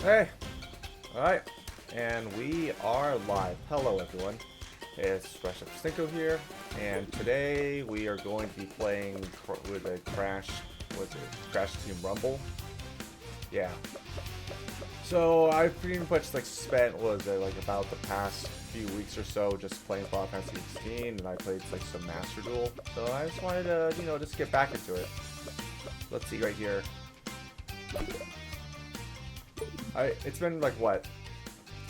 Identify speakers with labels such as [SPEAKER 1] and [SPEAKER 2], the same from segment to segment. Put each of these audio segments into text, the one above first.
[SPEAKER 1] Hey, alright, and we are live. Hello everyone, it's Stinko here, and today we are going to be playing with a Crash Team Rumble. Yeah. So I pretty much spent, like about the past few weeks or so just playing Final Fantasy 16, and I played some Master Duel. So I just wanted to, just get back into it. Let's see right here. It's been what?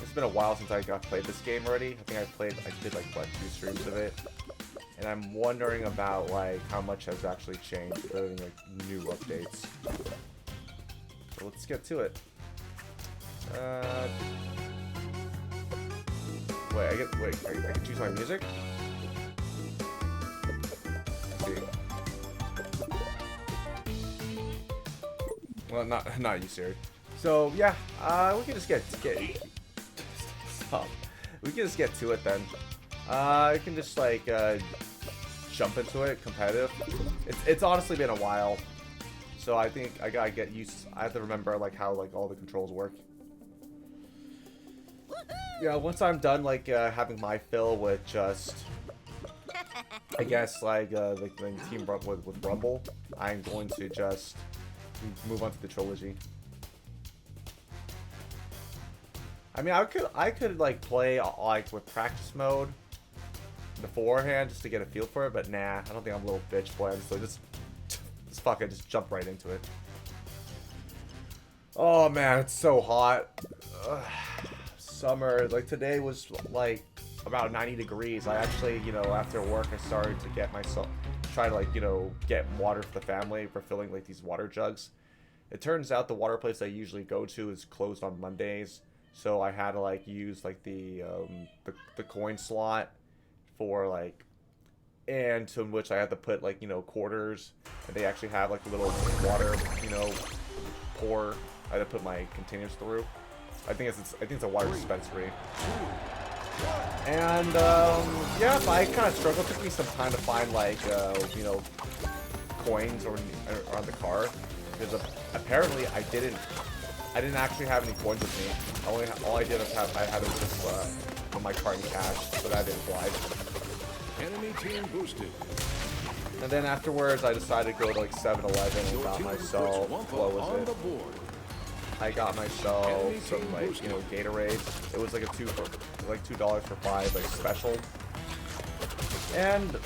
[SPEAKER 1] It's been a while since I played this game already. I think I did 2 streams of it. And I'm wondering about how much has actually changed with any new updates. So let's get to it. I can choose my music? Let's see. Well, not you, Siri. So yeah, we can just get stop. We can just get to it then. We can just jump into it, competitive. It's honestly been a while, so I think I gotta get used. I have to remember how all the controls work. Yeah, once I'm done having my fill with just, I guess the team with Rumble, I'm going to just move on to the trilogy. I mean, I could play with practice mode beforehand just to get a feel for it, but nah, I don't think I'm a little bitch boy. So just fucking just jump right into it. Oh man, it's so hot. Ugh. Summer, today was about 90 degrees. I actually, after work, I started to get myself try to get water for the family, refilling these water jugs. It turns out the water place I usually go to is closed on Mondays. So I had to use the coin slot for and to which I had to put quarters, and they actually have a little water pour I had to put my containers through. I think it's a water dispensary. And yeah, I kind of struggled. It took me some time to find coins or on the car, because apparently I didn't actually have any coins with me. All I did was I had it just on my card in cash, so that didn't fly.
[SPEAKER 2] Enemy team boosted.
[SPEAKER 1] And then afterwards, I decided to go to 7-Eleven and got myself, what was it? I got myself some Gatorade. It was $2 for $5 special. And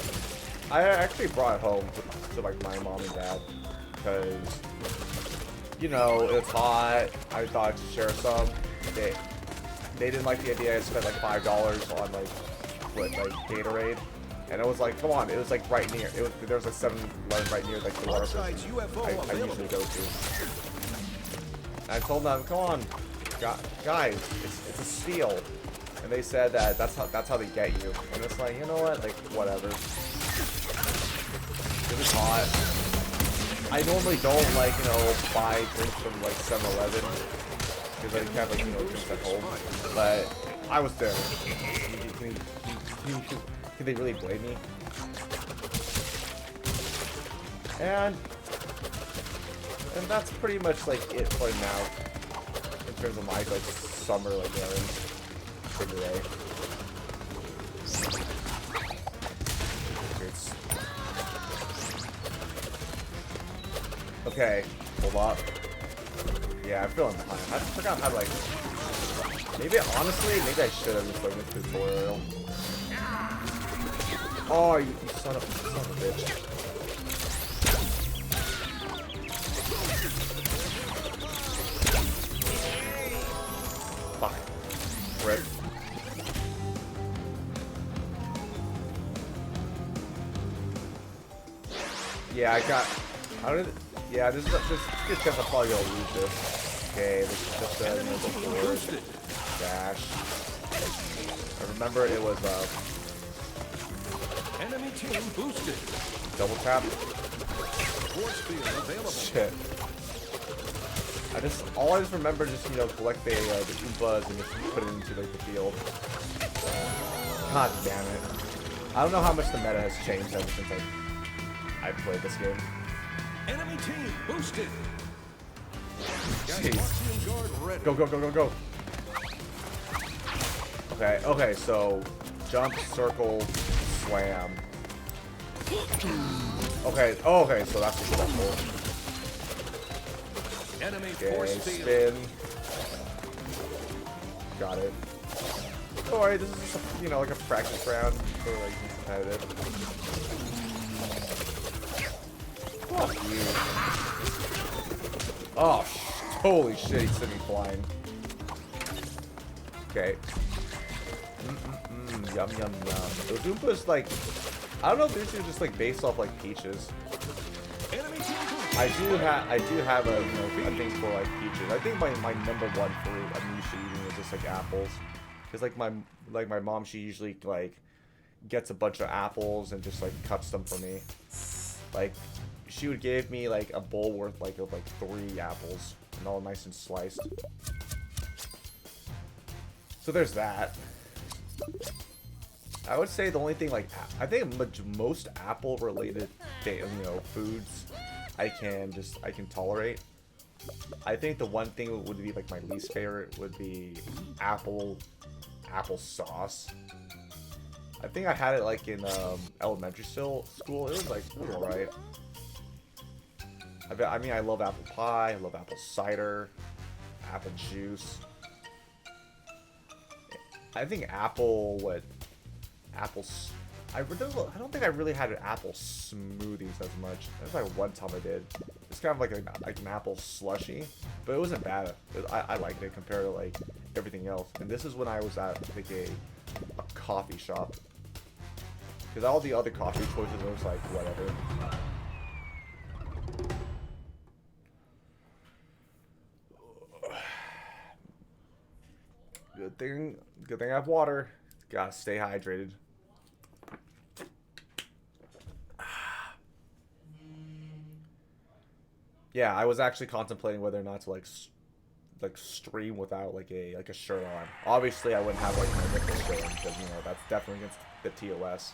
[SPEAKER 1] I actually brought it home to my mom and dad, because it's hot. I thought I'd share some. They didn't like the idea I spent $5 on Gatorade, and it was come on, it was right near. There was 7-Eleven right near the water station I usually go to. And I told them, come on, guys, it's a steal, and they said that that's how they get you. And it's you know what, whatever. It was hot. I normally don't buy drinks from 7-Eleven, because I have drinks at home, but I was there. Can they really blame me? And that's pretty much it for now in terms of my summer errands for today. Okay, hold up. Yeah, I'm feeling behind. I forgot how to maybe I should have just this tutorial. Oh, you son of a bitch. Fuck. Rip. Yeah, yeah, this guy's probably gonna lose this. Okay, this is just the dash. I remember it was
[SPEAKER 2] Enemy team boosted.
[SPEAKER 1] double tap.
[SPEAKER 2] Force field available.
[SPEAKER 1] Shit. All I just remember collect the Oompas and just put it into the field. God damn it. I don't know how much the meta has changed ever since I played this game.
[SPEAKER 2] Enemy team boosted.
[SPEAKER 1] Jeez.
[SPEAKER 2] Guard ready.
[SPEAKER 1] Go, go, go, go, go. Okay, okay, so jump, circle, slam. Okay, oh, okay, so that's successful.
[SPEAKER 2] Enemy
[SPEAKER 1] Okay,
[SPEAKER 2] force field.
[SPEAKER 1] spin. Got it. Don't worry, this is just a, you know, like a practice round for like competitive. Fuck you. Oh, holy shit, he's sitting flying. Okay. Yum, yum, yum. Those Oompa's like, I don't know if these are just like based off like peaches.
[SPEAKER 2] Enemy team
[SPEAKER 1] I do have a, you know, a thing for like peaches. I think my number one fruit I'm used to eating is just like apples. Cause like my mom, she usually like gets a bunch of apples and just like cuts them for me. Like she would give me like a bowl worth like of like 3 apples and all nice and sliced. So there's that. I would say the only thing like I think most apple related foods I can tolerate. I think the one thing would be like my least favorite would be apple sauce. I think I had it like in elementary school. It was like alright. I mean I love apple pie, I love apple cider, apple juice. I think I don't think I really had apple smoothies as much. That's like one time I did. It's kind of like an apple slushy, but it wasn't bad. I liked it compared to like everything else. And this is when I was at like a coffee shop, because all the other coffee choices I was like whatever. Good thing I have water. Gotta stay hydrated. Yeah, I was actually contemplating whether or not to like stream without like a shirt on. Obviously, I wouldn't have like my nipples showing because you know that's definitely against the TOS.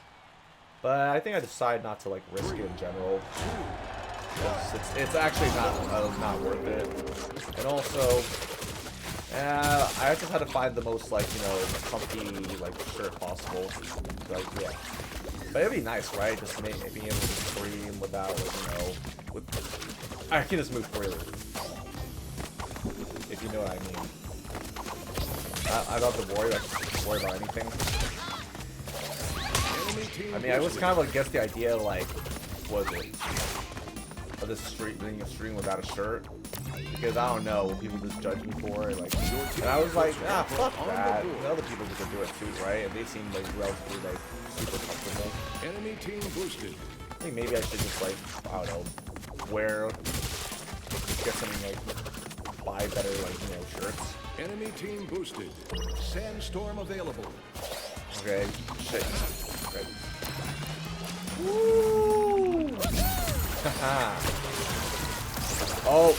[SPEAKER 1] But I think I decided not to like risk it in general. It's actually not worth it. And also, I just had to find the most like comfy like shirt possible. Like yeah, but it'd be nice, right? Just being able to stream without with. I can just move freely, if you know what I mean. I don't have to worry about anything. I mean, I was kind of like against the idea, like, was it of this being a stream without a shirt? Because I don't know, people just judge me for it, like, and I was like, fuck that. And other people could do it too, right? And they seem like relatively like super comfortable.
[SPEAKER 2] Enemy team boosted.
[SPEAKER 1] I think maybe I should just like, I don't know, get something like buy better like shirts.
[SPEAKER 2] Enemy team boosted. Sandstorm available.
[SPEAKER 1] Okay, shit. Okay. Woo! Haha. Oh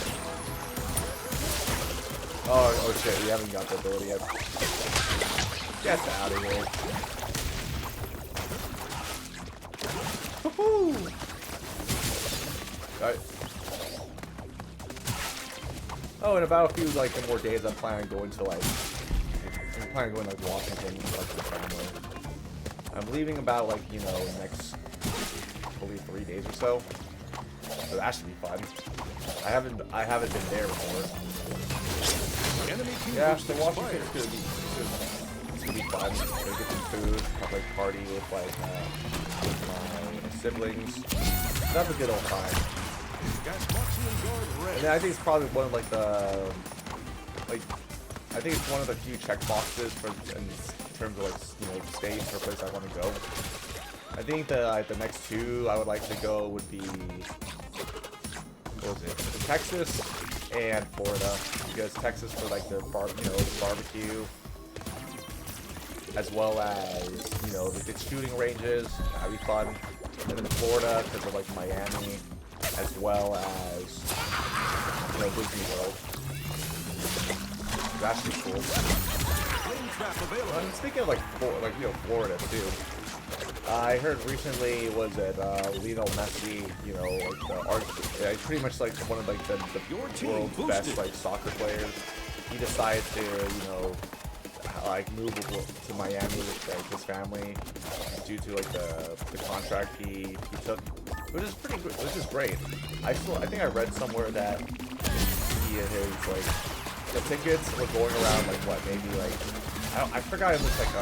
[SPEAKER 1] shit, we haven't got the ability yet. Get out of here. Woohoo! Alright. Oh, in about a few more days, I'm planning on going to Washington with my family. I'm leaving about next probably 3 days or so. So that should be fun. I haven't been there before. Yeah, so Washington's gonna be fun. Gonna get some food, have party with my siblings. That's a good old time. And then I think it's probably one of I think it's one of the few check boxes in terms of states or places I want to go. I think the next two I would like to go would be Texas and Florida, because Texas for the barbecue, as well as the shooting ranges. That'd be fun. And then Florida because of Miami, as well as Disney World. That should be cool. And speaking of Florida too. I heard recently was it Lionel Messi, you know, like pretty much like one of like the world's best like soccer players. He decided to, you know, like move to Miami with like his family due to like the contract he took, which is pretty good, which is great. I think I read somewhere that his like the tickets were going around like what, maybe like I forgot, it was like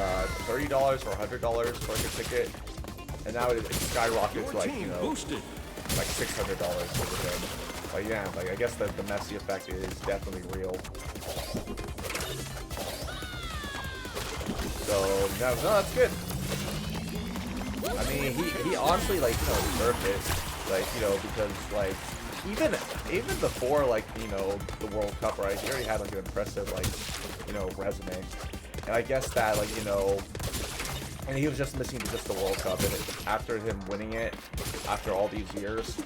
[SPEAKER 1] $30 or $100 for like a ticket, and now it skyrocketed to like, you know, like $600 for the thing. But yeah, like I guess the Messi effect is definitely real. So no, that's good. I mean, he honestly, like, you know, deserved it, like, you know, because like even before, like, you know, the World Cup, right? He already had like an impressive, like, you know, resume. And I guess that, like, you know, and he was just missing just the World Cup. And after him winning it, after all these years,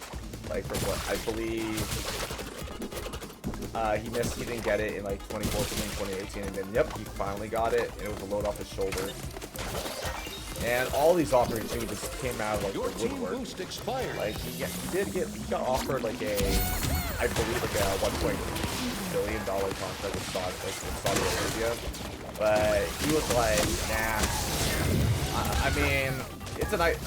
[SPEAKER 1] like, from what I believe, he didn't get it in like 2014, 2018, and then yep, he finally got it, and it was a load off his shoulders. And all these opportunities just came out of like the woodwork. Like he got offered like I believe like a $1.2 billion contract with Saudi Arabia. But he was like, nah. I mean, it's a nice.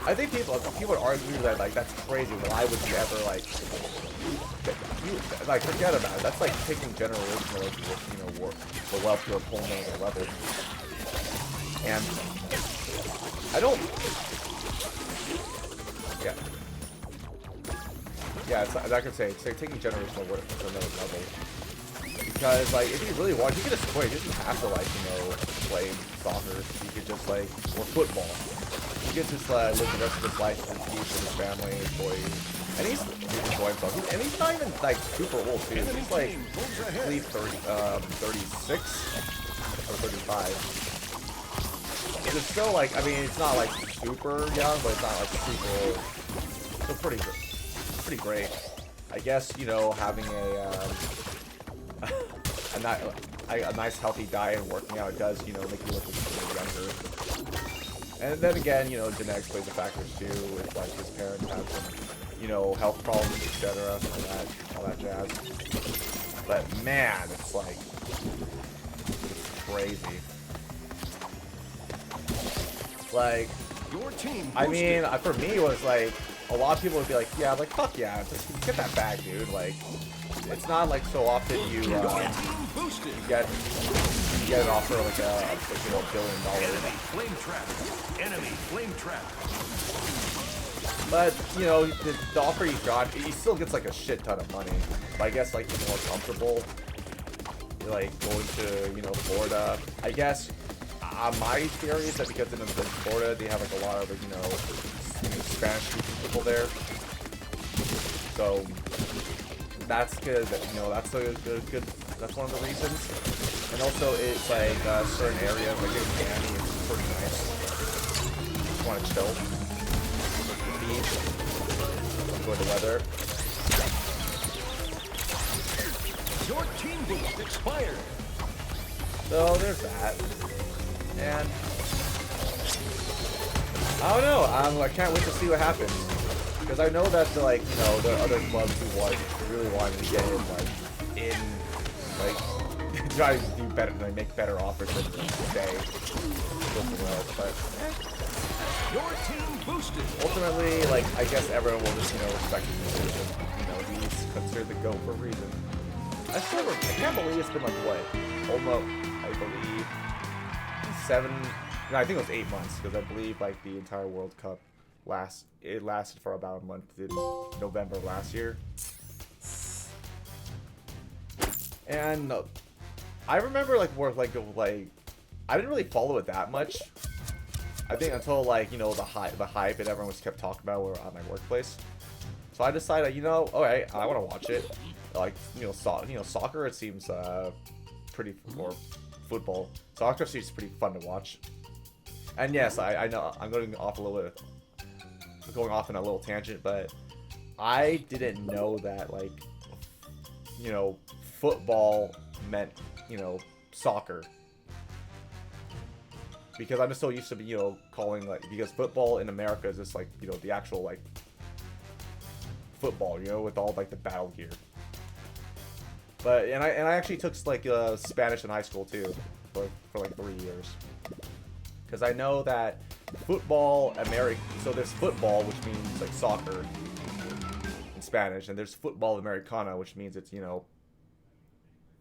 [SPEAKER 1] I think people would argue that like that's crazy. But I would never like forget about it. That's like taking generational, you know, the wealth to a whole nother level. And I don't. Yeah. It's, I could say it's like taking generational work to another level. Because, like, if you really want, you could just quit. You doesn't have to, like, you know, play soccer. You could just, like, or football. You could just live the rest of his life in peace with his family, enjoying. And he's enjoying himself. And he's not even, like, super old, too. He's, like, I believe 36 or 35. It's still, like, I mean, it's not, like, super young, but it's not, like, super old. So pretty great. I guess, you know, having a nice healthy diet and working out does, you know, make you look a little younger. And then again, you know, genetics plays a factor too, if like his parents have some, you know, health problems, etc., all that jazz. But man, it's like, it's crazy. Like,
[SPEAKER 2] your team
[SPEAKER 1] I mean, for me, it was like, a lot of people would be like, yeah, like, fuck yeah, just get that bag, dude. Like, it's not like so often you get an offer like a you know, $1 billion.
[SPEAKER 2] Enemy flame trap.
[SPEAKER 1] But you know, the offer he got, he still gets like a shit ton of money. But I guess like he's more comfortable, like going to, you know, Florida. I guess my theory is that because in Florida they have like a lot of, you know, Spanish-speaking people there, so that's good. You know, that's a good. That's one of the reasons. And also, it's like certain areas, like in Miami, it's pretty nice. Just want to chill, the beach, enjoy the weather.
[SPEAKER 2] Your team boost expired.
[SPEAKER 1] So there's that. And I don't know. I can't wait to see what happens. Because I know that, like, you know, there are other clubs who really wanted to get him, like, try to do better, like, make better offers than stay. But
[SPEAKER 2] your team boosted.
[SPEAKER 1] Ultimately, like, I guess everyone will just, you know, respect his decision. You know, he's considered the GOAT for a reason. I can't believe it's been like what, almost, I believe, 7. No, I think it was 8 months, because I believe like the entire World Cup lasted for about a month in November last year. And I remember like I didn't really follow it that much. I think until like, you know, the hype and everyone was kept talking about were at my workplace. So I decided, you know, alright, I want to watch it. Like, you know, soccer, it seems pretty, or football. Soccer seems pretty fun to watch. And yes, I know I'm going off on a little tangent, but I didn't know that, like, you know, football meant, you know, soccer. because I'm just so used to, you know, calling, like, because football in America is just, like, you know, the actual, like, football, you know, with all, like, the battle gear. But, and I actually took, like, Spanish in high school, too, for like, 3 years. Because I know that football, so there's football, which means, like, soccer in Spanish, and there's football Americana, which means it's, you know,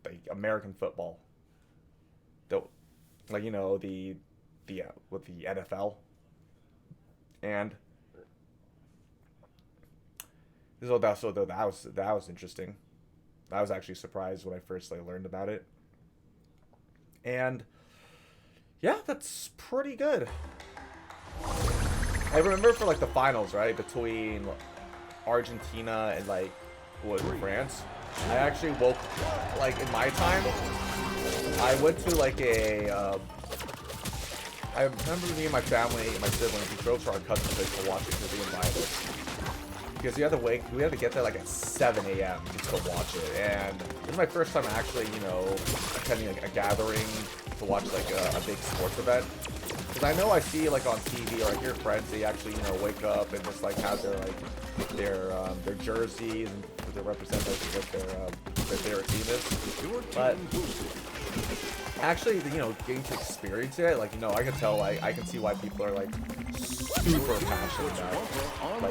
[SPEAKER 1] like, American football. Like, you know, with the NFL. And so that was interesting. I was actually surprised when I first, like, learned about it. And yeah, that's pretty good. I remember for, like, the finals, right, between Argentina and, like, France, I actually woke, like, in my time, I went to, like, I remember me and my family, my siblings, we drove to our cousin's place to watch it because they invited us. Because we had to get there, like, at 7 a.m. just to watch it. And this is my first time actually, you know, attending, like, a gathering to watch, like, a big sports event. Because I know I see, like, on TV, or I hear friends, they actually, you know, wake up and just, like, have their, like, their jerseys and they represent, like, what their favorite team is. But actually, you know, getting to experience it, like, you know, I can tell, like, I can see why people are, like, super passionate about,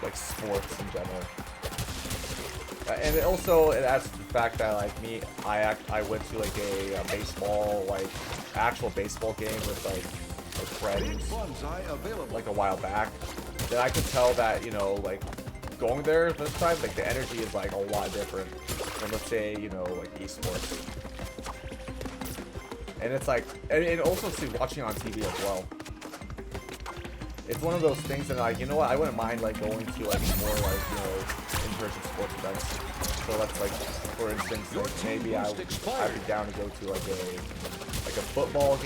[SPEAKER 1] like sports in general. And it also, it adds to the fact that, like, I went to, like, a baseball, like, actual baseball game with, like friends, like, a while back. That I could tell that, you know, like, going there this time, like, the energy is, like, a lot different than, let's say, you know, like, esports. And it's like, and also see watching on TV as well. It's one of those things that, like, you know what, I wouldn't mind, like, going to, like, more, like, you know, in-person sports events. So that's, like, for instance, like, maybe I'd be down to go to, like, a football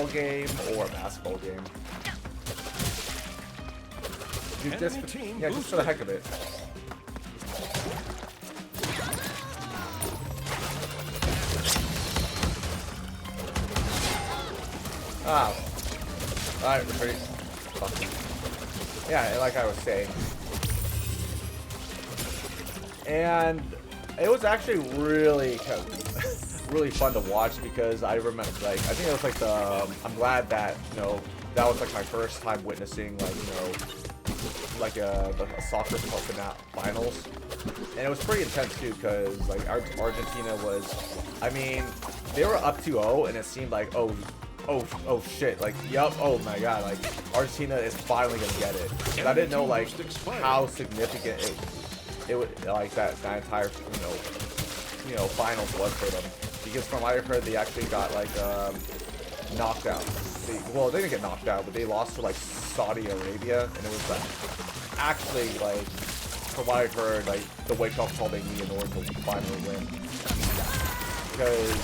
[SPEAKER 1] game or a basketball game. Dude, just for the heck of it. Ah. Alright, retreat. Yeah, like I was saying. And it was actually really fun to watch because I remember, like, I think it was like I'm glad that, you know, that was like my first time witnessing, like, you know, like a soccer finals. And it was pretty intense too because, like, Argentina was, I mean, they were up 2-0 and it seemed like, oh shit, like, yup, oh my god, like, Argentina is finally gonna get it. And I didn't know, like, how significant it would, like, that entire, you know, finals was for them. Because from what I heard, they actually got, like, knocked out. Well, they didn't get knocked out, but they lost to, like, Saudi Arabia, and it was, like, actually, like, from what I heard, like, the wake-up call they needed in order to finally win. Because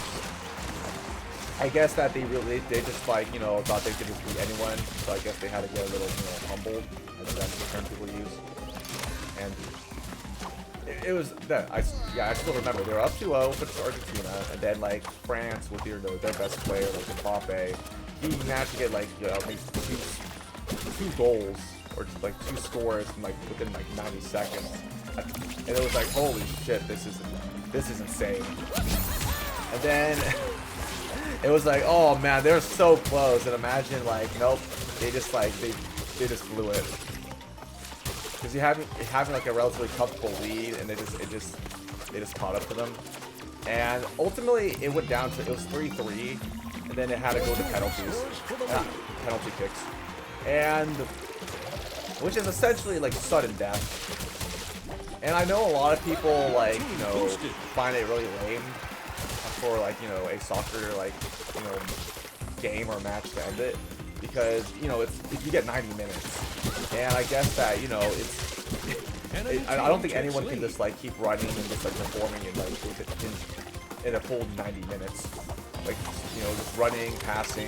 [SPEAKER 1] I guess that they just, like, you know, thought they could just beat anyone, so I guess they had to get a little, you know, humbled. I think that's the term people use. And it was that I still remember they were up 2-0 against Argentina, and then, like, France with their best player, like Mbappe, he managed to get, like, you know, at least two goals or just, like, 2 scores in, like, within, like, 90 seconds, and it was like, holy shit, this is insane. And then it was like, oh man, they're so close, and imagine, like, nope, they just, like, they just blew it. Because you having like a relatively comfortable lead, and it just caught up to them. And ultimately, it went down to, it was 3-3, and then it had to go to penalties, penalty kicks, and which is essentially like sudden death. And I know a lot of people, like, you know, find it really lame for, like, you know, a soccer, like, you know, game or match to end it. Because, you know, if you get 90 minutes, and I guess that, you know, I don't think anyone can just, like, keep running and just, like, performing in a full 90 minutes. Like, you know, just running, passing,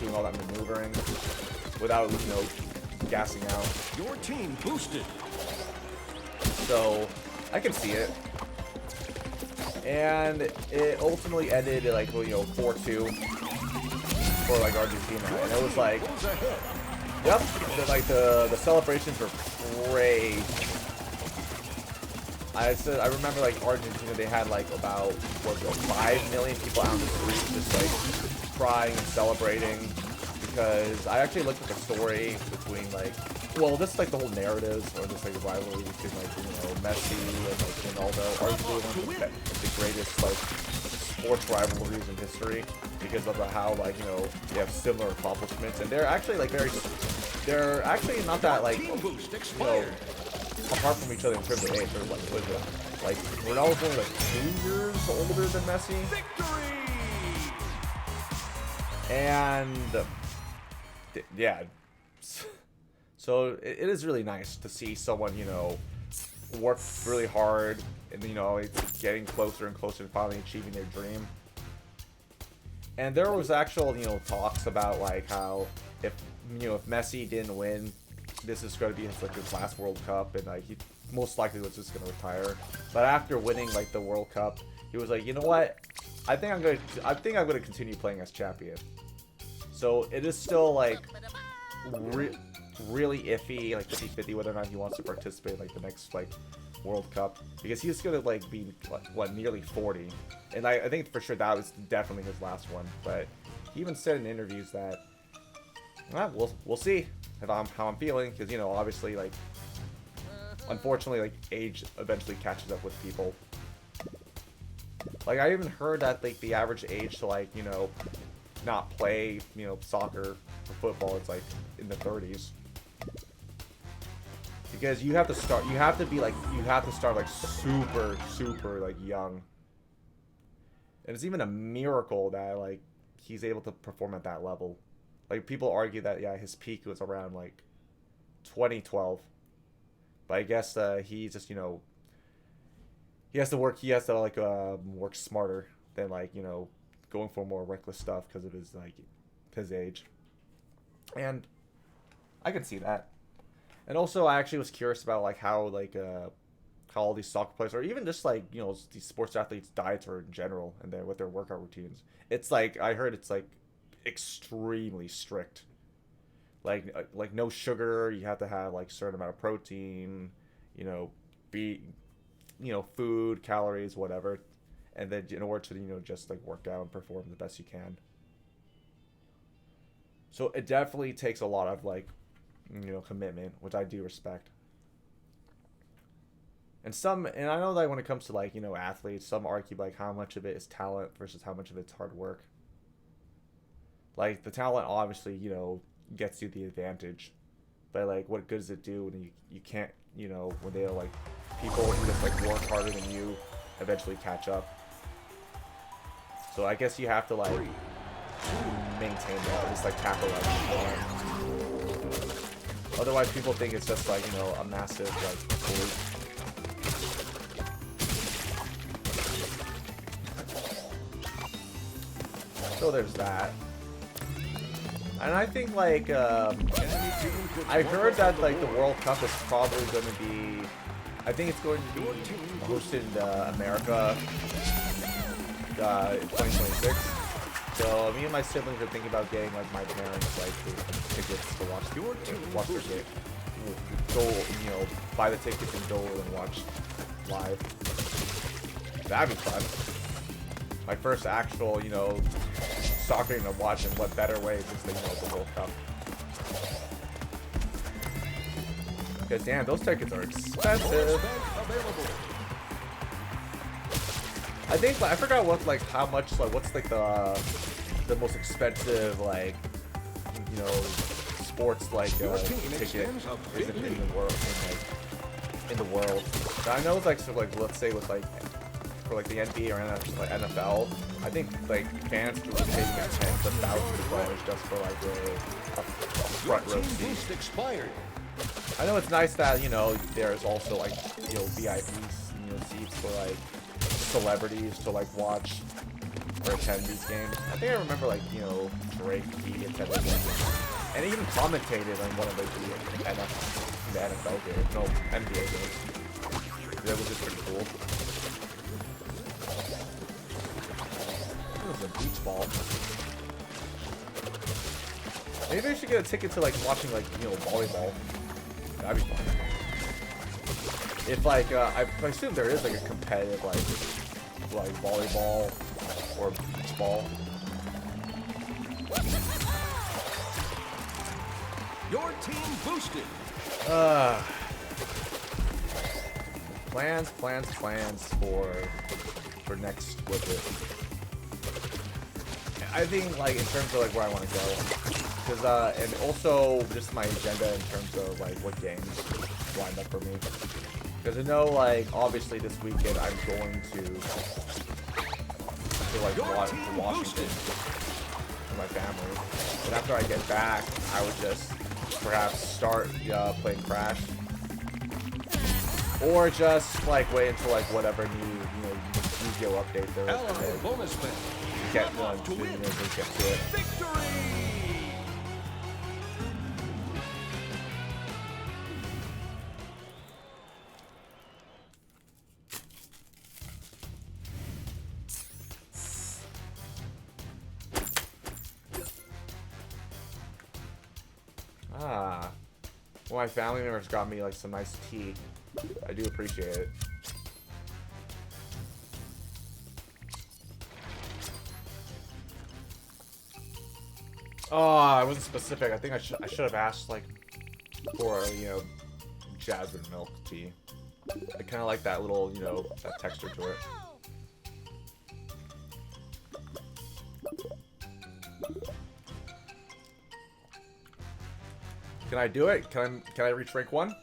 [SPEAKER 1] doing all that maneuvering without, you know, gassing out.
[SPEAKER 2] Your team boosted.
[SPEAKER 1] So I can see it. And it ultimately ended at, like, you know, 4-2. for like Argentina, and it was like, yep, like the celebrations were crazy. I remember like Argentina, they had like about 5 million people out in the streets just like crying and celebrating, because I actually looked at the story between like, well, this is like the whole narratives or this like rivalry between like, you know, Messi and like Ronaldo, arguably one of the greatest like sports rivalries in history, because of how like, you know, they have similar accomplishments, and they're actually like they're actually not that like, you know, apart from each other in terms of age. They're like, what is it? Like Ronaldo's only like 2 years older than Messi. And yeah, so it is really nice to see someone, you know, work really hard and, you know, it's getting closer and closer to finally achieving their dream. And there was actual, you know, talks about like how if, you know, if Messi didn't win, this is going to be his last World Cup, and like he most likely was just going to retire. But after winning like the World Cup, he was like, you know what? I think I'm going to continue playing as champion. So it is still like really iffy, like 50-50 whether or not he wants to participate in like the next like World Cup, because he's going to like be what, nearly 40, and I think for sure that was definitely his last one. But he even said in interviews that, well, we'll see how I'm feeling, because, you know, obviously, like, unfortunately, like, age eventually catches up with people. Like, I even heard that, like, the average age to, like, you know, not play, you know, soccer or football, it's, like, in the 30s. Because you have to start, you have to start, like, super, like, young. And it's even a miracle that, like, he's able to perform at that level. Like, people argue that, yeah, his peak was around, like, 2012. But I guess he just, you know, he has to, like, work smarter than, like, you know, going for more reckless stuff because of his, like, his age. And I can see that. And also, I actually was curious about, like, how, like, how all these soccer players, or even just, like, you know, these sports athletes' diets are in general, and then with their workout routines. It's, like, I heard it's, like, extremely strict, like no sugar, you have to have like a certain amount of protein, you know, food, calories, whatever, and then in order to, you know, just like work out and perform the best you can. So it definitely takes a lot of, like, you know, commitment, which I do respect. And I know that when it comes to, like, you know, athletes, some argue like how much of it is talent versus how much of it's hard work. Like, the talent obviously, you know, gets you the advantage. But, like, what good does it do when you can't, you know, when they're, like, people who just, like, work harder than you eventually catch up. So I guess you have to, like, maintain that, just, like, capitalize on it. Otherwise, people think it's just, like, you know, a massive, like, fluke. So there's that. And I think, like, I heard that, like, the World Cup is probably going to be, I think it's going to be hosted in America in 2026. So me and my siblings are thinking about getting, like, my parents, like, tickets to watch their game. Go, you know, buy the tickets and go and watch live. That'd be fun. My first actual, you know, soccer game to watch, and what better way just than, you know, the World Cup. Because damn, those tickets are expensive. I think, I forgot what, like, how much, like, what's, like, the most expensive, like, you know, sports, like, ticket is in the world, in the world. Now, I know it's like, so, like, let's say with, like, for, like, the NBA or NFL, I think, like, fans could be paying like tens of thousands of dollars just for, like, a front row seat. I know it's nice that, you know, there's also, like, you know, VIP, you know, seats for, like, celebrities to, like, watch or attend these games. I think I remember, like, you know, Drake, he attended one, and he even commentated on one of the NFL games, no, NBA games. That was just pretty cool. It was a beach ball. Maybe I should get a ticket to like watching like, you know, volleyball. That'd be fun. If like I assume there is like a competitive like volleyball or beach ball.
[SPEAKER 2] Your team boosted.
[SPEAKER 1] Plans for next visit. I think like in terms of like where I want to go, because and also just my agenda in terms of like what games lined up for me. Because I know like obviously this weekend I'm going to like Washington with my family, and after I get back, I would just perhaps start playing Crash. Or just like wait until like whatever new Yu-Gi-Oh update there is.
[SPEAKER 2] Bonus bet.
[SPEAKER 1] Get one, to get to it.
[SPEAKER 2] Victory!
[SPEAKER 1] Ah, well, my family members got me like some nice tea. I do appreciate it. Oh, I wasn't specific. I think I should have asked like for jasmine milk tea. I kind of like that little that texture to it. Can I do it? Can I reach rank 1?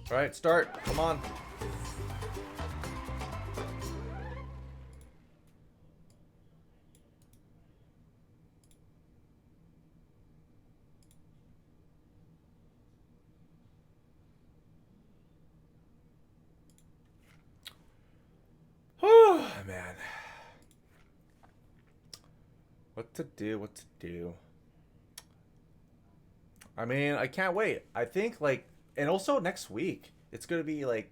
[SPEAKER 1] Alright, start. Come on. Oh, man. What to do? I mean, I can't wait. I think, like, and also next week, it's going to be, like,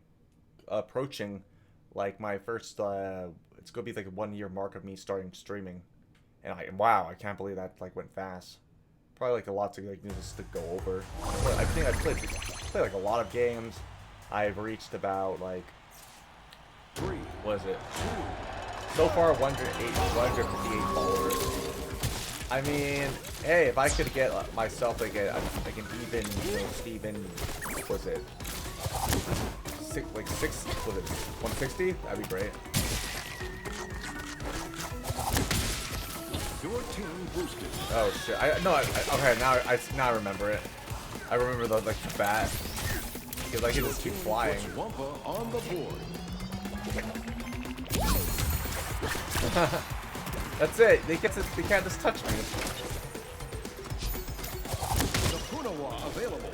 [SPEAKER 1] approaching, like, my first, it's going to be, like, a 1-year mark of me starting streaming. And wow, I can't believe that, like, went fast. Probably, like, a lot to, like, just to go over. But I think I've played, like, a lot of games. I've reached about, like, what is it? So far, 158 followers. I mean, hey, if I could get myself like an even, Steven, what was it? Was it 160? That'd be great.
[SPEAKER 2] Your team boosted.
[SPEAKER 1] Oh shit! Okay, now I remember it. I remember the bat because I can just keep flying.
[SPEAKER 2] Wumpa on the board.
[SPEAKER 1] That's it. They can't just touch me.
[SPEAKER 2] The Punawa available.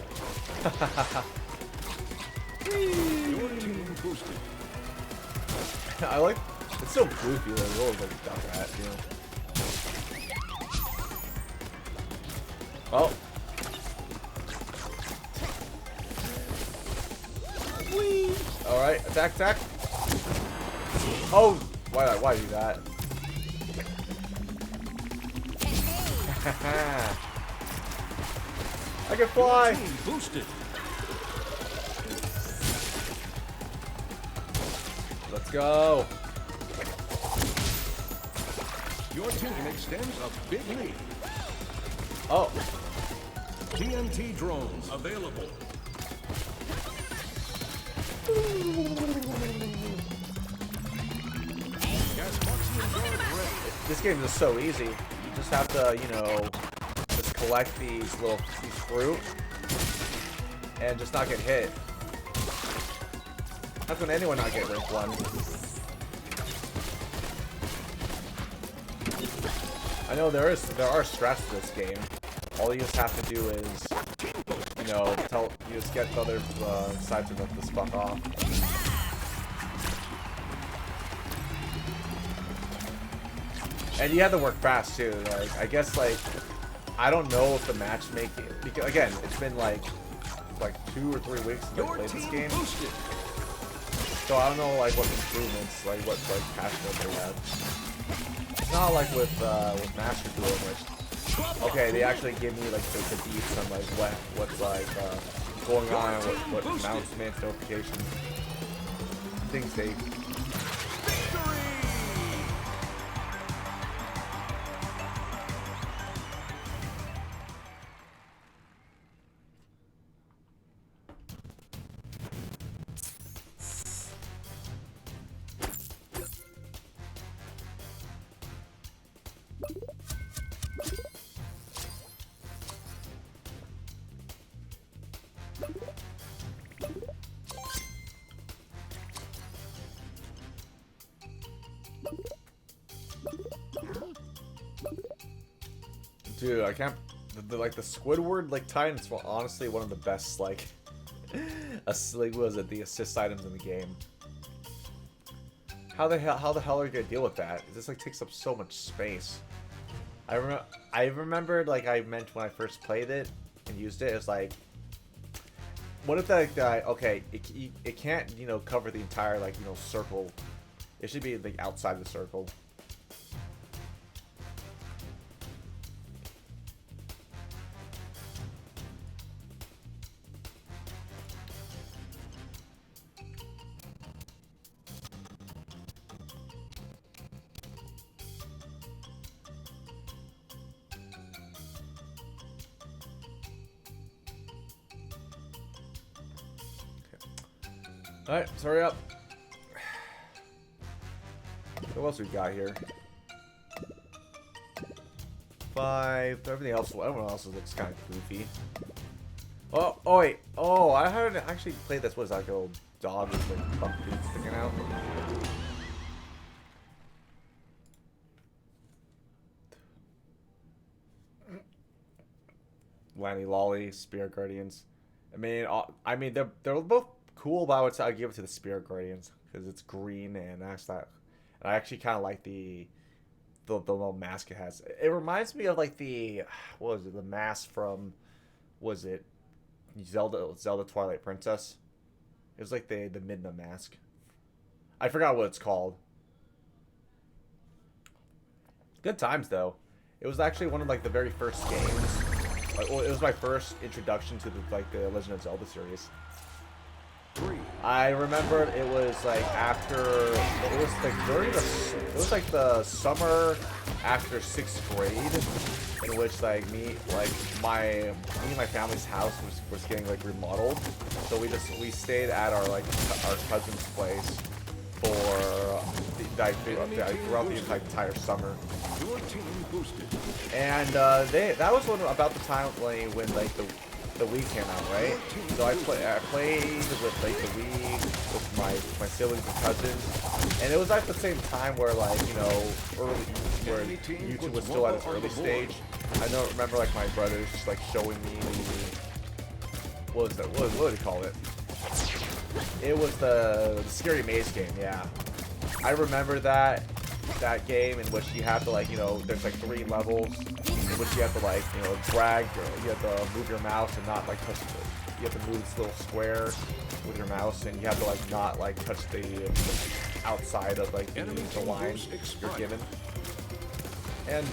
[SPEAKER 2] Your team boosted.
[SPEAKER 1] I like. It's so goofy. Like little like duck rat, Oh. Whee! All right, attack. Oh, why do that? I can fly.
[SPEAKER 2] Boosted.
[SPEAKER 1] Let's go.
[SPEAKER 2] Your team extends a big lead.
[SPEAKER 1] Oh.
[SPEAKER 2] TNT drones available.
[SPEAKER 1] This game is so easy. You just have to, just collect these fruit and just not get hit. How can anyone not get rank 1? I know there are strats to this game. all you just have to do is, you know, you just get the other side to let this fuck off. And you have to work fast too. Like, I guess, like, I don't know if the matchmaking, because again, it's been like 2 or 3 weeks since I played this game. So I don't know like what improvements, like what like patch notes they have. It's not like with Master Duel, which okay, they actually give me like the deets on like what's like going on, what announcements, notifications, things they. Dude, I can't. Like the Squidward like Titans were honestly one of the best like, was it the assist items in the game. How the hell are you gonna deal with that? This like takes up so much space. I remembered like I meant when I first played it and used it. It's like, what if that guy? Okay, it can't cover the entire like circle. It should be like outside the circle. Alright, let's hurry up. What else we got here? 5. Everything else, everyone else looks kind of goofy. Oh wait. Oh, I haven't actually played this. What is that, like a little dog with like buck teeth sticking out? Lanny Lolly, Spirit Guardians. I mean, they're both cool, but I'd give it to the Spirit Guardians because it's green and that's that. And I actually kind of like the little mask it has. It reminds me of like the the mask from Zelda Twilight Princess. It was like the Midna mask. I forgot what it's called. Good times though. It was actually one of like the very first games. Well, it was my first introduction to the Legend of Zelda series. I remember it was like like the summer after 6th grade, in which like me and my family's house was getting like remodeled, so we stayed at our cousin's place for throughout the entire summer. And that was about the time when like the Wii came out, right? So I played with like the Wii with my siblings and cousins, and it was at the same time where like where YouTube was still at its early stage. I remember like my brothers just like showing me what do you call it? It was the Scary Maze game, yeah. I remember that game in which you have to like there's like 3 levels in which you have to like drag, you have to move your mouse and not like touch you have to move this little square with your mouse, and you have to like not like touch the outside of like the line you're given. And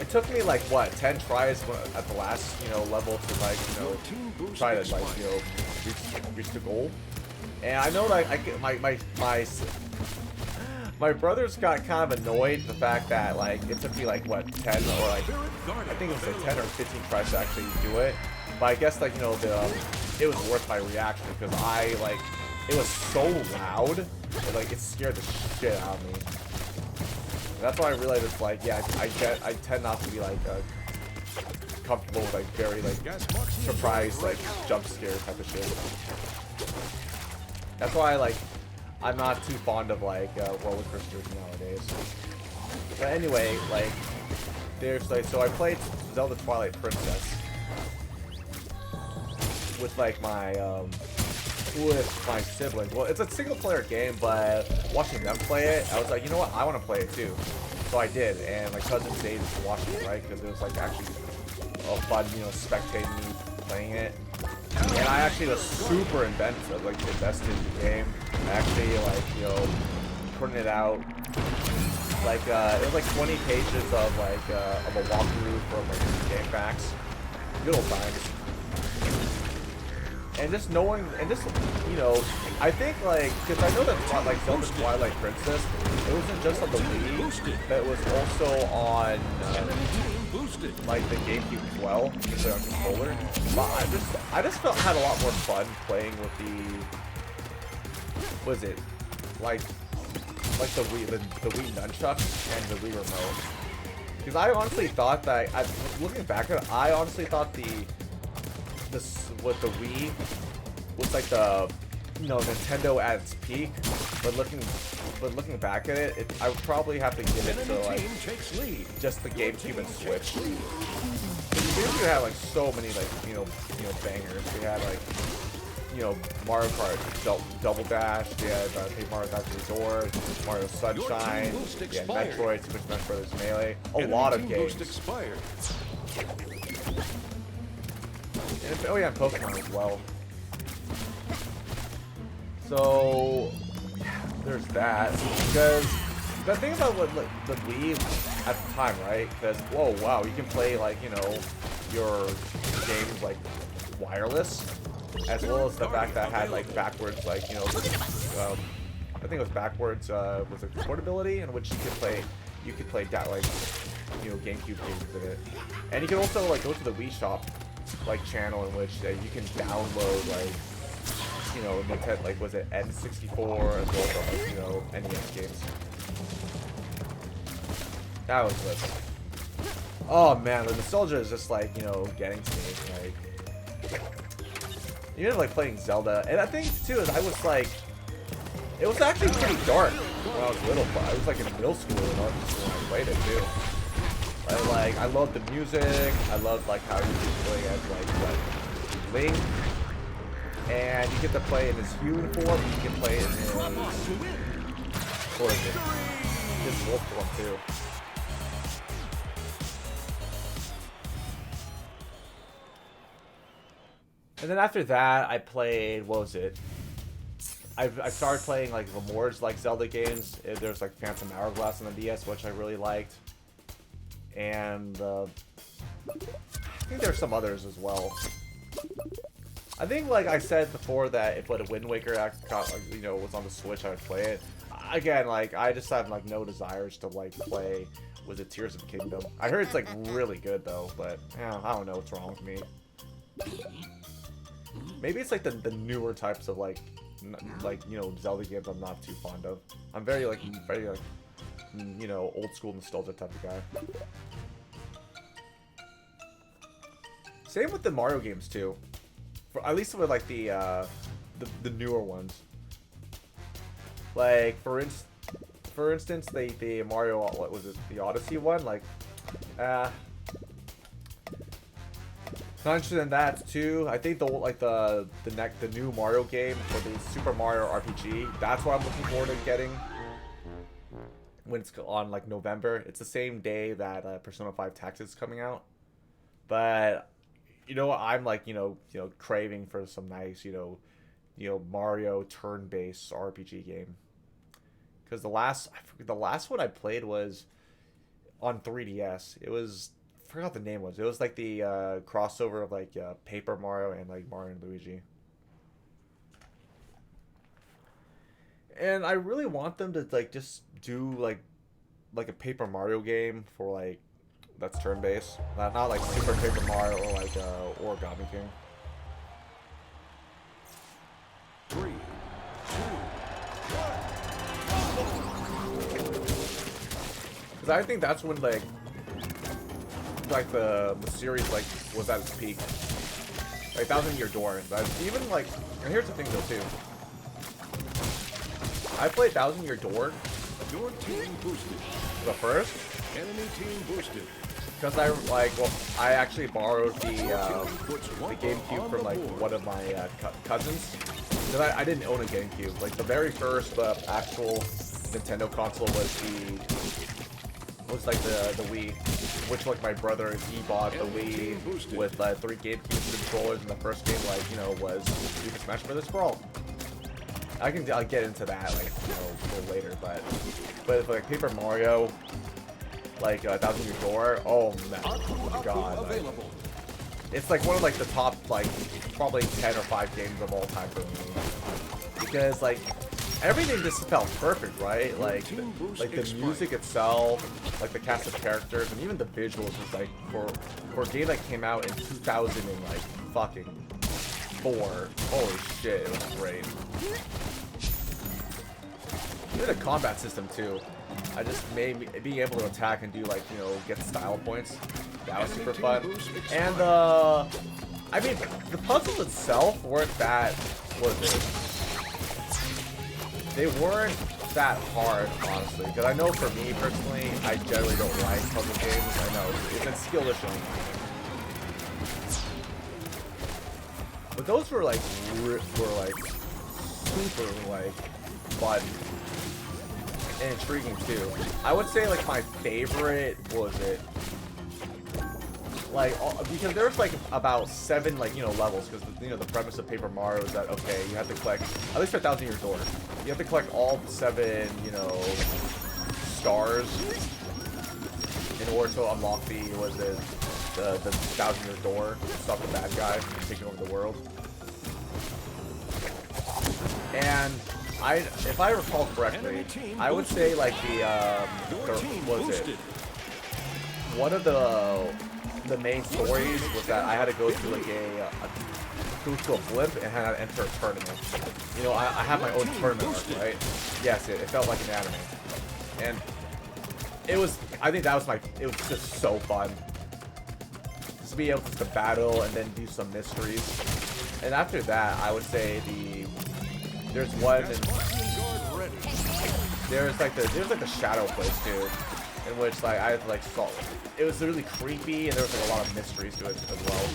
[SPEAKER 1] it took me like 10 tries at the last level to like try to like reach the goal. And I know that my brothers got kind of annoyed at the fact that like it took me like 10 or like I think it was like 10 or 15 tries to actually do it. But I guess like it was worth my reaction because it was so loud and like it scared the shit out of me. And that's why I realized it's like I tend not to be like comfortable with like very like surprise like jump scare type of shit. That's why I'm not too fond of like roller coasters nowadays. But anyway, like there's like, so I played Zelda Twilight Princess with like with my siblings. Well, it's a single player game, but watching them play it, I was like, you know what, I want to play it too. So I did, and my cousin stayed to watch it, right? Because it was like actually fun, you know, spectating me playing it. And I actually was super invested in the game. I actually like, you know, putting it out. Like it was like 20 pages of like of a walkthrough from like game facts. Good old times. And just knowing, and just, you know, I think like, because I know that like Zelda Twilight Princess, it wasn't just on the Wii, but it was also on like the GameCube as well, just like on controller. But I just felt had a lot more fun playing with the, was it like the Wii nunchuck and the Wii remote. Because I honestly thought that, looking back at it, I honestly thought with the Wii was like the, you know, Nintendo at its peak, but looking back at it, I would probably have to give it to like just the GameCube and Switch. We had like so many like you know bangers. We had like, you know, Mario Kart Double Dash. We had Paper Mario Kart Resort, Mario Sunshine, yeah, Metroid, Super Smash Bros. Melee. A lot of games. And oh yeah, Pokemon as well. So there's that. Because the thing about what the Wii at the time, right? Because whoa, wow, you can play like, you know, your games like wireless, as well as the fact that it had like backwards, like, you know, I think it was backwards was it portability, in which you could play that like, you know, GameCube games in it, and you can also like go to the Wii Shop like channel in which you can download like, you know, Nintendo, like was it N64 as well as like, you know, NES games. That was lit. Oh man, the nostalgia is just like, you know, getting to me. Like, even like playing Zelda, and I think too is I was like, it was actually pretty dark when I was little, but I was like in middle school and when I played it too. I loved the music. I loved like how you could play as like Link, and you get to play in his human form. You can play in his wolf form too. And then after that, I played, what was it? I started playing like the more like Zelda games. There's like Phantom Hourglass on the DS, which I really liked. And I think there's some others as well. I think, like I said before, that if a Wind Waker you know, was on the Switch, I would play it. Again, like I just have like no desires to like play. Was it Tears of the Kingdom? I heard it's like really good though, but yeah, I don't know what's wrong with me. Maybe it's like the newer types of like you know, Zelda games I'm not too fond of. I'm very like you know, old school nostalgia type of guy. Same with the Mario games too. At least with like the newer ones. Like for instance, the Mario, what was it, the Odyssey one? Like, not interested in that too. I think the new Mario game, or the Super Mario RPG, that's what I'm looking forward to getting when it's on like November. It's the same day that Persona 5 Tactics is coming out. But you know, I'm like, you know, craving for some nice, you know, Mario turn-based RPG game. Because the last one I played was on 3DS. It was, I forgot the name was. It was like the crossover of like Paper Mario and like Mario and Luigi. And I really want them to like just do like a Paper Mario game for like that's turn-based, not like Super Paper Mario or like Origami King.
[SPEAKER 2] 3, 2, 1.
[SPEAKER 1] Because I think that's when like the series like was at its peak. Like Thousand Year Door. Even like, and here's the thing though too. I played Thousand Year Door.
[SPEAKER 2] Your team boosted.
[SPEAKER 1] The first.
[SPEAKER 2] Enemy team boosted.
[SPEAKER 1] Because I actually borrowed the GameCube from like one of my cousins. Because I didn't own a GameCube. Like the very first actual Nintendo console was like the Wii, which like my brother, he bought the Wii with 3 GameCube controllers, and the first game was Super Smash Bros. Brawl. I'll get into that like a little later, but like Paper Mario, like Thousand Year Door, oh my god, like, it's like one of like the top like probably 10 or 5 games of all time for me, because like everything just felt perfect, right? Like the music itself, like the cast of characters, and even the visuals was like for a game that came out in 2000 and like fucking 4. Holy shit, it was great. Even the combat system too. I just made me being able to attack and do like get style points. That was super fun. And I mean the puzzles itself weren't that they weren't that hard, honestly. Because I know for me personally, I generally don't like puzzle games. I know it's skill issue. But those were like super like fun and intriguing too. I would say like my favorite was it like because there was like about 7 like levels, because the premise of Paper Mario is that okay, you have to collect, at least for Thousand Year Door, you have to collect all 7 stars in order to unlock the Thousand Year Door, stop the bad guy from taking over the world. And if I recall correctly, I would say like one of the main stories was that I had to go to like a blimp and had to enter a tournament. I have my own tournament arc, right? Yes, it felt like an anime, and I think that was it was just so fun. Just to be able to battle and then do some mysteries. And after that, I would say there's one, and there's like the shadow place too, in which like I had to like solve. It was really creepy, and there was like a lot of mysteries to it as well.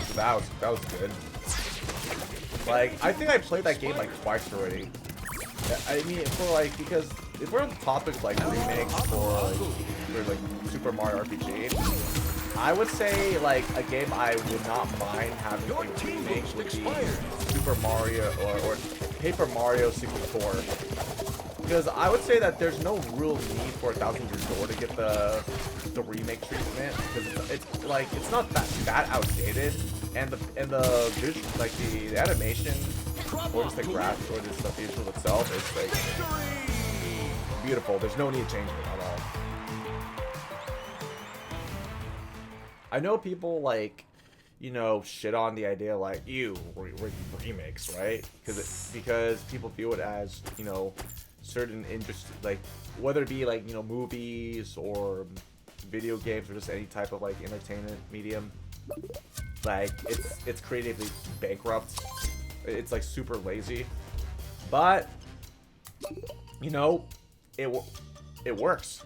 [SPEAKER 1] So that was good. Like I think I played that game like twice already. I mean, because if we're on the topic of like remakes for Super Mario RPG, I would say like a game I would not mind having a remake would be Super Mario or Paper Mario 64. Because I would say that there's no real need for Thousand Year Door to get the remake treatment, because it's not that outdated, and the visual, like the animation or just the graphics or just the visual itself is like beautiful. There's no need to change it at all. I know people like shit on the idea like remakes, right? Because people view it as certain interest, like whether it be like movies or video games or just any type of like entertainment medium, like it's creatively bankrupt. It's like super lazy, but it works.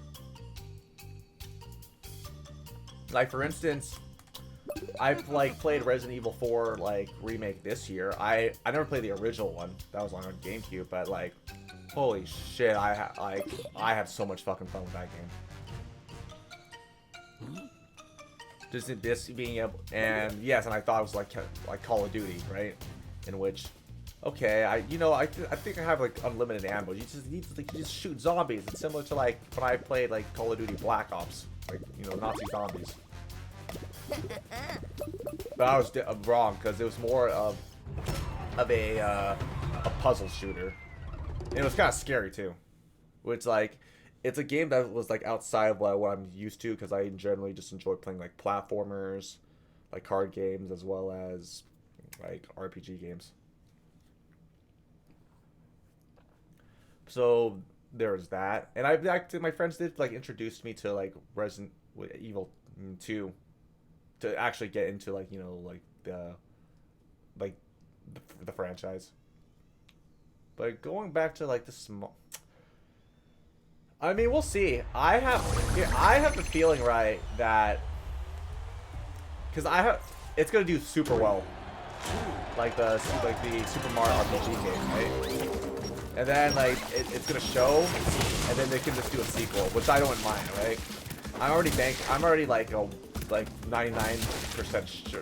[SPEAKER 1] Like for instance, I've like played Resident Evil 4 like remake this year. I never played the original one that was on GameCube, but like holy shit, I have so much fucking fun with that game. Just this being able, and yes, and I thought it was like Call of Duty, right? In which, okay, I think I have like unlimited ammo. You just need to just shoot zombies. It's similar to like when I played like Call of Duty Black Ops, like Nazi zombies. But I was wrong, because it was more of a puzzle shooter. And it was kind of scary too, which like it's a game that was like outside of what I'm used to, because I generally just enjoy playing like platformers, like card games, as well as like RPG games. So there's that, and my friends did like introduce me to like Resident Evil 2 to actually get into like the franchise. But going back to like the small, I mean, we'll see. I have the feeling, right, that it's gonna do super well, like the Super Mario RPG game, right? And then like it's gonna show, and then they can just do a sequel, which I don't mind, right? I'm already like 99%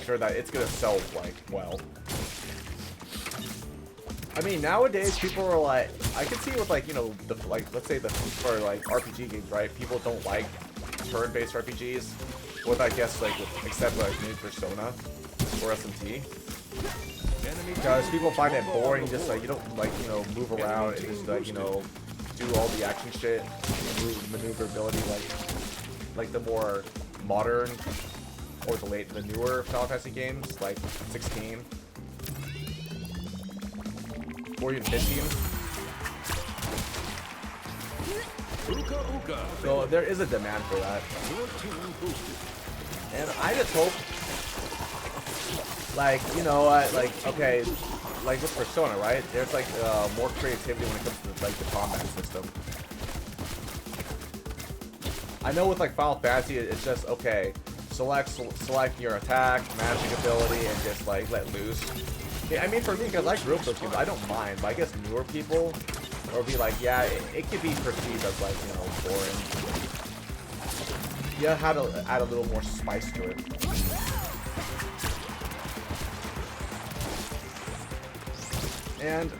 [SPEAKER 1] sure that it's gonna sell like well. I mean, nowadays people are like, I can see with like, you know, let's say for like RPG games, right? People don't like turn-based RPGs, with I guess like except like new Persona or SMT, because people find it boring. Just like you don't like, you know, move around and just like, you know, do all the action shit, maneuverability like the more modern or the newer Final Fantasy games like 16. Or even 15. So there is a demand for that. And I just hope, like, you know, like, okay, like with Persona, right? There's like more creativity when it comes to like the combat system. I know with like Final Fantasy, it's just, okay, select your attack, magic ability, and just like let loose. Yeah, I mean, for me, because I grew up with those games, I don't mind, but I guess newer people will be like, yeah, it could be perceived as like, you know, boring. You have to add a little more spice to it. And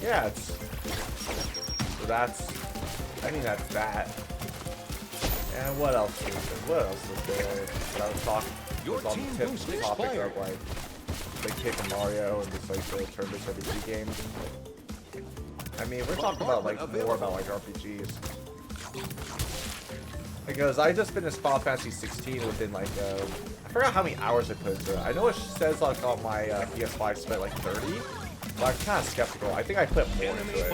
[SPEAKER 1] yeah, I think that's that. And what else is there? What else is there that I was talking? Was on the topic of like Paper Mario and just like the turn-based RPG games. I mean, we're talking about like more about like RPGs, because I just finished Final Fantasy 16 within like I forgot how many hours I put into it. I know it says like on my PS5 I spent like 30, but I'm kind of skeptical. I think I put more into it.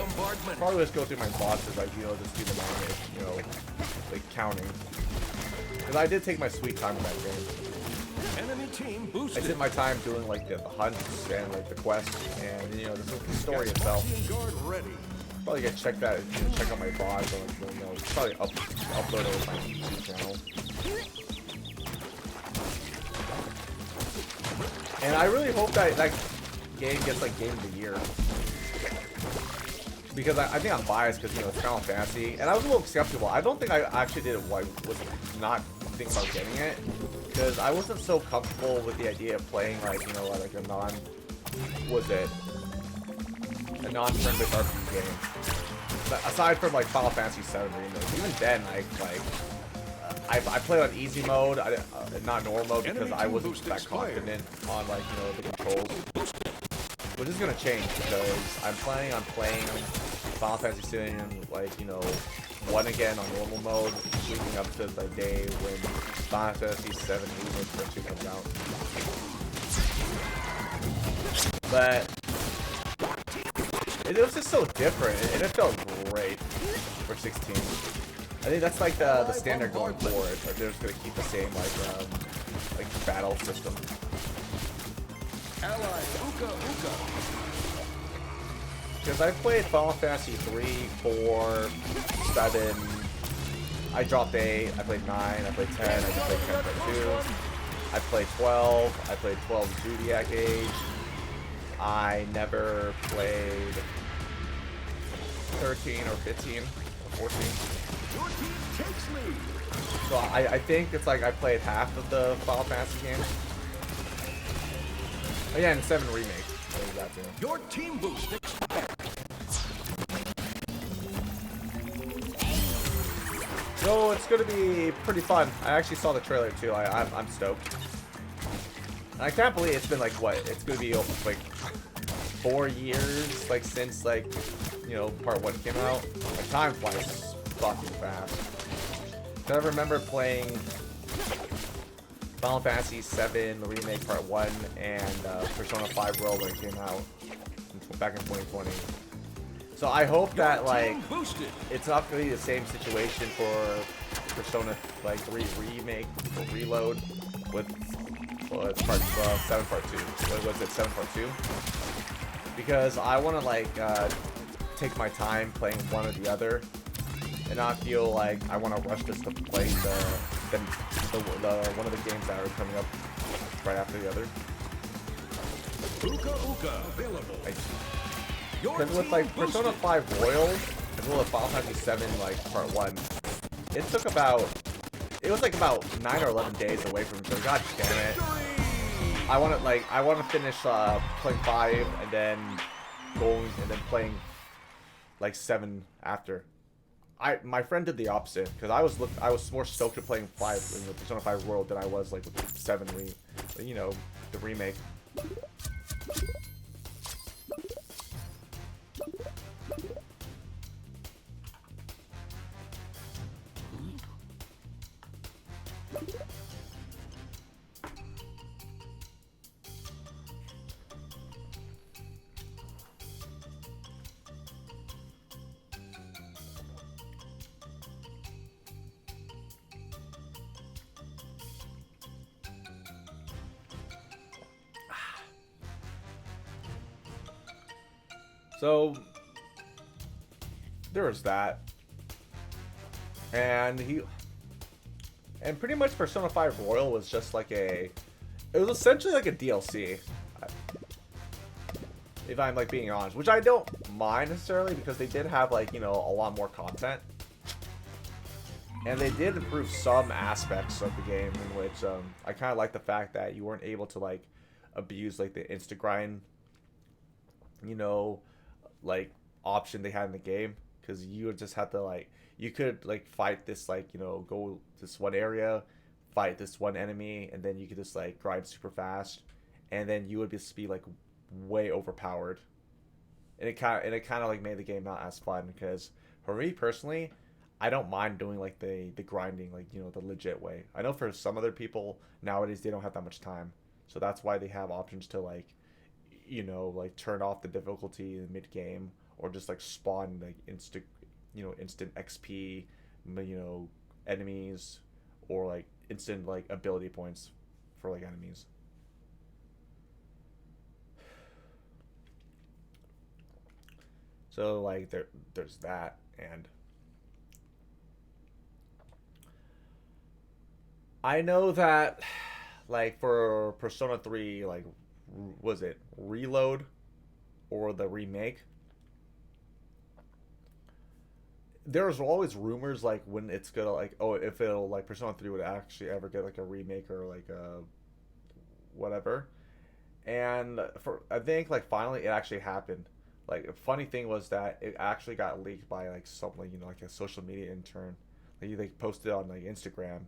[SPEAKER 1] Probably just go through my bosses, like, you know, just do the damage, you know, like counting. Because I did take my sweet time in that game.
[SPEAKER 2] Enemy team boosted.
[SPEAKER 1] I did my time doing like the hunts and like the quests and, you know, the story itself. Probably get check out my VODs on like, you know, probably upload it on my YouTube channel. And I really hope that game gets like Game of the Year, because I think I'm biased because, you know, it's Final Fantasy, and I was a little skeptical. I don't think I actually did it. Was not thinking about getting it, because I wasn't so comfortable with the idea of playing like, you know, like a non-turn-based RPG game. But aside from like Final Fantasy 7 Remake, even then I played on easy mode, not normal mode, because I wasn't that confident on like, you know, the controls. Which is gonna change, because I'm planning on playing Final Fantasy 7 like, you know, 1 again on normal mode, leading up to the day when Final Fantasy 7 Remake Part 2 comes out. But it was just so different, and it felt great for 16. I think that's like the standard going forward. Like they're just gonna keep the same like battle system. Because I played Final Fantasy 3, 4, 7. I dropped 8. I played 9. I played 10. I just played 10 Part 2. I played 12. I played 12 Zodiac Age. I never played 13 or 15 or 14. So I think it's like I played half of the Final Fantasy games. Oh yeah, and 7 Remake. That too.
[SPEAKER 2] Your team boosted.
[SPEAKER 1] So it's gonna be pretty fun. I actually saw the trailer too. I'm stoked. And I can't believe it's been like what? It's gonna be like 4 years like since like, you know, Part 1 came out. Like time flies fucking fast. I remember playing Final Fantasy 7 Remake Part 1 and Persona 5 Royal when it came out back in 2020. So I hope that like it's not going to be the same situation for Persona like 3 Remake or Reload with Part 7 Part 2. What was it, 7 Part 2? Because I want to like take my time playing one or the other, and not feel like I want to rush just to play the one of the games that are coming up right after the other.
[SPEAKER 2] Uka Uka available.
[SPEAKER 1] Because with like Persona 5 Royal, as well as Final Fantasy 7 like Part 1, it was like about 9 or 11 days away from each other. God damn it. I want to finish playing 5 and then playing like 7 after. My friend did the opposite, because I was more stoked at playing 5 in the Persona 5 World than I was like with 7 the remake. So there was that, and pretty much Persona 5 Royal was just like it was essentially like a DLC, if I'm like being honest, which I don't mind necessarily, because they did have like, a lot more content, and they did improve some aspects of the game, in which I kind of like the fact that you weren't able to like abuse like the insta grind, like option they had in the game, because you would just have to like, you could like fight this like, go this one area, fight this one enemy, and then you could just like grind super fast, and then you would just be like way overpowered, and it kind of like made the game not as fun. Because for me personally, I don't mind doing like the grinding, like, the legit way. I know for some other people nowadays they don't have that much time, so that's why they have options to like, like turn off the difficulty in mid game, or just like spawn like instant XP, enemies, or like instant like ability points for like enemies. So like there's that, and I know that like for Persona 3, like, was it Reload or the remake, there's always rumors like when it's gonna like, if it'll like Persona 3 would actually ever get like a remake or like a whatever. And I think like finally it actually happened. Like, a funny thing was that it actually got leaked by like something, like a social media intern. Like, they posted it on like Instagram,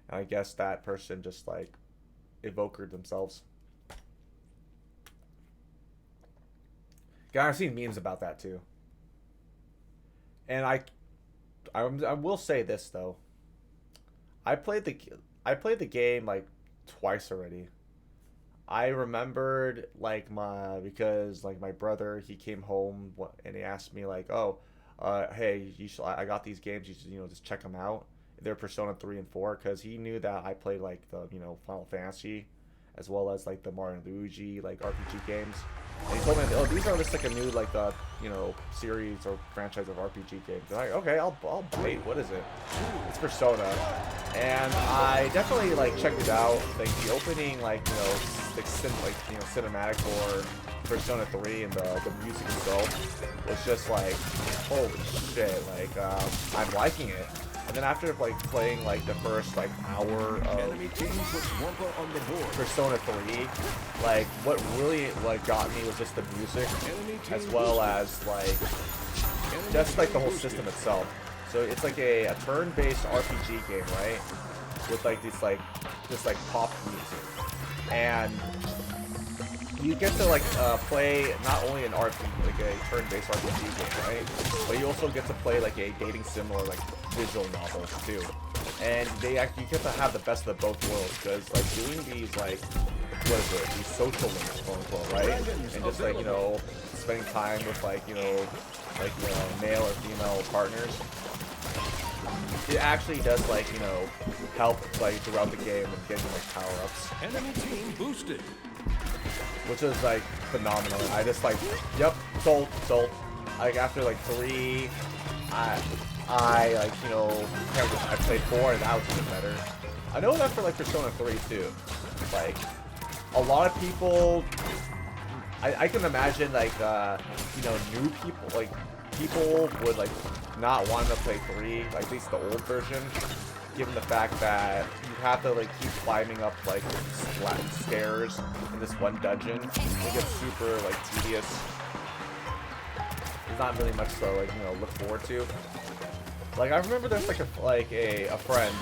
[SPEAKER 1] and I guess that person just like evoked themselves. I've seen memes about that too. And I will say this though. I played the game like twice already. I remembered like because like my brother, he came home and he asked me like, hey, I got these games, you should, just check them out. They're Persona 3 and 4, because he knew that I played like the Final Fantasy, as well as like the Mario and Luigi like RPG games. And he told me, these are just like a new like series or franchise of RPG games. And I'm like, okay, I'll bite. What is it? It's Persona, and I definitely like checked it out. Like the opening, like cinematic for Persona 3 and the music itself was just like, holy shit! Like I'm liking it. And then after like playing like the first like hour of Persona 3, like what really like got me was just the music, as well as like just like the whole system itself. So it's like a turn-based RPG game, right? With like this pop music, and you get to like play not only an RPG, like a turn-based RPG game, right? But you also get to play like a dating sim or like visual novels too. And you get to have the best of both worlds, because like doing these like, these social links, quote unquote, right? And just like, spending time with like, male or female partners, it actually does like, help like throughout the game and getting like power-ups.
[SPEAKER 2] Enemy team boosted.
[SPEAKER 1] Which is like phenomenal. I just like, yep, sold. like after like 3, I like, you know, I played 4 and that was even better. I know that for like Persona 3 too. Like a lot of people, I can imagine like you know, new people, like people would like not want to play 3, like at least the old version, given the fact that you have to like keep climbing up like flat stairs in this one dungeon. It gets super like tedious. There's not really much to like, you know, look forward to. Like I remember there's like a friend.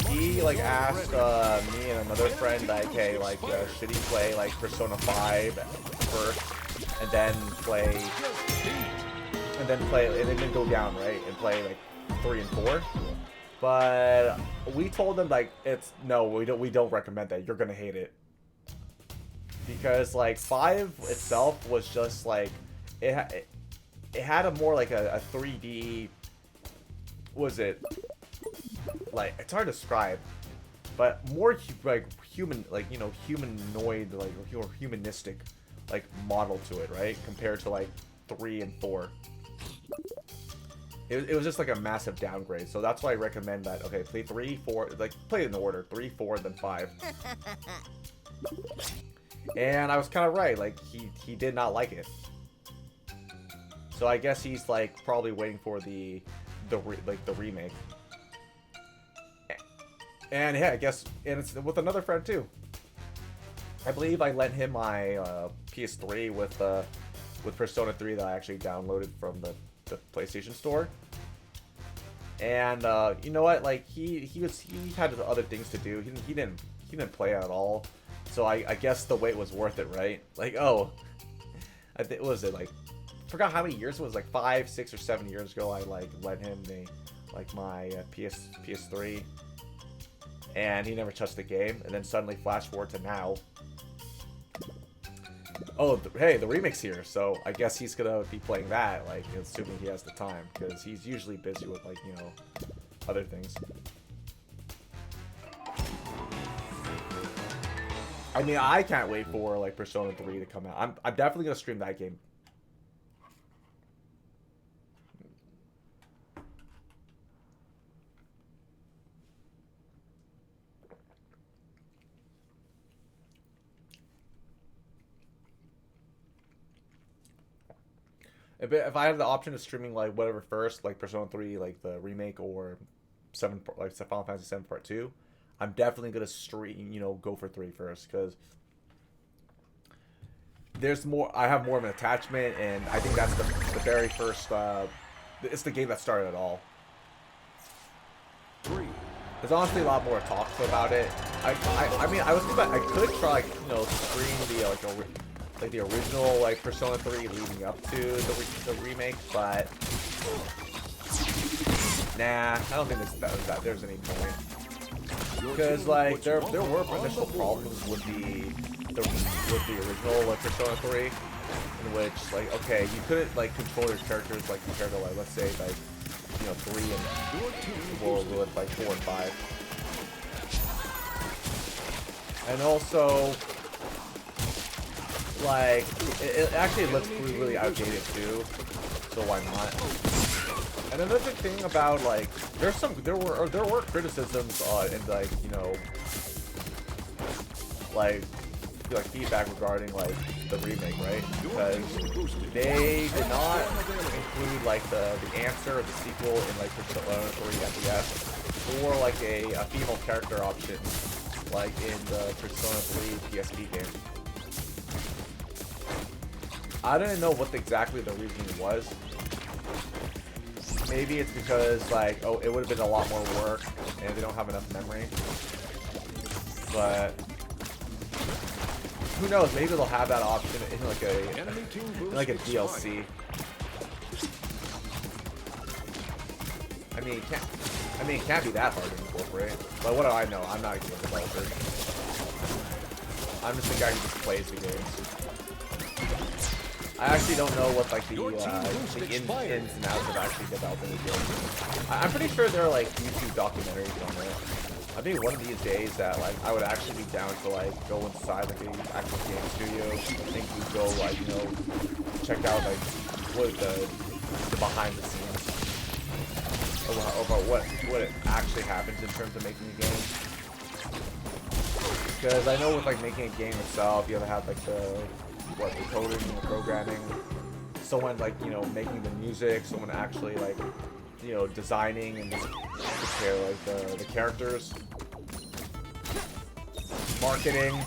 [SPEAKER 1] He like asked me and another friend like, hey, like should he play like Persona 5 first and then go down, right, and play like 3 and 4. But we told them like we don't recommend that. You're gonna hate it because like 5 itself was just like it had a more like a 3D. Was it like, it's hard to describe, but more like human, like, you know, humanoid, like, or humanistic like model to it, right, compared to like 3 and 4. It was just like a massive downgrade. So that's why I recommend that. Okay, play 3, 4, like play it in order, 3, 4, then 5. And I was kind of right. Like he did not like it. So I guess he's like probably waiting for the remake. And yeah, I guess, and it's with another friend too. I believe I lent him my PS3 with Persona 3 that I actually downloaded from the PlayStation Store. And you know what? Like he had other things to do. He didn't play at all. So I guess the wait was worth it, right? Like, oh, I think, was it like, forgot how many years it was, like 5, 6, or 7 years ago. I like lent him my PS3, and he never touched the game. And then suddenly, flash forward to now. Oh, hey, the remake's here, so I guess he's gonna be playing that, like, assuming he has the time, because he's usually busy with, like, you know, other things. I mean, I can't wait for like Persona 3 to come out. I'm definitely gonna stream that game. If I had the option of streaming like whatever first, like Persona 3, like the remake, or like Final Fantasy 7 Part 2, I'm definitely gonna stream, you know, go for 3 first, because there's more. I have more of an attachment, and I think that's the very first. It's the game that started it all.
[SPEAKER 2] 3.
[SPEAKER 1] There's honestly a lot more talk about it. I mean, I was thinking about, I could try, like, you know, stream the the original like Persona 3 leading up to the remake, but nah, I don't think there's any point. Because like there were initial problems with the original like Persona 3, in which like, okay, you couldn't like control your characters like compared to like, let's say, like, you know, 3 and with like 4 and 5. And also, like, it actually looks really outdated too, so why not? And another thing about, like, there were criticisms in, like, you know, like feedback regarding like the remake, right? Because they did not include like the answer or the sequel in like Persona 3 FES, or like a female character option like in the Persona 3 PSP game. I didn't know what exactly the reasoning was. Maybe it's because like, oh, it would have been a lot more work and they don't have enough memory. But who knows? Maybe they'll have that option in like a DLC. I mean, it can't be that hard to incorporate. But what do I know? I'm not even a developer. I'm just a guy who just plays the games. I actually don't know what like the ins and outs of actually developing the game. I'm pretty sure there are like YouTube documentaries on it. I think one of these days that like I would actually be down to like go inside like the actual game studio. I think we'd go like, you know, check out like what the the behind the scenes about what it actually happens in terms of making a game. Because I know with like making a game itself, you have to have like the coding and the programming, someone like, you know, making the music, someone actually like, you know, designing and prepare like the characters, marketing,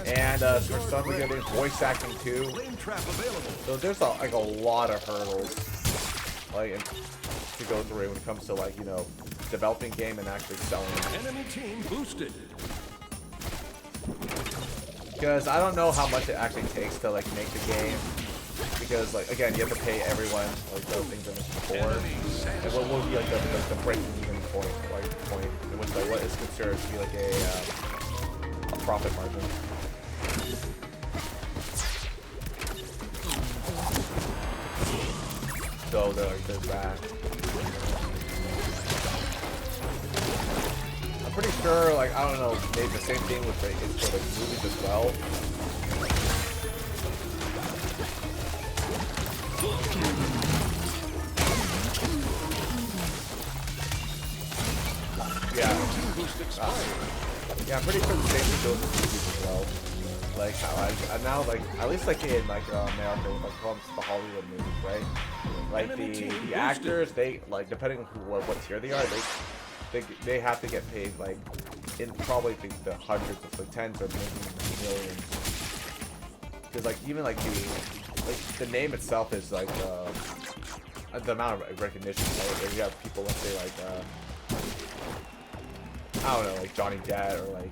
[SPEAKER 1] and for some of there's voice acting too. So there's like a lot of hurdles like to go through when it comes to like, you know, developing game and actually selling it.
[SPEAKER 2] Enemy team boosted.
[SPEAKER 1] Because I don't know how much it actually takes to like make the game. Because like again, you have to pay everyone like those things I mentioned before. And what will be like the breaking even point, in which like what is considered to be like a profit margin. So there's that. I'm pretty sure, like, I don't know, maybe the same thing with is for like movies as well. Yeah. Yeah, I'm pretty sure the same thing goes with movies as well. Like how I now like at least like in like America, like comes the Hollywood movies, right? Like the actors, they like depending on what tier they are, they have to get paid like in probably the hundreds of like tens or maybe millions. Because like even like the name itself is like the amount of recognition. Right? You have people, let's say like I don't know, like Johnny Depp or like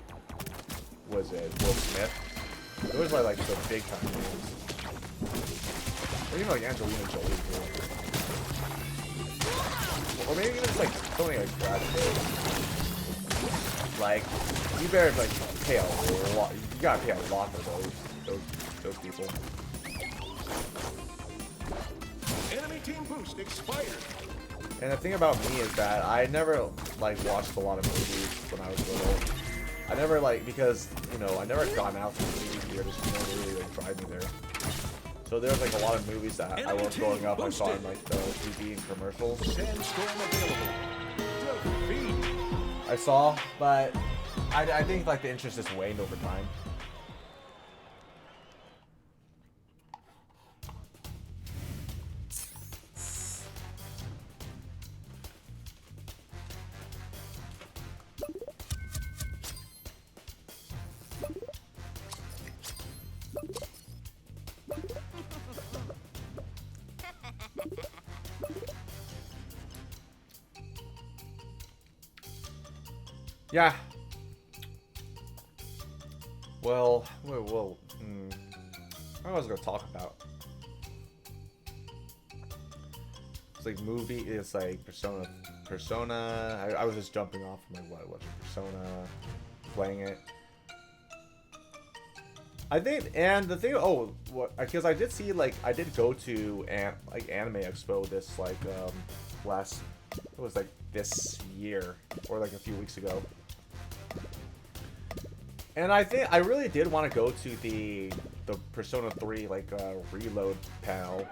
[SPEAKER 1] was it Will Smith? Those are like the big time names. Or even like Angelina Jolie too. Or maybe even just like something like Brad Pitt. Like you better like pay a lot. You gotta pay a lot for those people.
[SPEAKER 2] Enemy team boost expired.
[SPEAKER 1] And the thing about me is that I never like watched a lot of movies when I was little. I never like because you know I never gone out to the movie theaters. No one really like drive me there. So there's like a lot of movies that I was growing up. I saw in like the TV and commercials.
[SPEAKER 2] Sandstorm available. Defeat.
[SPEAKER 1] I saw, but I think like the interest just waned over time. Yeah. Well, what was I gonna talk about? It's like movie. It's like Persona. I was just jumping off from like watching Persona, playing it. I think, and the thing. Oh, what? Because I did see like I did go to like Anime Expo this like last. It was like this year or like a few weeks ago. And I think I really did want to go to the Persona 3 like reload panel,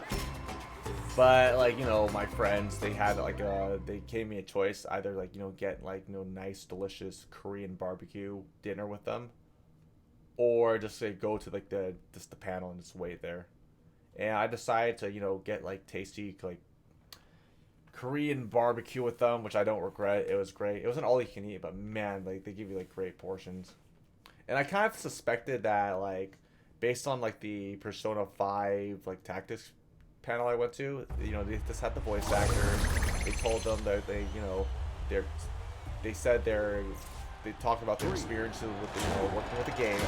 [SPEAKER 1] but like you know my friends they had like they gave me a choice, either like you know get like you know nice delicious Korean barbecue dinner with them, or just say go to like the panel and just wait there. And I decided to you know get like tasty like Korean barbecue with them, which I don't regret. It was great. It wasn't all you can eat, but man, like they give you like great portions. And I kind of suspected that, like, based on like the Persona 5 like tactics panel I went to, you know, they just had the voice actors. They told them that they, you know, they talked about their experiences with you know working with the game,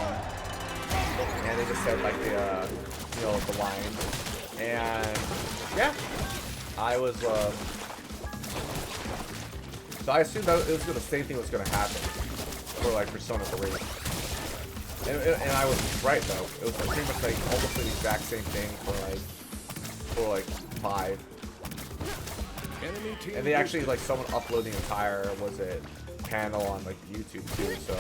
[SPEAKER 1] and they just said like the you know the lines, and yeah, I was so I assumed that it was the same thing was gonna happen for like Persona 3. And I was right though. It was pretty much like almost the exact same thing for like 5. And they actually like someone uploading the entire panel on like YouTube too. So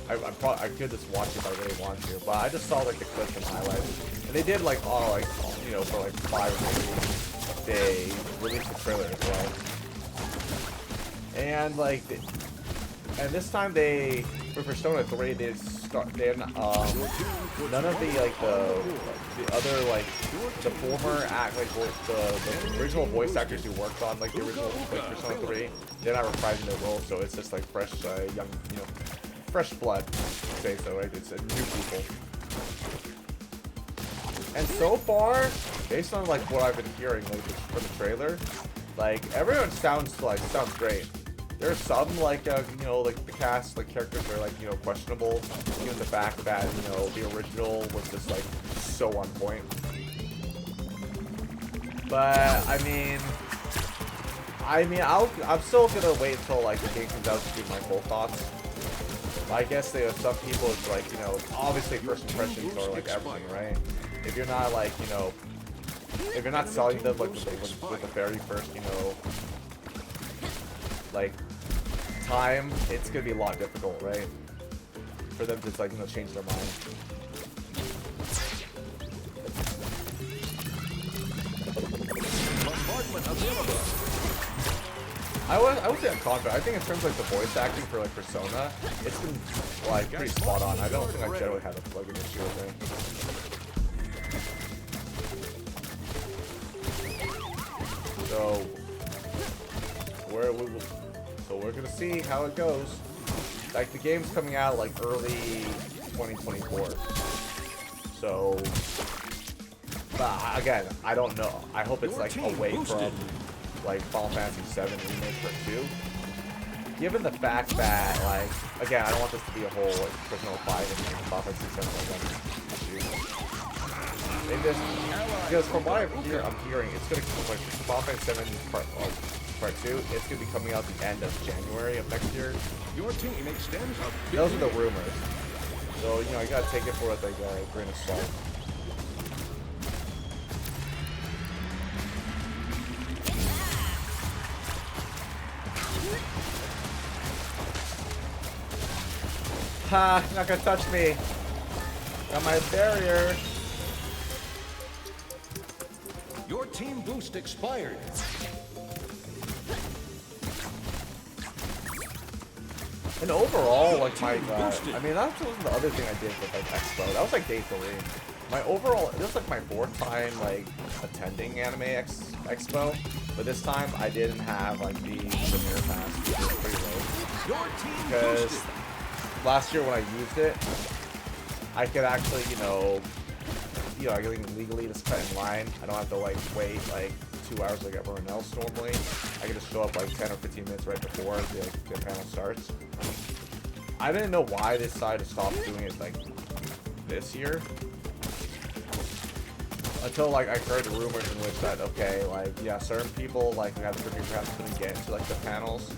[SPEAKER 1] I could just watch it if I really want to, but I just saw like the clips and highlights, and they did like all like you know for like 5 or 6 days they released the trailer as well, and like and this time they for Persona 3 they none of the like the other like the former act like the original voice actors who worked on like the original like Persona 3, they're not reprising their roles, so it's just like fresh young fresh blood, say so, right? It's new people. And so far, based on like what I've been hearing like for the trailer, like everyone sounds great. There's some like you know like the cast like characters are like you know questionable, given the fact that you know the original was just like so on point. But I mean I'm still gonna wait until like the game comes out to give my full thoughts. I guess some people, it's like, you know, obviously first impressions are like everything, right? If you're not like, you know, if you're not selling them like with the very first, you know, like time, it's gonna be a lot difficult, right? For them to like, you know, change their mind. I would say I'm confident. I think in terms of like the voice acting for like Persona, it's been like pretty spot on. I don't think I generally had a plug-in issue with it. So we're gonna see how it goes. Like the game's coming out like early 2024. So, but again, I don't know. I hope it's like away from like Final Fantasy VII Remake for 2. Given the fact that, like, again, I don't want this to be a whole like Persona 5 and Final Fantasy VII like issue. Because from what I'm hearing, it's gonna like Final Fantasy VII Part 2. It's gonna be coming out the end of January of next year.
[SPEAKER 2] Your team extends up.
[SPEAKER 1] Those are the rumors. So you know, you gotta take it for like a grain of salt. Ha! Not gonna touch me. Got my barrier.
[SPEAKER 2] Your team boost expired.
[SPEAKER 1] And overall, like my, I mean, that wasn't the other thing I did with like Expo. That was like day 3. My overall, this was like my 4th time like attending Anime Expo, but this time I didn't have like the Premier Pass, which was pretty low. Because last year when I used it, I could actually, you know, I can legally just cut in line. I don't have to like wait like 2 hours like everyone else normally. I can just show up like 10 or 15 minutes right before the panel starts. I didn't know why they decided to stop doing it like this year. Until like I heard rumors in which that, okay, like yeah, certain people like who have the Premier Pass couldn't get into like the panels,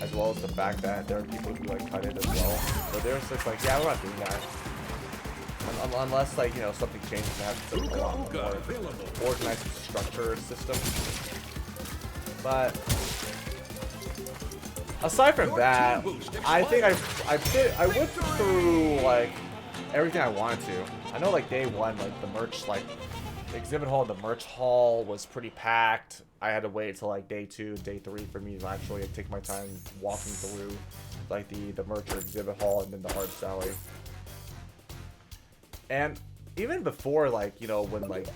[SPEAKER 1] as well as the fact that there are people who like cut it as well. So there's just like, yeah, we're not doing that. Unless like, you know, something changes and has a lot more organized structure system. But aside from that, I think I went through like everything I wanted to. I know like day 1, like the merch, like the exhibit hall, the merch hall was pretty packed. I had to wait until like day 2, day 3 for me to actually take my time walking through like the merch or exhibit hall and then the art gallery. And even before, like, you know, when like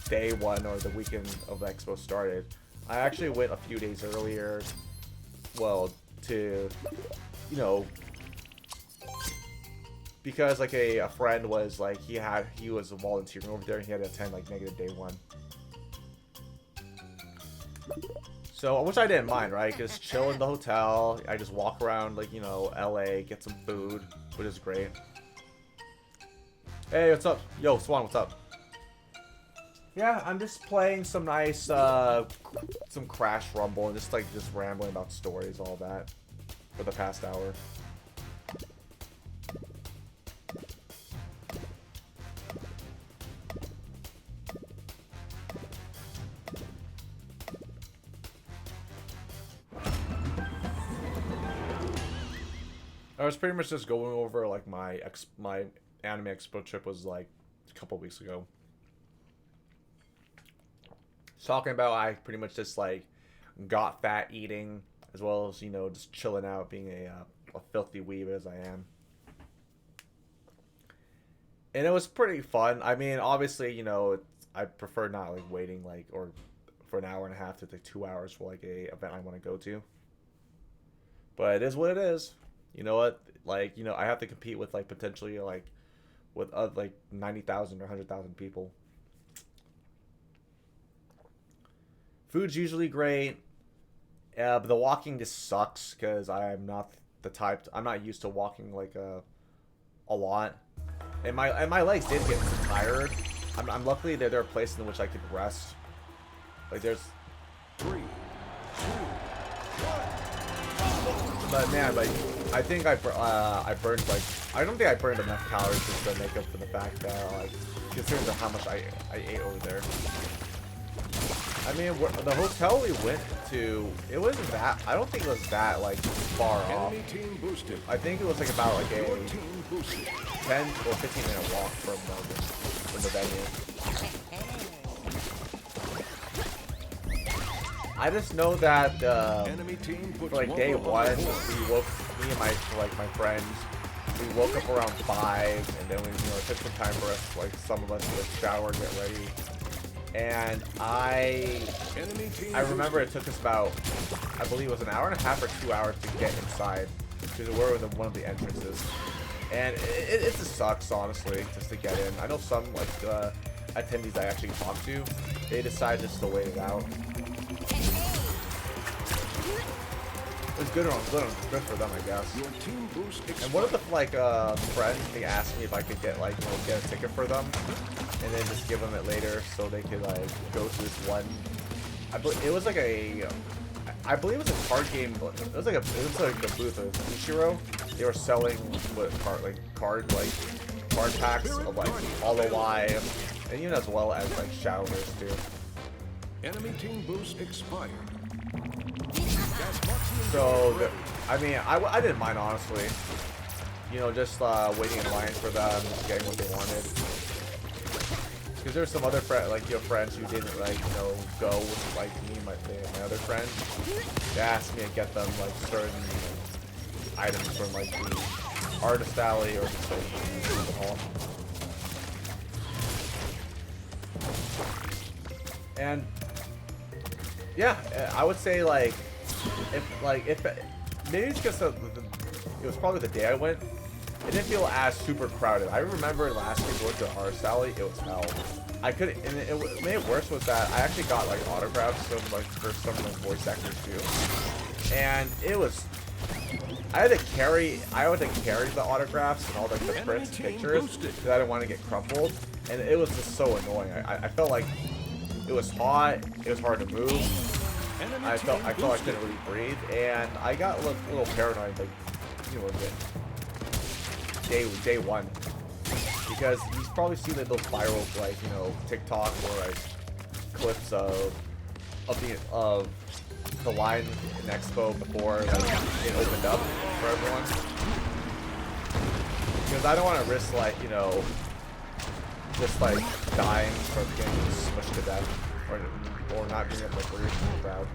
[SPEAKER 1] day 1 or the weekend of the expo started, I actually went a few days earlier, well, to, you know, because like a friend was like, he was volunteering over there and he had to attend like negative day 1. So, which I didn't mind, right? Just chill in the hotel. I just walk around like, you know, LA, get some food, which is great. Hey, what's up? Yo, Swan, what's up? Yeah, I'm just playing some nice, some Crash Rumble and just rambling about stories, all that, for the past hour. I was pretty much just going over like my anime expo trip was like a couple weeks ago. Talking about I pretty much just like got fat eating as well as, you know, just chilling out, being a filthy weeb as I am. And it was pretty fun. I mean, obviously, you know, I prefer not like waiting like or for an hour and a half to like 2 hours for like a event I want to go to. But it is what it is. You know what? Like, you know, I have to compete with like potentially like with like 90,000 or 100,000 people. Food's usually great. But the walking just sucks because I'm not the type. I'm not used to walking like a lot, and my legs did get tired. I'm luckily there are places in which I could rest. Like there's
[SPEAKER 2] 3, 2, 1.
[SPEAKER 1] But man, like I think I burned like I don't think I burned enough calories just to make up for the fact that like considering how much I ate over there. I mean, the hotel we went to, it wasn't that. I don't think it was that like far off.
[SPEAKER 2] Enemy team boosted.
[SPEAKER 1] I think it was like about like
[SPEAKER 2] Your
[SPEAKER 1] a
[SPEAKER 2] team boosted.
[SPEAKER 1] 10 or 15-minute walk from the venue. I just know that
[SPEAKER 2] Enemy team puts
[SPEAKER 1] for like day one, me and my friends, we woke up around 5, and then we, you know, it took some time for us, like some of us to shower, get ready. And I remember it took us about, I believe it was an hour and a half or 2 hours to get inside, because we're in one of the entrances. And it just sucks, honestly, just to get in. I know some like attendees I actually talked to, they decided just to wait it out. It was good for them, I guess.
[SPEAKER 2] Your team boost
[SPEAKER 1] and one of the like friends, they asked me if I could get like, you know, get a ticket for them, and then just give them it later so they could like go to this one. It was like I believe it was a card game. It was like a booth of Ichiro. They were selling what card packs of like Hollow Eye, and you know, as well as like Shadowverse too.
[SPEAKER 2] Enemy team boost expired.
[SPEAKER 1] So, I mean, I didn't mind, honestly. You know, just waiting in line for them, getting what they wanted. Because there's some other friends who didn't, like, you know, go with, like, me and my other friends. They asked me to get them, like, certain items from, like, the artist alley or just, like, the hall. And, yeah, I would say, like, if maybe it's because it was probably the day I went, it didn't feel as super crowded. I remember last year going to the Artist Alley, it was hell. I could, and it made it worse was that I actually got like autographs for some of the voice actors too, and it was. I had to carry the autographs and all like the prints, pictures, because I didn't want to get crumpled, and it was just so annoying. I felt like it was hot, it was hard to move. I felt I couldn't really breathe, and I got a little paranoid, like, you know, day one, because you've probably seen those viral, like, you know, TikTok or like clips of the line in Expo before like, it opened up for everyone. Because I don't want to risk, like, you know, just like dying from getting smushed to death. Or not being able to breathe in the crowd.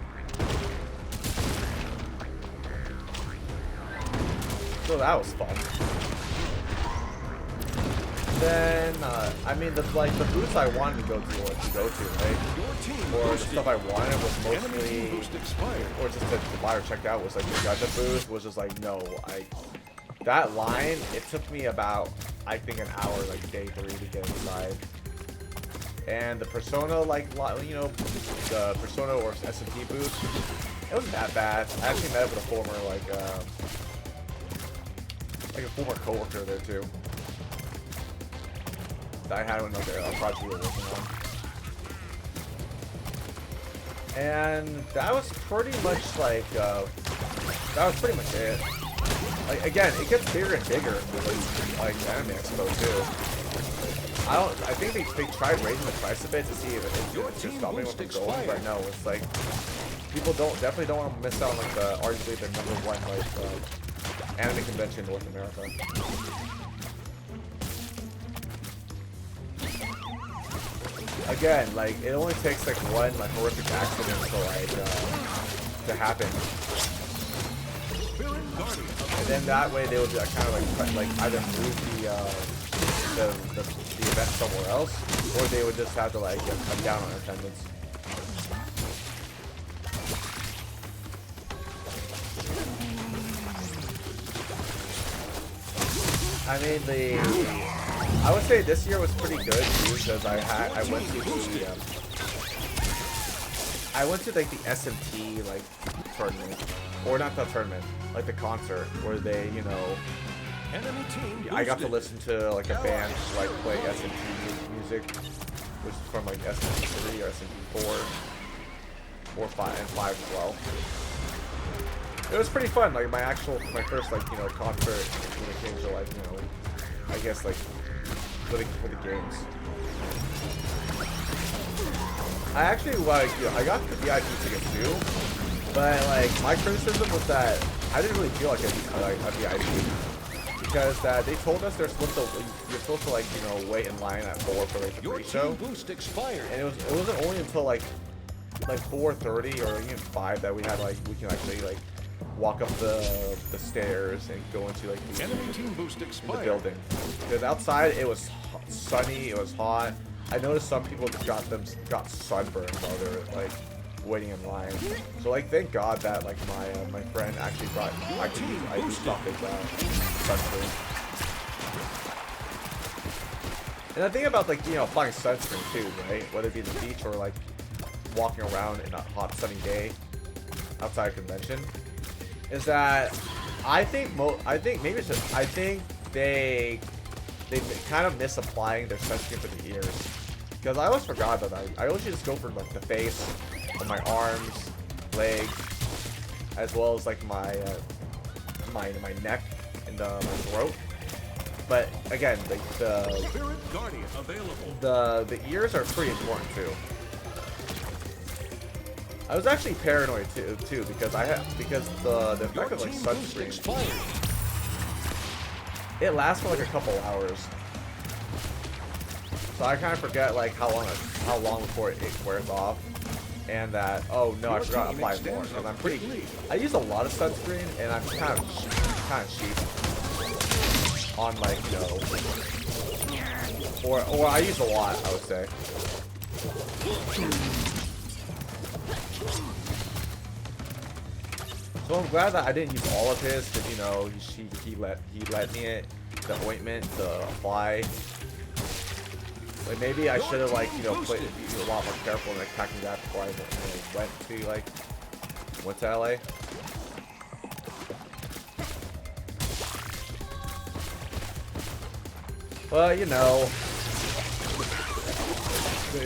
[SPEAKER 1] So that was fun. Then, I mean, the booths I wanted to go to, right? Or the stuff I wanted was mostly, or just to buy or check out was like the Gundam booth was just like, no, that line, it took me about, I think, an hour, like day 3 to get inside. And the Persona, like, you know, the Persona or SMP booth, it wasn't that bad. I actually met with a former, like a former coworker there too. That I had when a project we were working on. And that was pretty much like, that was pretty much it. Like, again, it gets bigger and bigger with like Anime Expo too. I think they tried raising the price a bit to see if it's just stopping with the gold, but no, it's like people definitely don't want to miss out on like arguably the #1 like anime convention in North America. Again, like it only takes like one like horrific accident to happen, and then that way they would kind of like either move the event somewhere else, or they would just have to like cut down on attendance. I mean, I would say this year was pretty good too, because I went to like the SMT like tournament, or not the tournament, like the concert where they, you know, I got to listen to like a band like play SMT music, which is from like SMT 3 or SMT 4 or 5 and 5 as well. It was pretty fun, like my first like, you know, concert when it came to like, you know, I guess like for the games. I actually like, you know, I got the VIP ticket too, but like my criticism was that I didn't really feel like a VIP because they told us you're supposed to like, you know, wait in line at 4 for like the pre-show, and it wasn't only until like 4:30 or even 5 that we can actually like walk up the stairs and go into like the building. Because outside it was sunny, it was hot. I noticed some people just got sunburned while they were like waiting in line. So like thank God that like my friend actually brought his sunscreen. And the thing about like, you know, applying sunscreen too, right? Whether it be the beach or like walking around in a hot sunny day outside a convention, is that I think they kind of misapplying their sunscreen for the ears, because I always forgot about that. I always just go for like the face, or my arms, legs, as well as like my neck and my throat. But again, like the ears are pretty important too. I was actually paranoid too because the effect of like sunscreen, it lasts for like a couple hours, so I kind of forget like how long before it wears off, and that, oh no, I forgot to apply more, because I use a lot of sunscreen and I'm kind of cheap on like, you know, or I use a lot, I would say. So I'm glad that I didn't use all of his, because, you know, he let me the ointment to apply. Like maybe I should have like, you know, be a lot more careful in like packing that before I went to LA. Well, you know,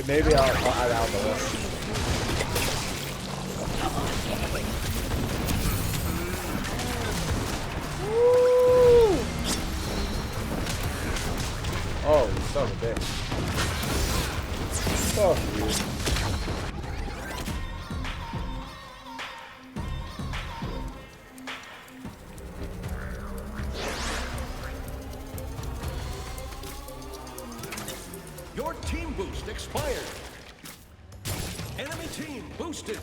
[SPEAKER 1] maybe I'll add out the list. Oh, you son of a bitch. Fuck you.
[SPEAKER 2] Your team boost expired. Enemy team boosted.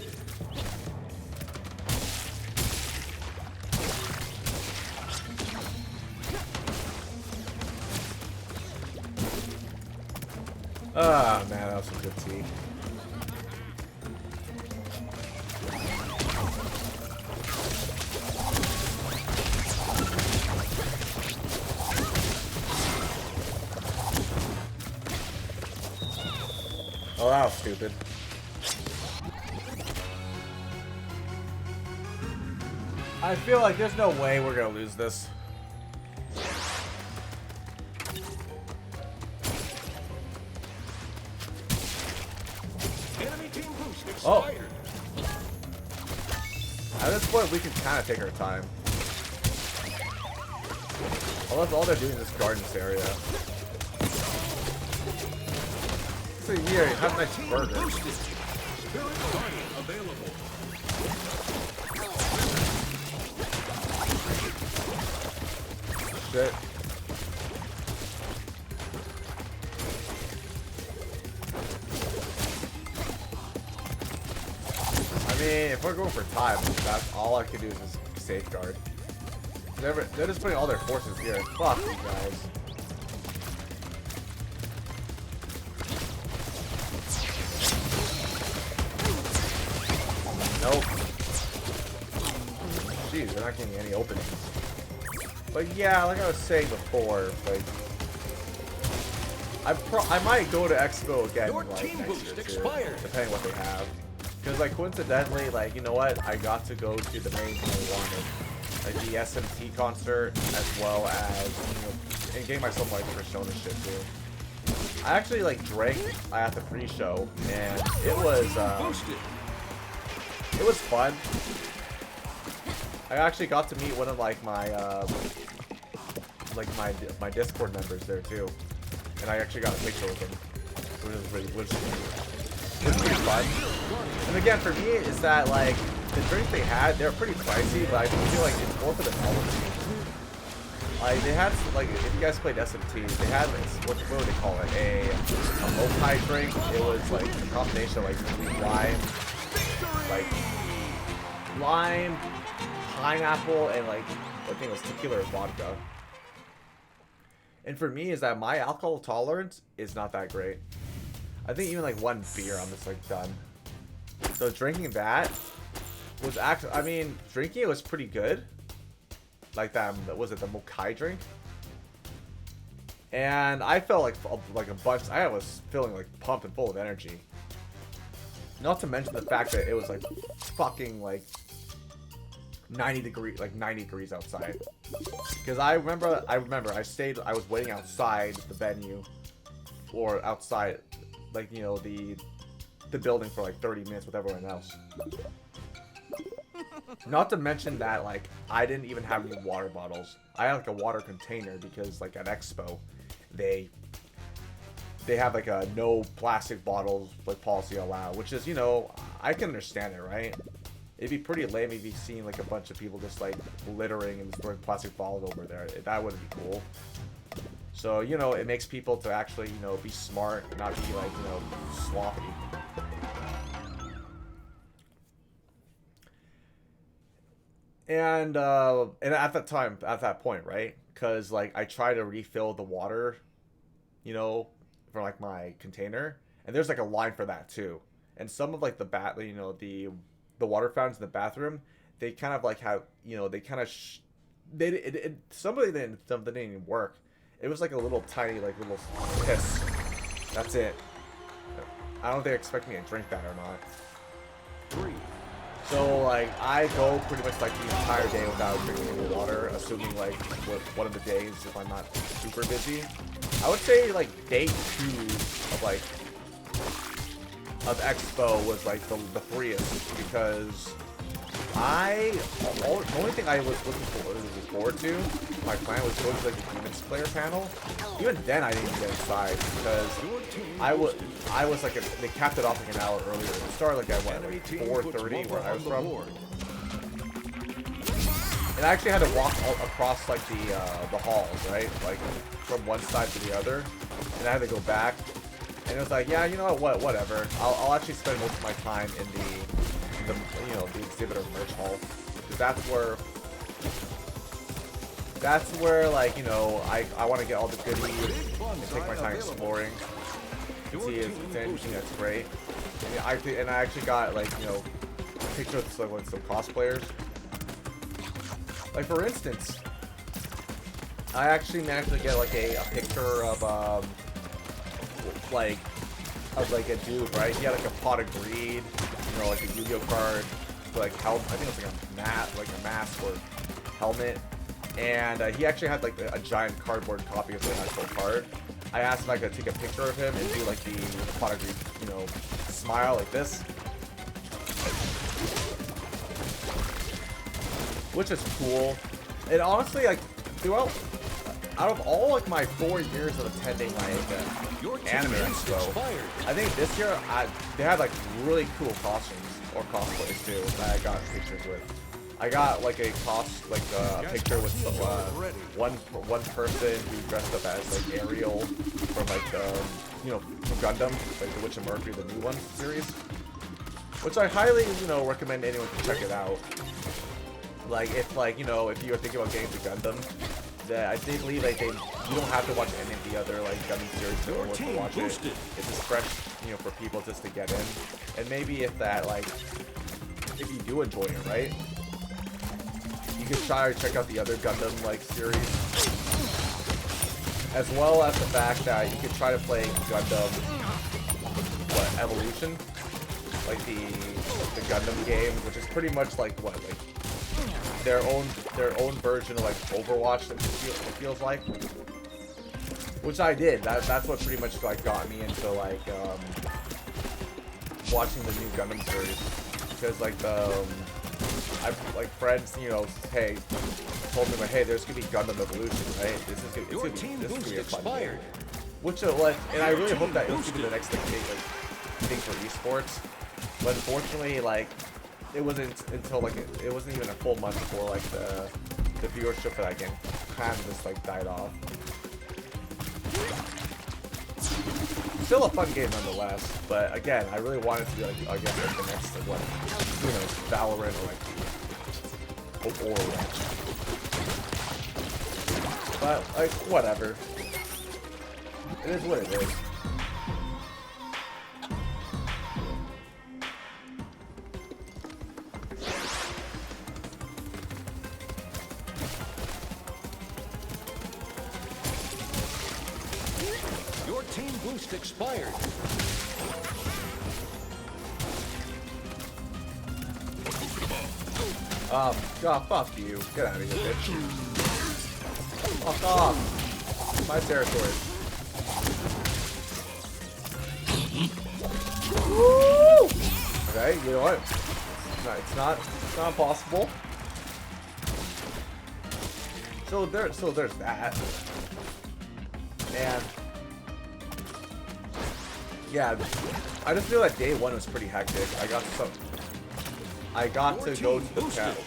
[SPEAKER 1] Ah, man, that was some good tea. Oh, that was stupid. I feel like there's no way we're gonna lose this. Oh. At this point, we can kind of take our time. Unless all they're doing is guarding this area. So here, have a nice burger. it. I mean, if we're going for time, that's all I can do is just safeguard. They're just putting all their forces here. Fuck you guys. Nope. Jeez, they're not getting any openings. But yeah, like I was saying before, like I might go to Expo again like next year too, depending what they have. Because like coincidentally, like you know what, I got to go to the main thing I wanted, like the SMT concert, as well as and getting myself like Persona shit too. I actually like drank at the pre-show, and it was fun. I actually got to meet one of like my my Discord members there too, and I actually got a picture with him, which was pretty fun. And again, for me, is that like the drinks they had, they're pretty pricey, but I feel like it's more for the quality. Like they had some, like if you guys played SMT, they had this, what would they call it? A Mokai drink. It was like a combination of like lime, pineapple, and like I think it was tequila or vodka. And for me, is that my alcohol tolerance is not that great. I think even like one beer, I'm just like done. So drinking that was actually, I mean, drinking it was pretty good. Like that, was it the Mokai drink? And I felt like a bunch. I was feeling like pumped and full of energy. Not to mention the fact that it was like fucking like 90 degrees outside. Because I remember I was waiting outside the venue, or outside, like you know the building for like 30 minutes with everyone else. Not to mention that like I didn't even have any water bottles. I had like a water container because like at Expo, they have like a no plastic bottles like policy allowed, which is, you know, I can understand it, right? It'd be pretty lame if you seen like a bunch of people just like littering and throwing plastic bottles over there. That wouldn't be cool. So, you know, it makes people to actually, you know, be smart, not be like, you know, sloppy. And at that point, right? Because like I try to refill the water, you know, for like my container, and there's like a line for that too. And some of like the the water fountains in the bathroom, they kind of like have, you know, they kind of some didn't even work. It was like a little tiny like little piss. That's it. I don't think they expect me to drink that or not.
[SPEAKER 2] 3.
[SPEAKER 1] So like I go pretty much like the entire day without drinking any water, assuming like one of the days if I'm not super busy. I would say like day 2 of Expo was like the freest, because the only thing I was looking forward to, my plan was going to like the Demon Slayer panel. Even then I didn't even get inside because I was like they capped it off like an hour earlier. It started like at what, like 4:30 where I was from. And I actually had to walk across like the halls, right? Like from one side to the other, and I had to go back. And it was like, yeah, you know what, whatever. I'll actually spend most of my time in the exhibitor merch hall, because that's where like, you know, I want to get all the goodies and take my time exploring and see if it's anything that's great. And I actually got like, you know, pictures with some cosplayers. Like for instance, I actually managed to get like a picture of like a dude, right? He had like a pot of greed, you know, like a Yu-Gi-Oh card, like I think it was like a mask or helmet, and he actually had like a giant cardboard copy of the actual card. I asked if I could take a picture of him and do like the pot of greed, you know, smile like this, which is cool. And honestly, like out of all like my 4 years of attending like anime expo, I think this year they had like really cool costumes or cosplays too that I got pictures with. I got like a picture with some, one person who dressed up as like Ariel from like from Gundam, like the Witch of Mercury, the new one series, which I highly recommend anyone to check it out. Like if if you're thinking about getting to Gundam, that I think believe like you don't have to watch any of the other like Gundam series in order to watch it. It's just fresh for people just to get in, and maybe if you do enjoy it, right? You can try to check out the other Gundam like series, as well as the fact that you can try to play Gundam Evolution, like the Gundam game, which is pretty much like their own version of like Overwatch. It feels like, which I did. That's what pretty much like got me into like watching the new Gundam series, because like I've like friends, hey, told me like, hey, there's gonna be Gundam Evolution, right? This is gonna be a fun game. Which and I really hope that it's gonna be the next thing for esports. But unfortunately, like, it wasn't until like it wasn't even a full month before like the viewership for that game kind of just like died off. Still a fun game nonetheless, but again, I really wanted to be like, I guess like the next like Valorant or like Overwatch. But like whatever. It is what it is.
[SPEAKER 2] Your team boost expired.
[SPEAKER 1] God, fuck you. Get out of here, bitch. Fuck off. My territory. Woo! Okay, you know what? It's not impossible. So there's that. And yeah, I just feel like day one was pretty hectic. I got to go to the panel.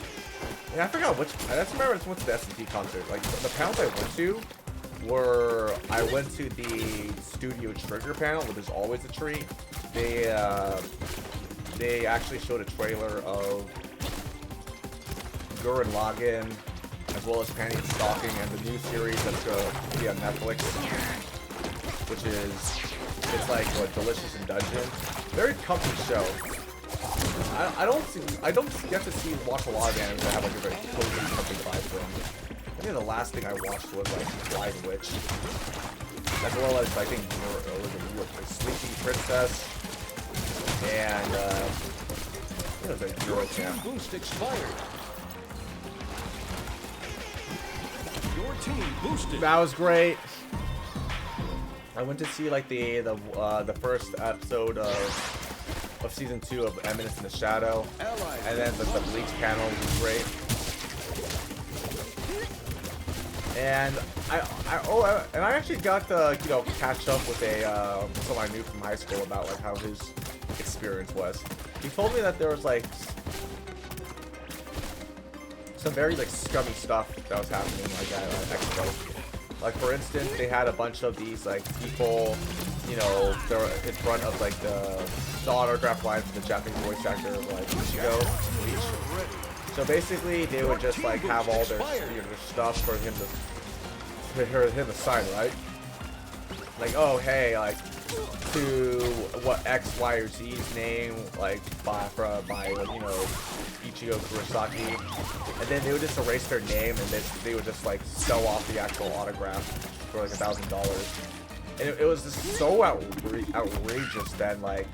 [SPEAKER 1] Yeah, I forgot which. I just remember I went to the S&T concert. Like the panels I went to I went to the Studio Trigger panel, which is always a treat. They actually showed a trailer of Gurren Lagann, as well as Panty and Stocking, and the new series that's going to be on Netflix, which is, it's like Delicious in Dungeon. Very comfy show. I don't get to watch a lot of anime that have like a very cozy, comfy vibe to them. I think the last thing I watched was like Blind Witch, as well as I think Sleeping Princess, and it was like Euro Camp.
[SPEAKER 2] Boost expired. Your team boosted.
[SPEAKER 1] That was great. I went to see like the first episode of season 2 of Eminence in the Shadow, and then the Bleach panel was great. And I actually got to catch up with someone I knew from high school about like how his experience was. He told me that there was like some very like scummy stuff that was happening like at Expo. Like for instance, they had a bunch of these like people, they're in front of like the autograph line for the Japanese voice actor like Ichigo. So basically, they would just like have all their stuff for him to sign, right? Like, oh hey, like to what X, Y, or Z's name, like by Ichigo Kurosaki, and then they would just erase their name and they would just like sell off the actual autograph for like $1,000. And it was just so outrageous that like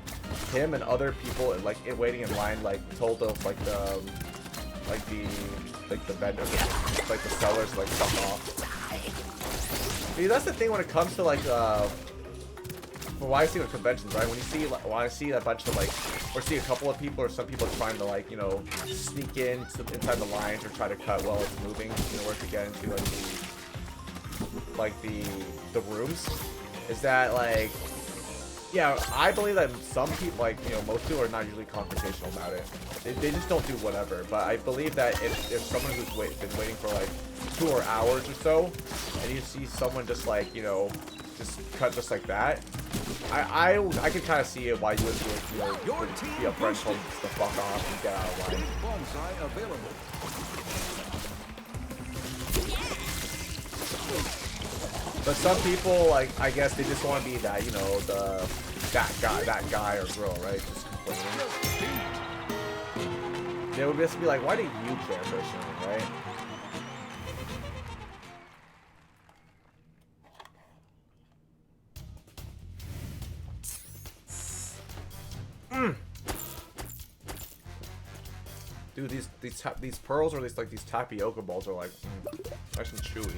[SPEAKER 1] him and other people like waiting in line like told those like the vendors, like the sellers, like fuck off. See, that's the thing when it comes to like from what I see with conventions, right? When I see a bunch of like, or see a couple of people or some people trying to like, sneak inside the lines or try to cut while it's moving in order to get into like the rooms, is that like Yeah, I believe that some people, like, you know, most people are not usually confrontational about it. They just don't do whatever. But I believe that if someone who's been waiting for like 2 hours or so, and you see someone just like, you know, just cut just like that, I can kind of see it why you would be, you know, be a friend told to fuck off and get out of line.
[SPEAKER 2] Bonsai available.
[SPEAKER 1] But some people, like, I guess they just want to be that, you know, that guy or girl, right? Just complaining. They would just be like, why do you care personally, right? Dude, these pearls or these tapioca balls are like nice and chewy.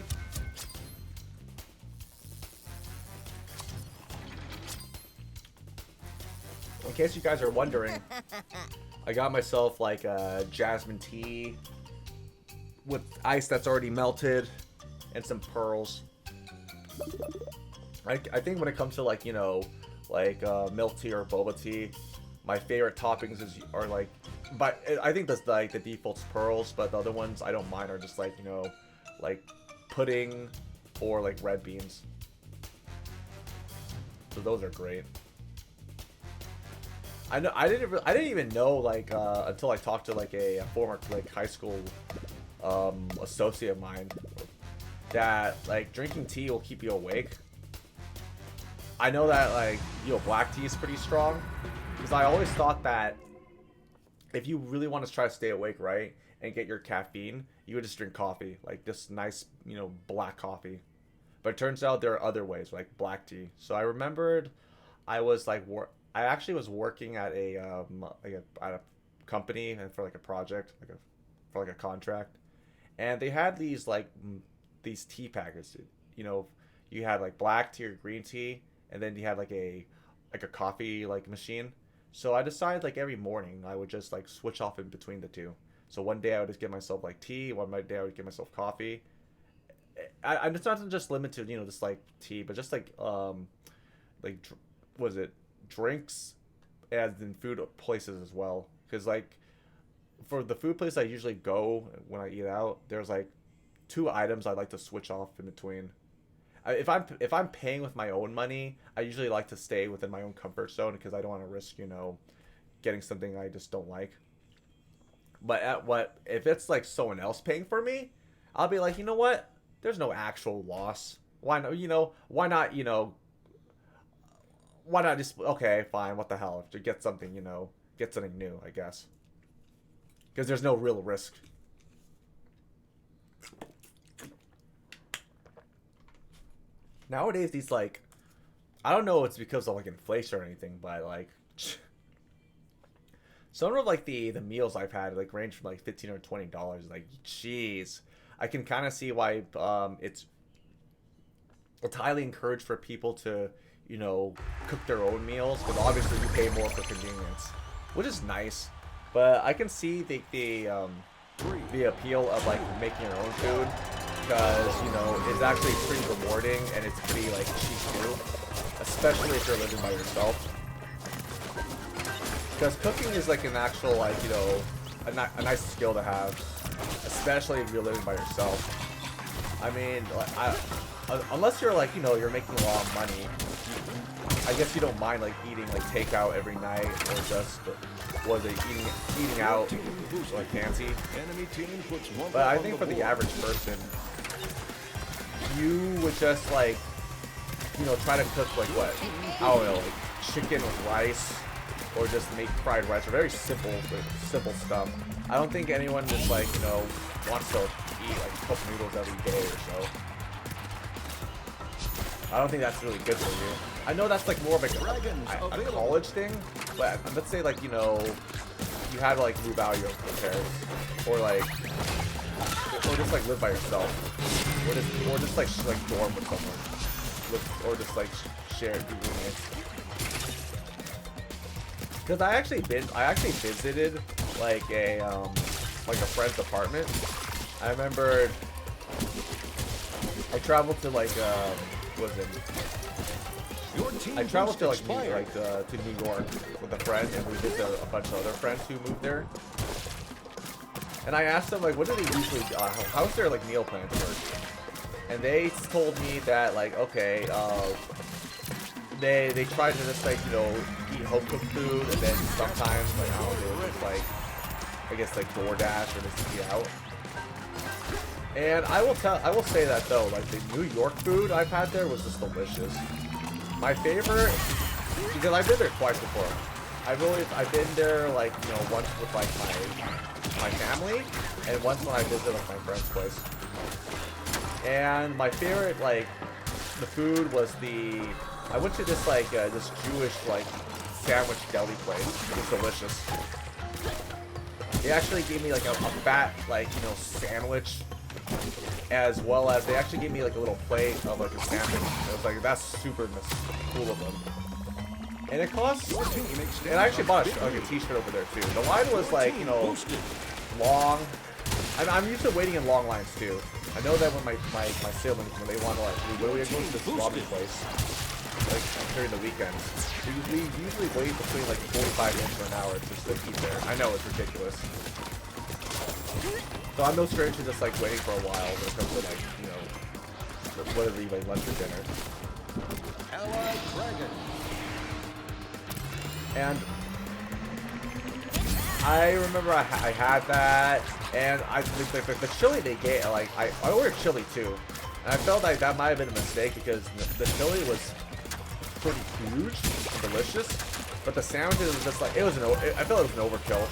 [SPEAKER 1] In case you guys are wondering, I got myself like a jasmine tea with ice that's already melted and some pearls. I think when it comes to like, you know, like milk tea or boba tea, my favorite toppings are like, but I think that's like the default's pearls, but the other ones I don't mind are just like, you know, like pudding or like red beans. So those are great. I know I didn't even know like until I talked to like a former like high school associate of mine that like drinking tea will keep you awake. I know that like, you know, black tea is pretty strong because I always thought that if you really want to try to stay awake, right, and get your caffeine, you would just drink coffee, like this nice, you know, black coffee. But it turns out there are other ways, like black tea. So I remembered I was like I actually was working at a company and for like a project, for like a contract, and they had these like these tea packets. You know, you had like black tea or green tea, and then you had like a coffee like machine. So I decided like every morning I would just like switch off in between the two. So one day I would just give myself like tea, one day I would give myself coffee. And it's not just limited, you know, just like tea, but just like was it drinks as in food places as well, because like for the food place I usually go when I eat out, there's like 2 items I like to switch off in between. If I'm paying with my own money, I usually like to stay within my own comfort zone because I don't want to risk, you know, getting something I just don't like. But if it's like someone else paying for me, I'll be like, you know what, there's no actual loss, why not, you know, why not just, okay, fine, what the hell, to get something, you know, get something new, I guess, because there's no real risk. Nowadays, these like, I don't know if it's because of like inflation or anything, but like some of like the meals I've had like range from like $15 or $20. Like, jeez, I can kind of see why it's highly encouraged for people to, you know, cook their own meals, because obviously you pay more for convenience, which is nice. But I can see the appeal of like making your own food, because, you know, it's actually pretty rewarding and it's pretty like cheap too, especially if you're living by yourself. Because cooking is like an actual, like, you know, a nice skill to have, especially if you're living by yourself. I mean, like, unless you're like, you know, you're making a lot of money, I guess you don't mind like eating like takeout every night, or just eating out like fancy. But I think for the average person, you would just like, you know, try to cook like what, I don't know, like chicken with rice, or just make fried rice, or very simple stuff. I don't think anyone just like, you know, wants to eat like cup noodles every day or so. I don't think that's really good for you. I know that's like more of a college thing, but let's say like, you know, you had to like move out of your parents, or just like live by yourself, or just like dorm with someone, or just like share roommates. Because I actually visited like a friend's apartment. I remember I traveled to like what was it?
[SPEAKER 2] 18
[SPEAKER 1] I traveled to
[SPEAKER 2] boosts
[SPEAKER 1] like
[SPEAKER 2] expired.
[SPEAKER 1] to New York with a friend, and we visited a bunch of other friends who moved there. And I asked them like, what do they usually? How's their like meal plan work? And they told me that like, okay, they try to just like, you know, eat home cooked food, and then sometimes like I don't know, just like I guess like DoorDash or just eat out. And I will say that though, like the New York food I've had there was just delicious. My favorite, because I've been there twice before. I've been there like, you know, once with like my family, and once when I visited like my friend's place. And my favorite, like, the food was I went to this like this Jewish like sandwich deli place. It was delicious. They actually gave me like a fat like, you know, sandwich, as well as they actually gave me like a little plate of like a sandwich. It was like, that's super cool of them. And it costs, and I actually bought a t-shirt over there too. The line was like, you know, long. I'm used to waiting in long lines too. I know that when my siblings, when they want to like, we go to this ramen place, like during the weekends, we usually wait between like 45 minutes to an hour just to eat there. I know it's ridiculous. So I'm no stranger to just like waiting for a while when it comes to like, you know, whether they eat like lunch or dinner.
[SPEAKER 2] Allied Dragon.
[SPEAKER 1] And I remember I had that, and the chili they gave, like I ordered chili too, and I felt like that might have been a mistake because the chili was pretty huge and delicious, but the sandwiches was just like, I felt it was an overkill.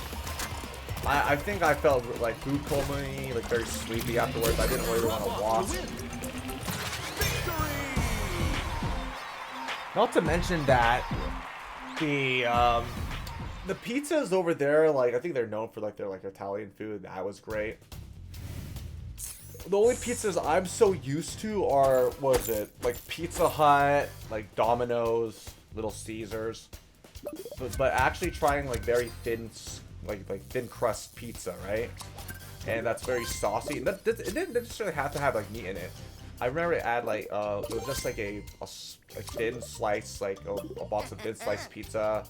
[SPEAKER 1] I think I felt like food coma-y, like very sleepy afterwards. I didn't really want to walk. Not to mention that the pizzas over there, like I think they're known for like their like Italian food. That was great. The only pizzas I'm so used to are, what is it, like Pizza Hut, like Domino's, Little Caesars, but actually trying like very thin, like thin crust pizza, right? And that's very saucy. It didn't necessarily have to have like meat in it. I remember it had like it was just like a thin slice, like a box of thin sliced pizza,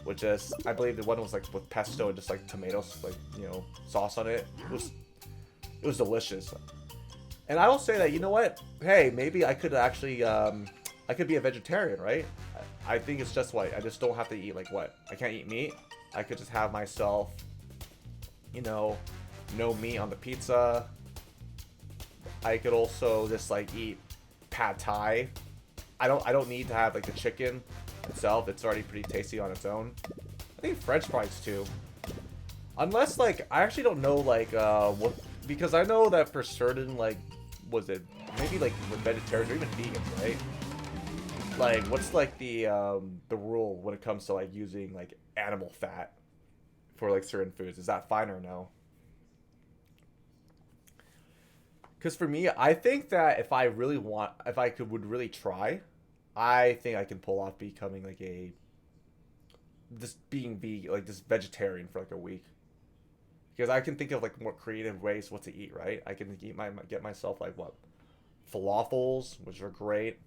[SPEAKER 1] with just, I believe the one was like with pesto and just like tomatoes, like, you know, sauce on it. It was delicious. And I will say that, you know what? Hey, maybe I could actually I could be a vegetarian, right? I think it's just what I just don't have to eat like what? I can't eat meat. I could just have myself, you know, no meat on the pizza. I could also just like eat pad thai. I don't need to have like the chicken itself. It's already pretty tasty on its own. I think French fries too. Unless like I actually don't know like what, because I know that for certain, like, was it maybe like with vegetarians or even vegans, right? Like what's like the rule when it comes to like using like animal fat for like certain foods? Is that fine or no? Because for me, I think that if I would really try, I think I can pull off becoming like being vegan, like this vegetarian for like a week. Because I can think of like more creative ways what to eat, right? I can get myself like what, falafels, which are great.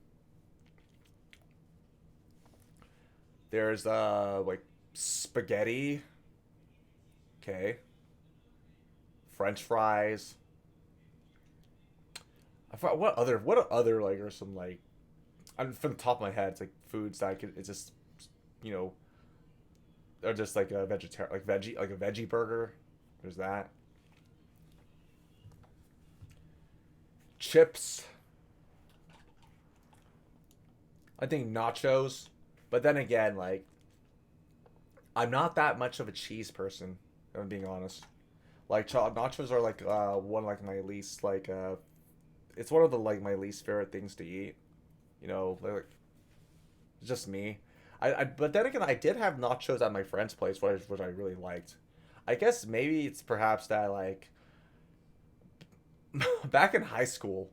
[SPEAKER 1] There's like spaghetti, okay, French fries. What other like are some like, I'm from the top of my head, it's like foods that I could, it's just, you know, are just like a vegetarian, like a veggie burger. There's that. Chips. I think nachos. But then again, like, I'm not that much of a cheese person, if I'm being honest. Like, nachos are like one of like my least like it's one of the like my least favorite things to eat. You know, like, it's just me. But then again, I did have nachos at my friend's place, which I really liked. I guess maybe it's perhaps that like back in high school,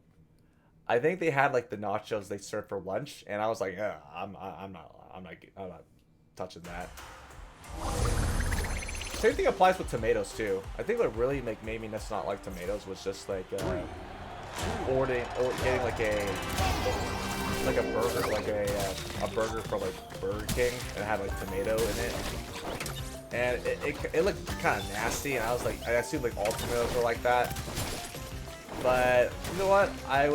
[SPEAKER 1] I think they had like the nachos they served for lunch, and I was like, yeah, I'm not touching that. Same thing applies with tomatoes too. I think what really made me just not like tomatoes was just like getting like a like a burger, like a burger from like Burger King, and it had like tomato in it. And it looked kind of nasty, and I was like, I assumed like all tomatoes were like that. But you know what? I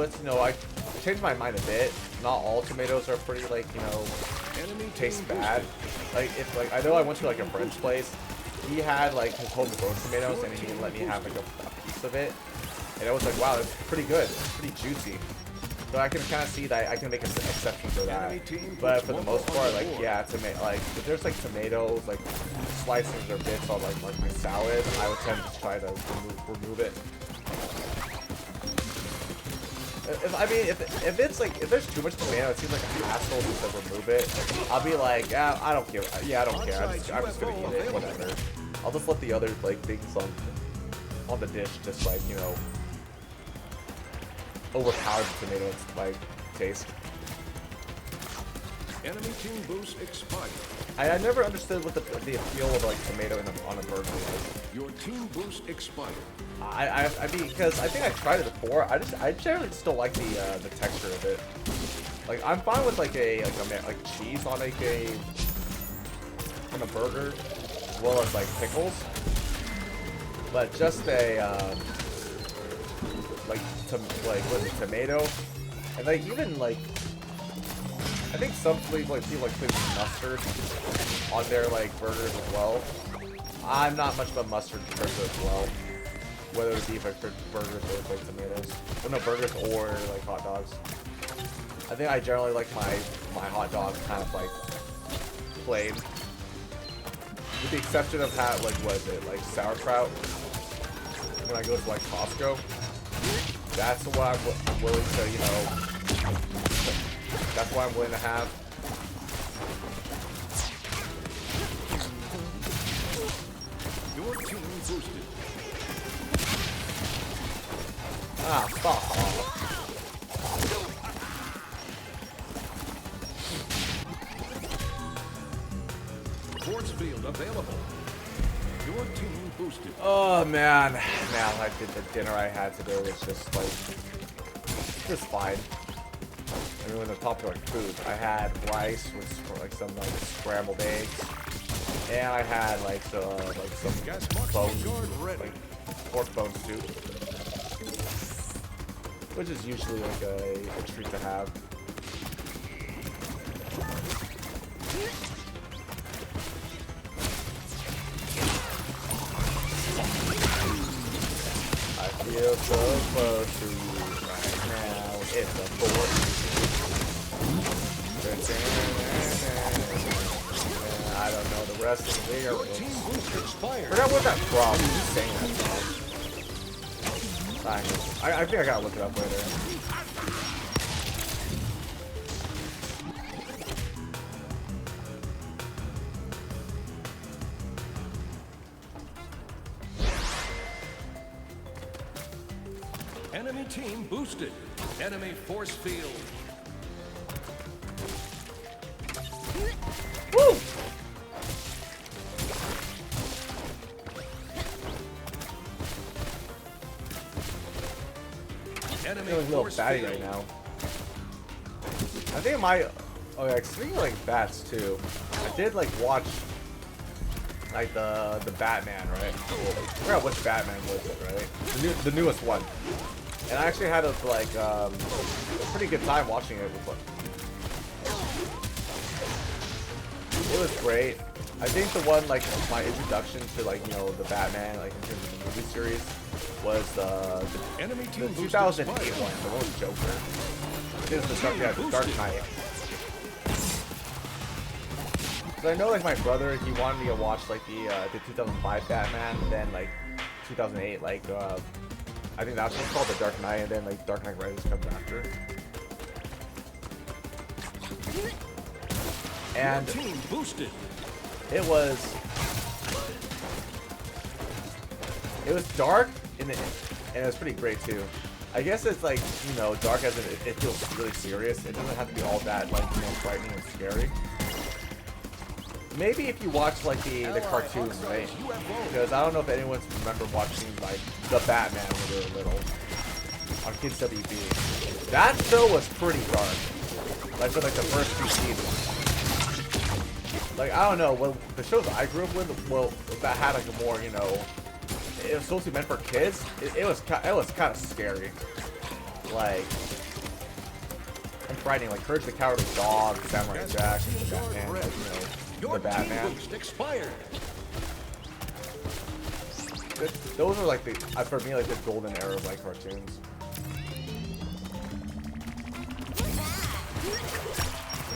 [SPEAKER 1] changed my mind a bit. Not all tomatoes are pretty like, you know, taste bad. Like if like I know I went to like a friend's place, he had like his homegrown tomatoes, and he didn't let me have like a piece of it. And I was like, wow, that's pretty good. It's pretty juicy. So I can kind of see that I can make an exception for that. But for the most part, like, yeah, like, if there's like tomatoes, like slices or bits on like my salad, I would tend to try to remove it. If it's like, if there's too much tomato, it seems like a hassle just to remove it. I'll be like, yeah, I don't care. Yeah, I don't care. I'm just gonna eat it, whatever. I'll just let the other like things on the dish just like, you know, overpower the tomato like taste.
[SPEAKER 2] Enemy team boost expired.
[SPEAKER 1] I never understood what the appeal of like tomato on a burger was.
[SPEAKER 2] Your team boost expired.
[SPEAKER 1] I mean, because I think I tried it before. I generally just don't like the texture of it. Like I'm fine with like cheese on like on a burger, as well as like pickles. But just a what is it, tomato, and like even like I think some people like put mustard on their like burgers as well. I'm not much of a mustard person as well, whether it be for burgers or like tomatoes. Well, no, burgers or like hot dogs. I think I generally like my hot dog kind of like plain, with the exception of how like what is it, like sauerkraut. When I go to like Costco, that's what I'm willing to, you know, that's what I'm willing to have.
[SPEAKER 2] Your team boosted.
[SPEAKER 1] Ah, fuck off.
[SPEAKER 2] Force field available. Your team boosted.
[SPEAKER 1] Oh man, like the dinner I had today was just like, just fine. I mean, when the popular food, I had rice with like some like scrambled eggs, and I had like some bones, like pork bone soup, which is usually like a treat to have. I feel so close to you right now. It's a force. I don't know the rest of the video. I forgot what that from. Who's saying that from? I think I gotta look it up later.
[SPEAKER 2] Enemy team boosted. Enemy force field.
[SPEAKER 1] Woo! I'm feeling a little batty right now. I think oh yeah, speaking of like bats too, I did like watch like the Batman, right? I forgot which Batman was it, right? The newest one. And I actually had a like a pretty good time watching it. It was great. I think the one like my introduction to like, you know, the Batman like in terms of the movie series was the 2008 one, the one with Joker. It was the Dark Knight. So I know like my brother, he wanted me to watch like the 2005 Batman, and then like 2008 like I think that's what's called, the Dark Knight, and then like Dark Knight Rises comes after. And
[SPEAKER 2] team boosted.
[SPEAKER 1] It was dark and it was pretty great too. I guess it's like, you know, dark as it feels really serious. It doesn't have to be all that like, you know, frightening and scary. Maybe if you watch like the cartoon, right? Because I don't know if anyone's remember watching like the Batman when they were little on Kids WB. That show was pretty dark. like for like the first 2 seasons. Like I don't know, well the shows I grew up with, well that had like a more, you know, it was supposed to be meant for kids. It was kind of scary, like and frightening. Like Courage the Cowardly Dog, Samurai Jack, and Batman, like, you know, the Batman. Those are like the for me like the golden era of like cartoons.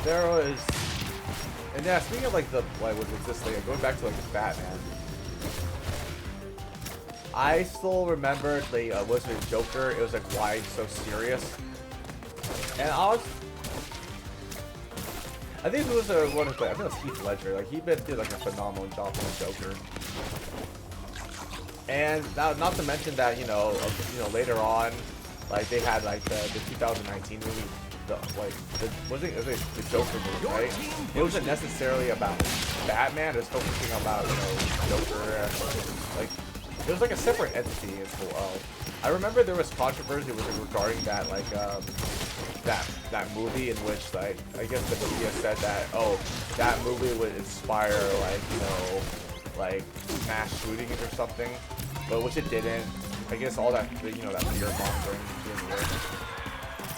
[SPEAKER 1] There was, and yeah, speaking of like the like was this like going back to like the Batman. I still remember the was it Joker? It was like why he's so serious, and I think it was one of the, I think it was Heath Ledger. Like he did like a phenomenal job on the Joker. And now, not to mention that later on, like they had like the 2019 movie, the Joker movie, right? It wasn't necessarily about Batman. It was focusing about Joker, like it was like a separate entity as well. I remember there was controversy regarding that like that movie in which like I guess the media said that that movie would inspire like mass shootings or something, but which it didn't. I guess all that that fear mongering didn't work,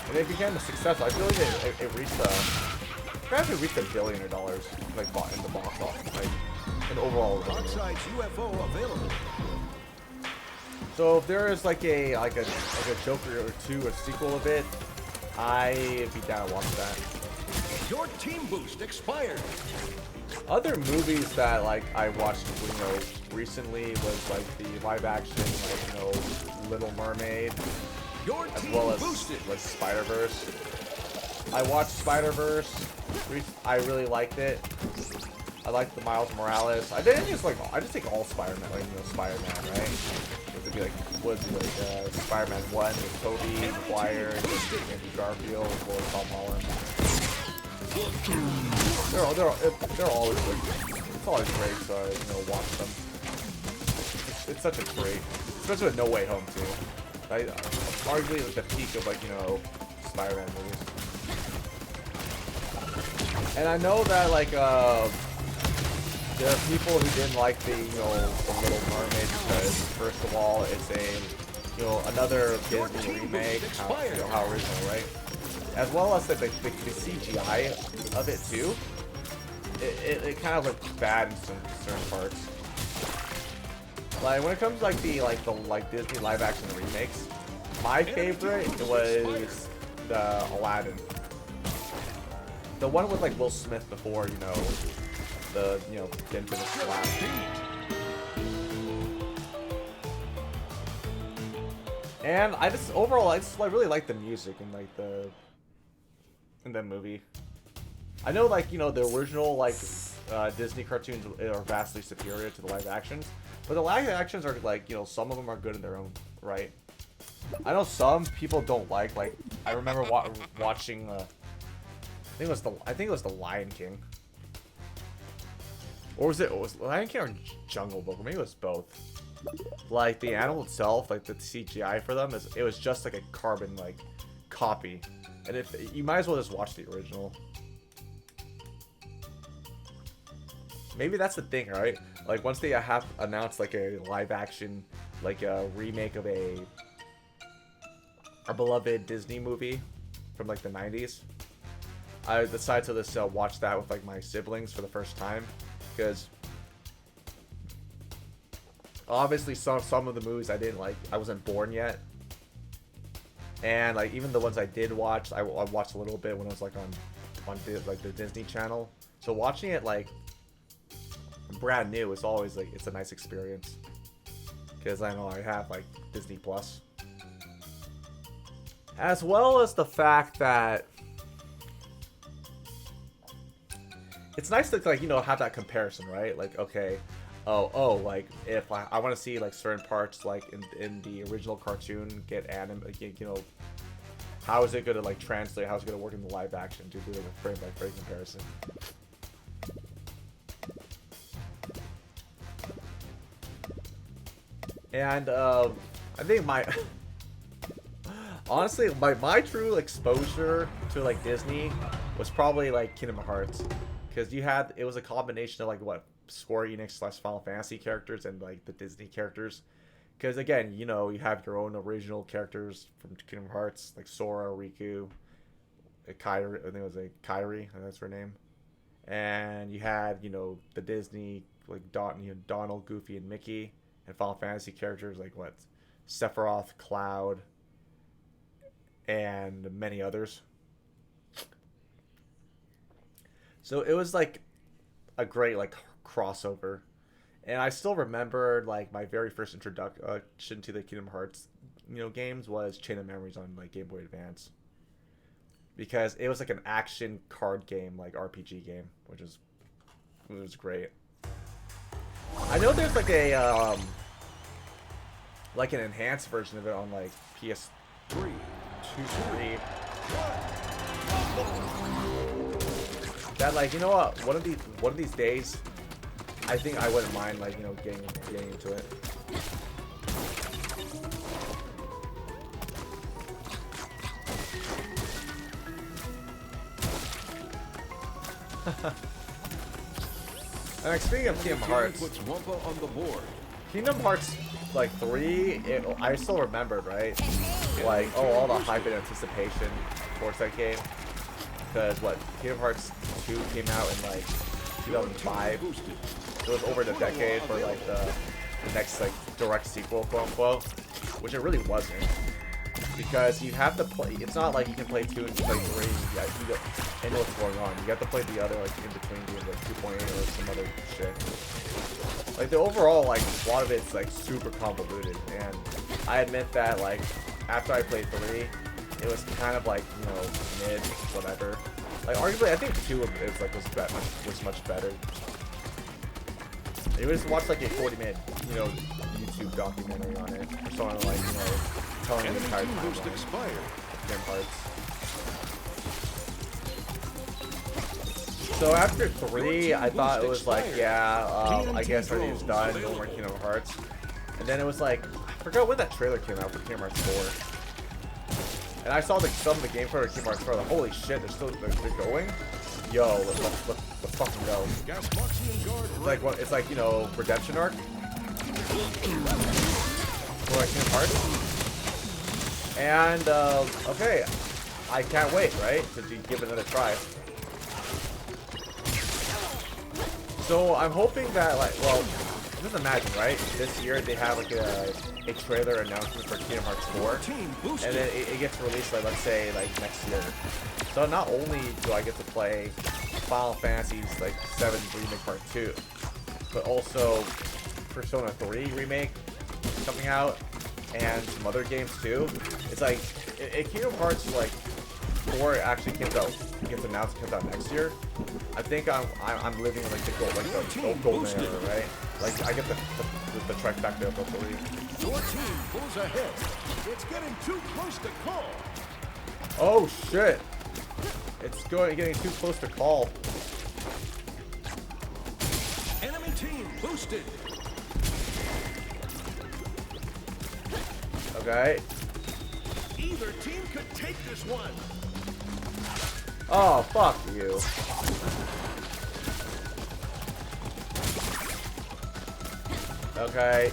[SPEAKER 1] and it became a success. I feel like it reached $1 billion like in the box office, like an overall revenue.
[SPEAKER 2] UFO available.
[SPEAKER 1] So if there is like a Joker or 2, a sequel of it, I'd be down to watch that.
[SPEAKER 2] Your team boost expired.
[SPEAKER 1] Other movies that like I watched recently was like the live action like Little Mermaid, as well as like Spider-Verse. I watched Spider-Verse. I really liked it. I liked the Miles Morales. I just think all Spider-Man, like Spider-Man, right? It would be like Spider-Man 1 with Tobey Maguire and Andrew Garfield as well as Tom Holland. They're always like, it's always great to watch them. It's such a great, especially with No Way Home too. Arguably like the peak of like Spider-Man movies. And I know that like there are people who didn't like the the Little Mermaid because first of all it's a another Disney remake, how original, right? As well as the CGI of it too. It kind of looked bad in some certain parts. Like when it comes to Disney live action remakes, my favorite was the Aladdin. The one with like Will Smith before the infamous Aladdin. And I really like the music and like in the movie. I know the original Disney cartoons are vastly superior to the live actions, but the live actions are some of them are good in their own right. I know some people don't like I remember watching I think it was the Lion King. Or was it Lion King or Jungle Book? Or maybe it was both. Like the animal itself, like the CGI for them it was just like a carbon copy. And if you might as well just watch the original. Maybe that's the thing, right? Like once they have announced like a live action, like a remake of a beloved Disney movie from like the 90s, I decided to just watch that with like my siblings for the first time, because obviously some of the movies I didn't like. I wasn't born yet, and like even the ones I did watch, I watched a little bit when it was like on the Disney Channel. So watching it like brand new is always it's a nice experience, because I know I have like Disney Plus, as well as the fact that it's nice to have that comparison, right? Like okay, like if I want to see like certain parts like in the original cartoon get how is it going to translate? How is it going to work in the live action to do a frame by frame comparison? And I think honestly my true exposure to Disney was probably like Kingdom Hearts, because it was a combination of like what Square Enix / Final Fantasy characters and like the Disney characters. Because again, you know, you have your own original characters from Kingdom Hearts, like Sora, Riku, Kairi. I think it was a Kairi. I think that's her name. And you had, you know, the Disney like Donald, Goofy, and Mickey, and Final Fantasy characters like what Sephiroth, Cloud, and many others. So it was like a great like crossover. And I still remember like my very first introduction to the Kingdom Hearts, you know, games was Chain of Memories on like Game Boy Advance. Because it was like an action card game, like RPG game, which was it was great. I know there's like a like an enhanced version of it on like PS3, 3. That like, you know what? One of these days, I think I wouldn't mind like, you know, getting into it. And speaking of Kingdom Hearts,
[SPEAKER 2] on the board.
[SPEAKER 1] Kingdom Hearts like 3, I still remembered, right? Like, oh, all the hype and anticipation towards that game. Because what, Kingdom Hearts 2 came out in like 2005. It was over the decade for like the next like direct sequel, quote unquote, which it really wasn't. Because you have to play. It's not like you can play 2 and play 3. You know what's going on. You have to play the other like in between games, like 2.8 or some other shit. Like the overall like a lot of it's like super convoluted, and I admit that like after I played 3, it was kind of like, you know, mid, whatever. Like arguably, I think 2 is like was much better. You just watch like a 40-minute, you know, YouTube documentary on it, or someone like, you know, telling the entire timeline of Kingdom Hearts. So after 3, I thought it was like, yeah, I guess everything's done, no more Kingdom Hearts. And then it was like, I forgot when that trailer came out for Kingdom Hearts 4. And I saw like some of the gameplay of Kingdom Hearts 4, like, holy shit, they're going? Yo, let's fucking go. It's like what? It's like, you know, Redemption Arc. For like Kingdom Hearts. And okay, I can't wait, right? To give it another try. So I'm hoping that like, well, just imagine, right? This year they have like a trailer announcement for Kingdom Hearts 4, and then it gets released like, let's say like next year. So not only do I get to play Final Fantasy's like 7 Remake Part 2, but also Persona 3 Remake coming out, and some other games too. It's like, if Kingdom Hearts like 4 actually gets announced, comes out next year, I think I'm living in like the golden era, right? Like I get the trifecta of the 3.
[SPEAKER 2] Your team pulls ahead. It's getting too close to call.
[SPEAKER 1] Oh shit! It's getting too close to call.
[SPEAKER 2] Enemy team boosted.
[SPEAKER 1] Okay.
[SPEAKER 2] Either team could take this one.
[SPEAKER 1] Oh, fuck you. Okay.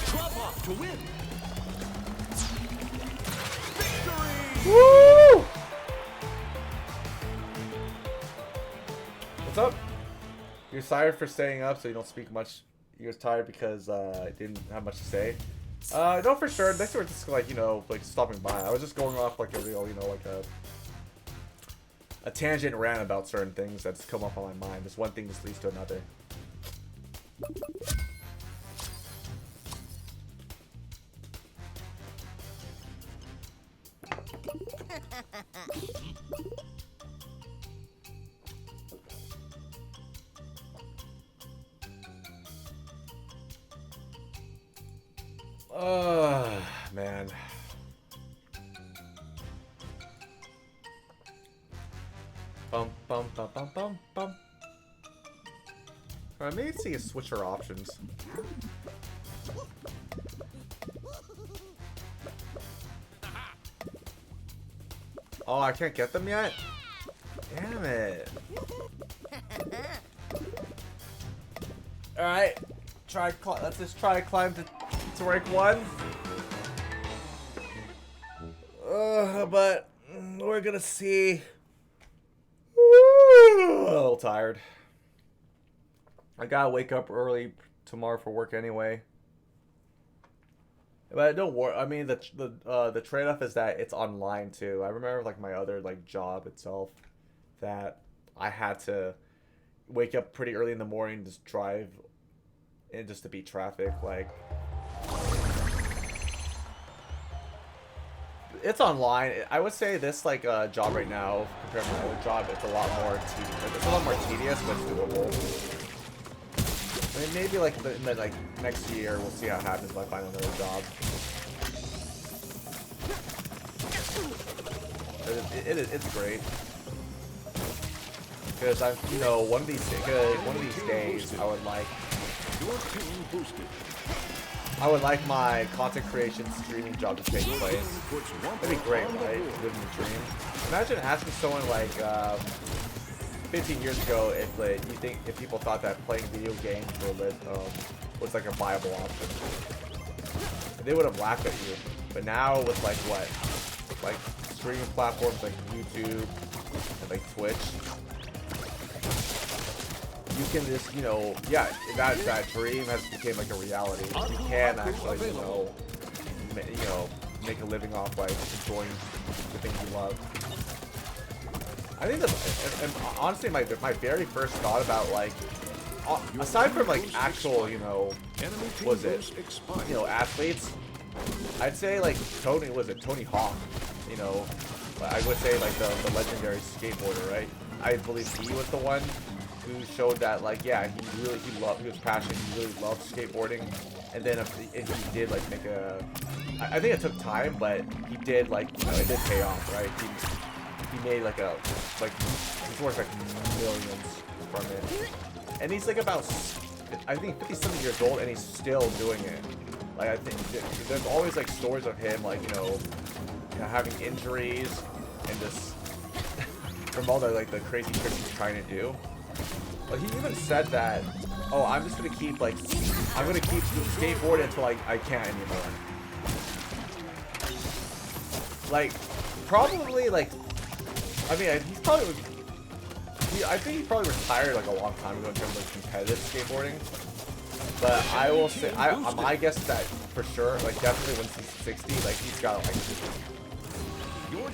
[SPEAKER 2] Drop off to win. Victory!
[SPEAKER 1] Woo! What's up? You're tired for staying up, so you don't speak much. You're tired because I didn't have much to say. No, for sure. Next we're just like, you know, like stopping by. I was just going off like a real, you know, like a tangent rant about certain things that's come up on my mind. Just one thing just leads to another. Man. Bum bum bum bum bum bum. Alright, maybe see a switcher options. Oh, I can't get them yet? Damn it. Alright. Let's just try to climb to rank 1. But we're gonna see. A little tired. I gotta wake up early tomorrow for work anyway. But don't worry. I mean, the trade-off is that it's online too. I remember like my other like job itself, that I had to wake up pretty early in the morning, just drive, and just to beat traffic. Like, it's online. I would say this like job right now compared to my other job, it's a lot more tedious, but it's doable. I mean, maybe like in the like next year we'll see how it happens if I find another job. It's great because I'm, you know, one of these days I would like my content creation streaming job to take place. That'd be great, right? Living the dream. Imagine asking someone like 15 years ago if people thought that playing video games was like a viable option. They would have laughed at you. But now with like streaming platforms like YouTube and like Twitch, you can just, you know, yeah, that dream has become like a reality. You can actually, you know, make a living off like enjoying the things you love. I think and honestly, my very first thought about like, aside from like actual, you know, athletes, I'd say like Tony Hawk, you know, I would say like the legendary skateboarder, right? I believe he was the one who showed that, like, yeah, he was passionate, he really loved skateboarding, and then he did like make I think it took time, but he did, like, you know, it did pay off, right? He made like he's worth like millions from it, and he's like about, I think 50-something years old, and he's still doing it. Like, I think there's always like stories of him, like, you know, having injuries and just from all the like the crazy tricks he's trying to do. Like, he even said that, oh, I'm gonna keep skateboarding until I can't anymore. Like, probably, like, I mean, I think he probably retired like a long time ago in terms of competitive skateboarding. But I will say, my guess is that for sure, like, definitely when he's 60, like, he's got like,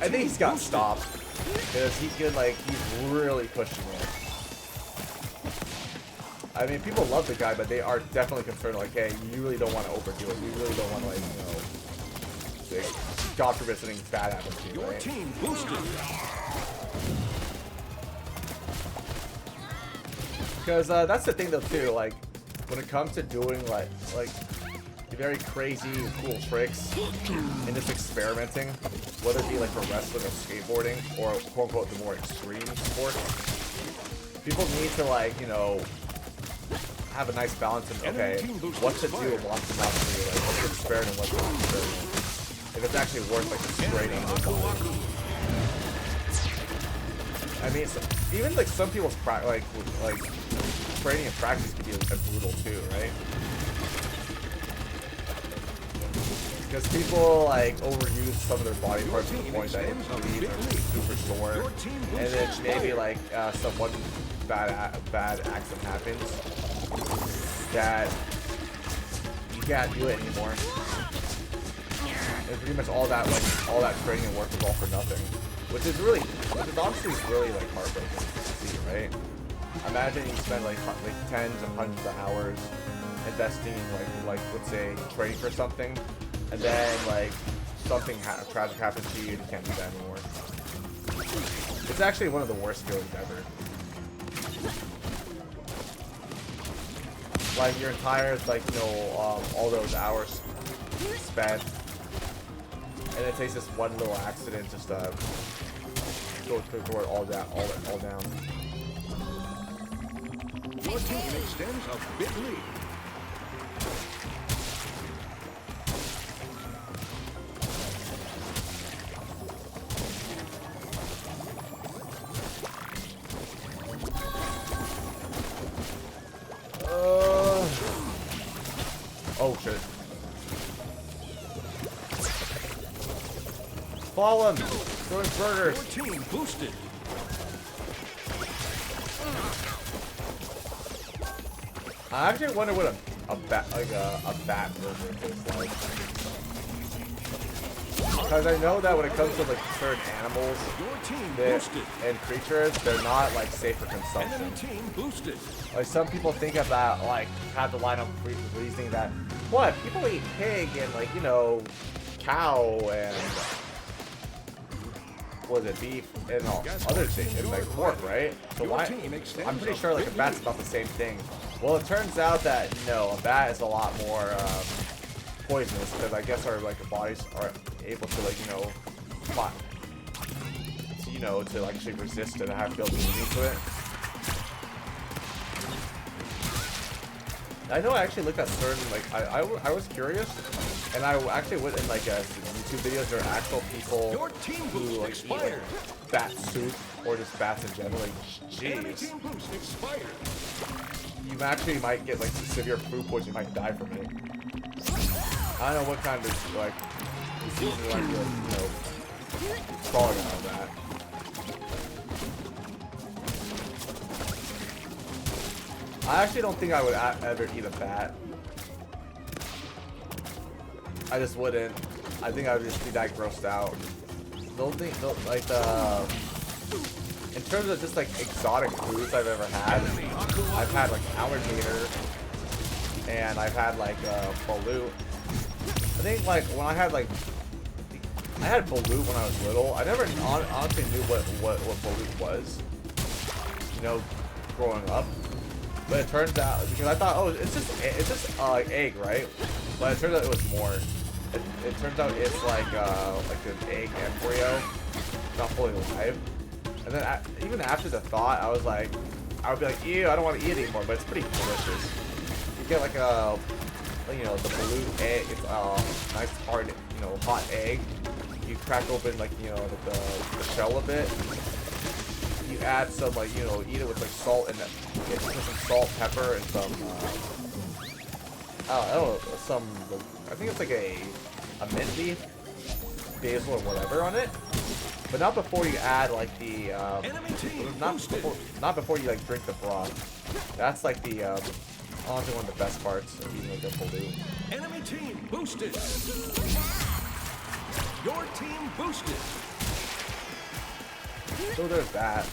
[SPEAKER 1] I think he's got stopped because he's really pushing it. I mean, people love the guy, but they are definitely concerned, like, hey, you really don't want to overdo it. You really don't want to, like, you know, like, God forbid something bad happens to you, right? Your team boosted. Because that's the thing, though, too. Like, when it comes to doing like very crazy, cool tricks and just experimenting, whether it be like for wrestling or skateboarding or quote unquote the more extreme sports, people need to, like, you know, have a nice balance of, okay, what to do and what not to do, like what's to experiment, what's not to experiment. If it's actually worth like the straining the body. I mean, even like some people's like training and practice can be brutal too, right? Because people like overuse some of their body parts to the point that it bleeds or super sore, and then maybe like some one bad accident happens that you can't do it anymore. And pretty much all that training and work was all for nothing, which is honestly really like heartbreaking to see, right? Imagine you spend like tens and hundreds of hours investing in like let's say training for something, and then like something tragic happens to you and you can't do that anymore. It's actually one of the worst feelings ever. Like your entire, like, you know, all those hours spent, and it takes this one little accident just to go it all down.
[SPEAKER 2] Your team extends a big lead.
[SPEAKER 1] Follow him. Throwing burgers.
[SPEAKER 2] Your team boosted.
[SPEAKER 1] I actually wonder what a bat burger tastes like. Because I know that when it comes to like certain animals
[SPEAKER 2] Your team
[SPEAKER 1] that,
[SPEAKER 2] boosted.
[SPEAKER 1] and creatures, they're not like safe for
[SPEAKER 2] Enemy
[SPEAKER 1] consumption.
[SPEAKER 2] team boosted.
[SPEAKER 1] Like some people think about like have the line of reasoning that what people eat pig and like you know cow and what is it beef and all other things and like pork, right? So
[SPEAKER 2] Your
[SPEAKER 1] why?
[SPEAKER 2] team extends
[SPEAKER 1] I'm pretty
[SPEAKER 2] a
[SPEAKER 1] sure like a
[SPEAKER 2] big
[SPEAKER 1] bat's
[SPEAKER 2] lead.
[SPEAKER 1] about the same thing. Well, it turns out that no, a bat is a lot more poisonous because I guess our like bodies are able to like fight, to actually resist it and have to build immunity to it. I know I actually looked at certain, like, I was curious, and I actually went in, like, YouTube videos, there are actual people
[SPEAKER 2] Your team
[SPEAKER 1] who,
[SPEAKER 2] boost
[SPEAKER 1] like, eat,
[SPEAKER 2] expired.
[SPEAKER 1] like, bat soup, or just bats in general, like,
[SPEAKER 2] Enemy
[SPEAKER 1] jeez.
[SPEAKER 2] team boost expired.
[SPEAKER 1] You actually might get, like, severe food poisoning, you might die from it. I don't know what kind of, like, disease you might be, like, falling out of that. I actually don't think I would ever eat a bat. I just wouldn't. I think I would just be that grossed out. In terms of just like exotic foods I've ever had, I've had like alligator, and I've had like balut. I think like when I had balut when I was little. I never honestly knew what balut was. Growing up. But it turns out, because I thought, oh, it's just like egg, right? But it turns out it was more. It turns out it's like an egg embryo, not fully alive. And then even after the thought, I would be like, ew, I don't want to eat it anymore. But it's pretty delicious. You get like the balut egg. It's a nice hard, hot egg. You crack open like the shell a bit. You add some eat it with like salt and some salt, pepper, and some I don't know, I think it's like a mint leaf, basil or whatever on it, but not before you add like the not before you like drink the broth. That's like the honestly one of the best parts of eating like a balut.
[SPEAKER 2] Enemy team boosted. Your team boosted.
[SPEAKER 1] So there's that.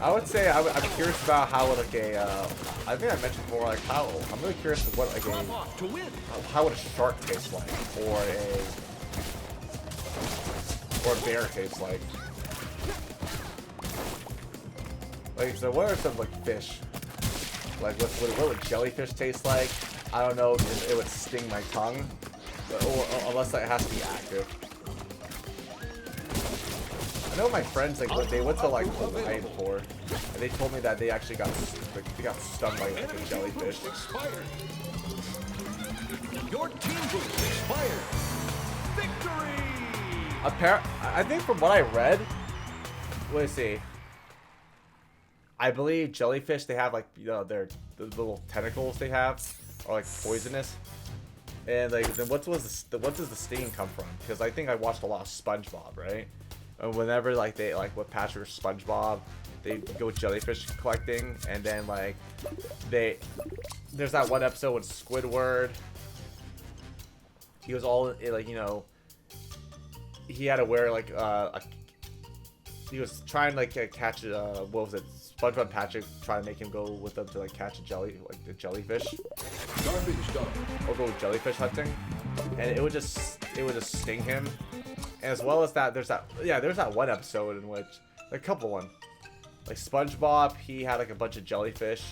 [SPEAKER 1] I would say I'm curious about how like I think I mentioned before like how I'm really curious what like how would a shark taste like or a bear taste like. Like so, what are some like fish? Like what would jellyfish taste like? I don't know if it would sting my tongue, or unless it has to be active. I know my friends like they went to like Hawaii before, and they told me that they actually got stung by like a jellyfish.
[SPEAKER 2] Your team boost expired. Victory!
[SPEAKER 1] I think from what I read, let's see. I believe jellyfish, they have like the little tentacles they have are like poisonous, and like then what does the sting come from? Because I think I watched a lot of SpongeBob, right? And whenever like they like with Patrick or SpongeBob, they go jellyfish collecting, and then like there's that one episode with Squidward. He was all like he had to wear like he was trying to like catch what was it? SpongeBob and Patrick trying to make him go with them to like catch a jellyfish.
[SPEAKER 2] Garbage dump.
[SPEAKER 1] Or go jellyfish hunting, and it would just sting him. And as well as that, there's that one episode in which a couple one, like SpongeBob, he had like a bunch of jellyfish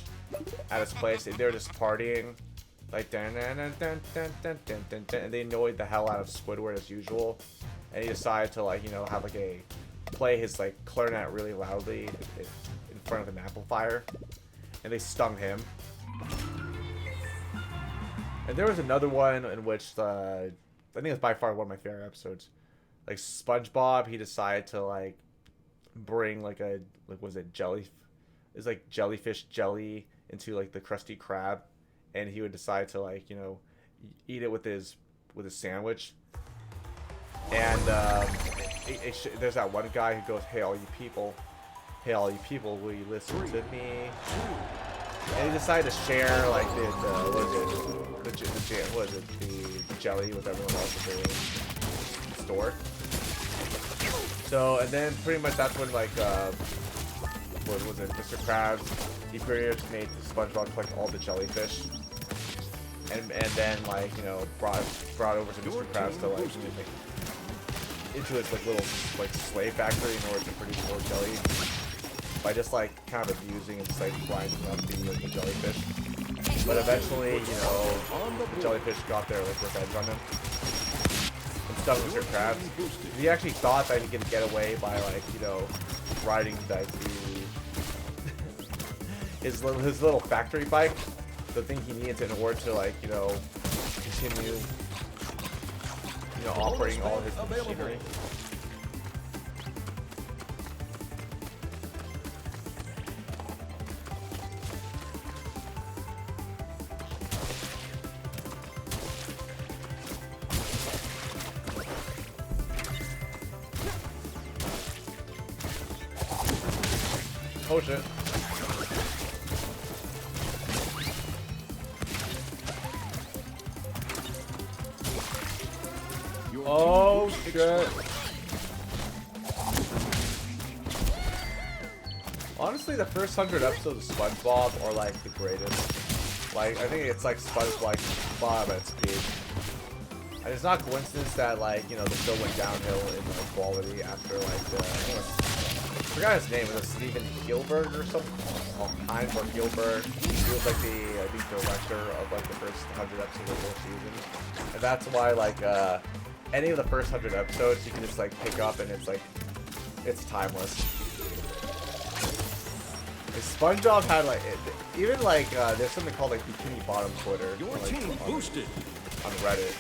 [SPEAKER 1] at his place, and they were just partying, like and they annoyed the hell out of Squidward as usual, and he decided to like have like play his like clarinet really loudly in front of an amplifier, and they stung him. And there was another one in which I think it's by far one of my favorite episodes. Like SpongeBob, he decided to like bring it's like jellyfish jelly into like the Krusty Krab, and he would decide to like eat it with his with his sandwich. And there's that one guy who goes, "Hey, all you people, will you listen to me?" And he decided to share like the jelly with everyone else in the store. So, and then pretty much that's when like what was it, Mr. Krabs? He pretty much made SpongeBob collect all the jellyfish, and then like brought over to Mr. Krabs to like into his like little like slave factory in order to produce more jelly by just like kind of abusing and just like grinding up the jellyfish. But eventually, the jellyfish got their like revenge on him and stuff Mr. Krabs. He actually thought that he could get away by like riding like his little factory bike, the thing he needed in order to like continue operating all his machinery. Oh shit. Oh shit. Honestly, the first 100 episodes of SpongeBob are like the greatest. Like, I think it's like SpongeBob at its peak. And it's not coincidence that like, the show went downhill in like quality after like I forgot his name. Was it Steven Spielberg or something? Oh, Heinz or Spielberg. He was like the director of like the first 100 episodes of the season, and that's why like any of the first 100 episodes you can just like pick up and it's like it's timeless. Like, SpongeBob had like even like there's something called like Bikini Bottom Twitter.
[SPEAKER 2] Your
[SPEAKER 1] like,
[SPEAKER 2] team boosted
[SPEAKER 1] on Reddit.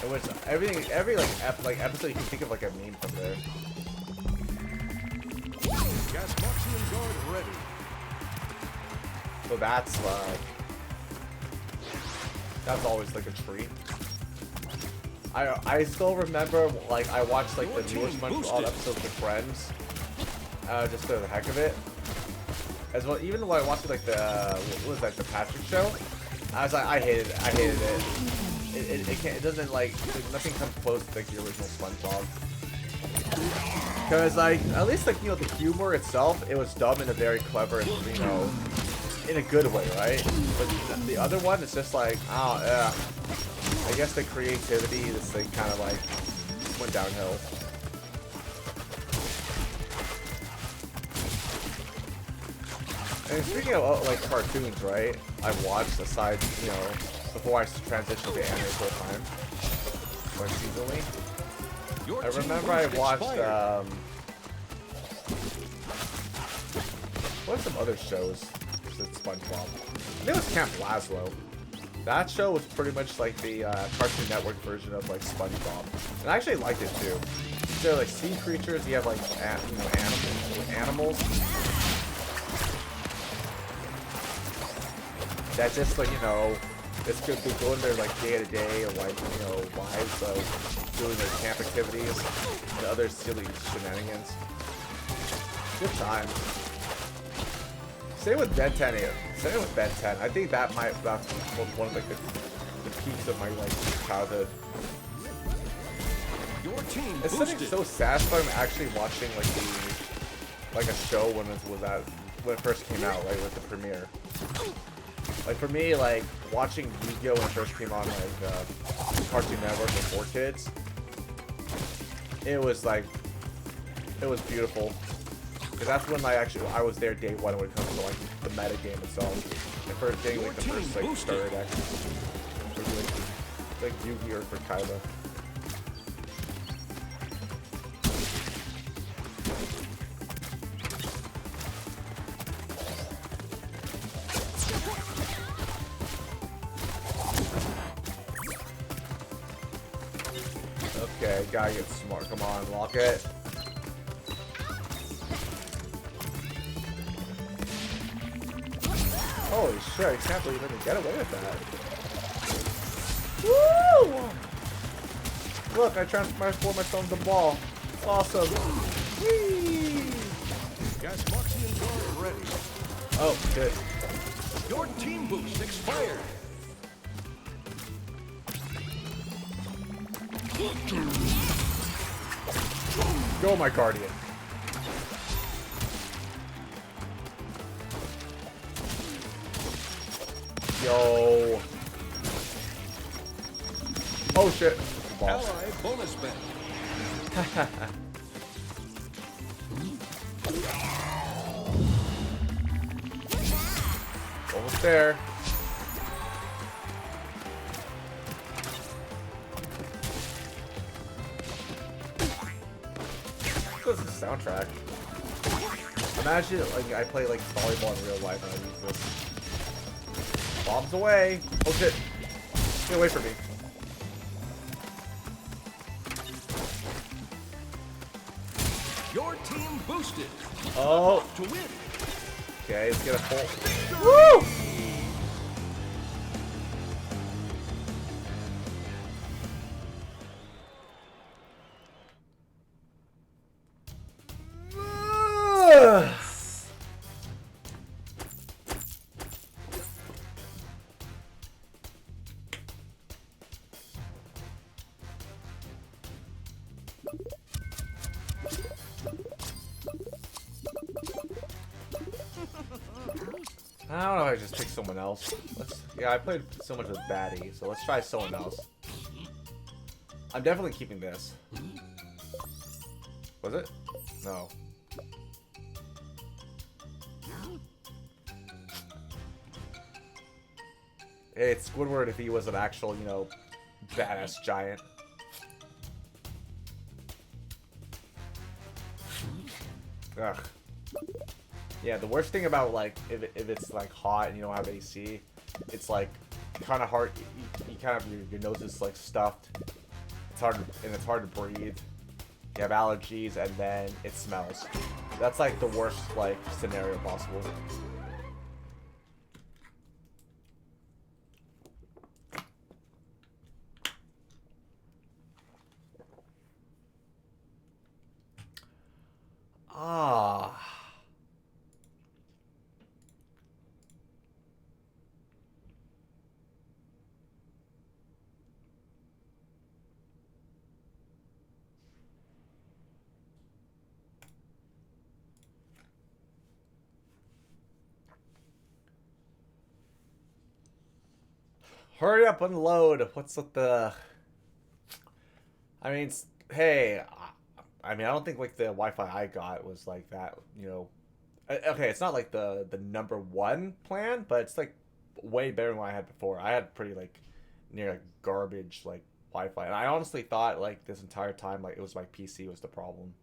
[SPEAKER 1] In which every like episode you can think of like a meme from there.
[SPEAKER 2] Gasboxian guard ready.
[SPEAKER 1] So that's always like a treat. I still remember like I watched like the newest SpongeBob episodes with friends, just for the heck of it. As well, even when I watched like the what was that, the Patrick Show, I was like I hated it. It doesn't like nothing comes close to like the original SpongeBob. Because like at least like the humor itself, it was dumb in a very clever and in a good way, right? But the other one is just like I guess the creativity, this thing kind of like just went downhill. And speaking of like cartoons, right? I watched aside before I transitioned to anime full time or seasonally. I remember I watched what are some other shows since SpongeBob? I think it was Camp Lazlo. That show was pretty much like the Cartoon Network version of like SpongeBob, and I actually liked it too. So like sea creatures, you have like animals that just like it's good to go in their like day to day like lives of doing their camp activities and other silly shenanigans. Good time. Same with Ben 10. Same with Ben 10. I think that's one of like the peaks of my like childhood.
[SPEAKER 2] Your team
[SPEAKER 1] it's something so satisfying actually watching like a show when it first came out, right, with the premiere. Like for me, like watching Yu-Gi-Oh! When it first came on like Cartoon Network for 4Kids, it was beautiful. Cause that's when I was there day one when it comes to like the meta game itself. The first thing, like the first like starter deck, like Yu-Gi-Oh! For Kaiba. Okay, gotta get smart. Come on, lock it. Holy shit, I can't believe I can get away with that. Woo! Look, I transformed myself into a ball. It's awesome. Whee!
[SPEAKER 2] Gasmoxian guard ready.
[SPEAKER 1] Oh, shit.
[SPEAKER 2] Your team boost expired.
[SPEAKER 1] Go, my guardian. Yo. Oh shit. Ball.
[SPEAKER 2] Ally bonus bet.
[SPEAKER 1] Almost there. This is the soundtrack. Imagine like I play like volleyball in real life and I use this. Bombs away. Oh shit. Get away from me.
[SPEAKER 2] Your team boosted.
[SPEAKER 1] Oh.
[SPEAKER 2] To win.
[SPEAKER 1] Okay, let's get a full. Woo! I don't know if I just pick someone else. Yeah, I played so much with Batty, so let's try someone else. I'm definitely keeping this. Was it? No. Hey, it's Squidward if he was an actual, you know, badass giant. Ugh. Yeah, the worst thing about like if it's like hot and you don't have AC, it's like kind of hard. You kind of your nose is like stuffed. It's hard and it's hard to breathe. You have allergies and then it smells. That's like the worst like scenario possible. Ah. Hurry up, unload. What's with the... I mean, hey, I mean, I don't think like the Wi-Fi I got was like that, you know. Okay, it's not like the #1 plan, but it's like way better than what I had before. I had pretty like near like, garbage like Wi-Fi, and I honestly thought like this entire time like it was my PC was the problem.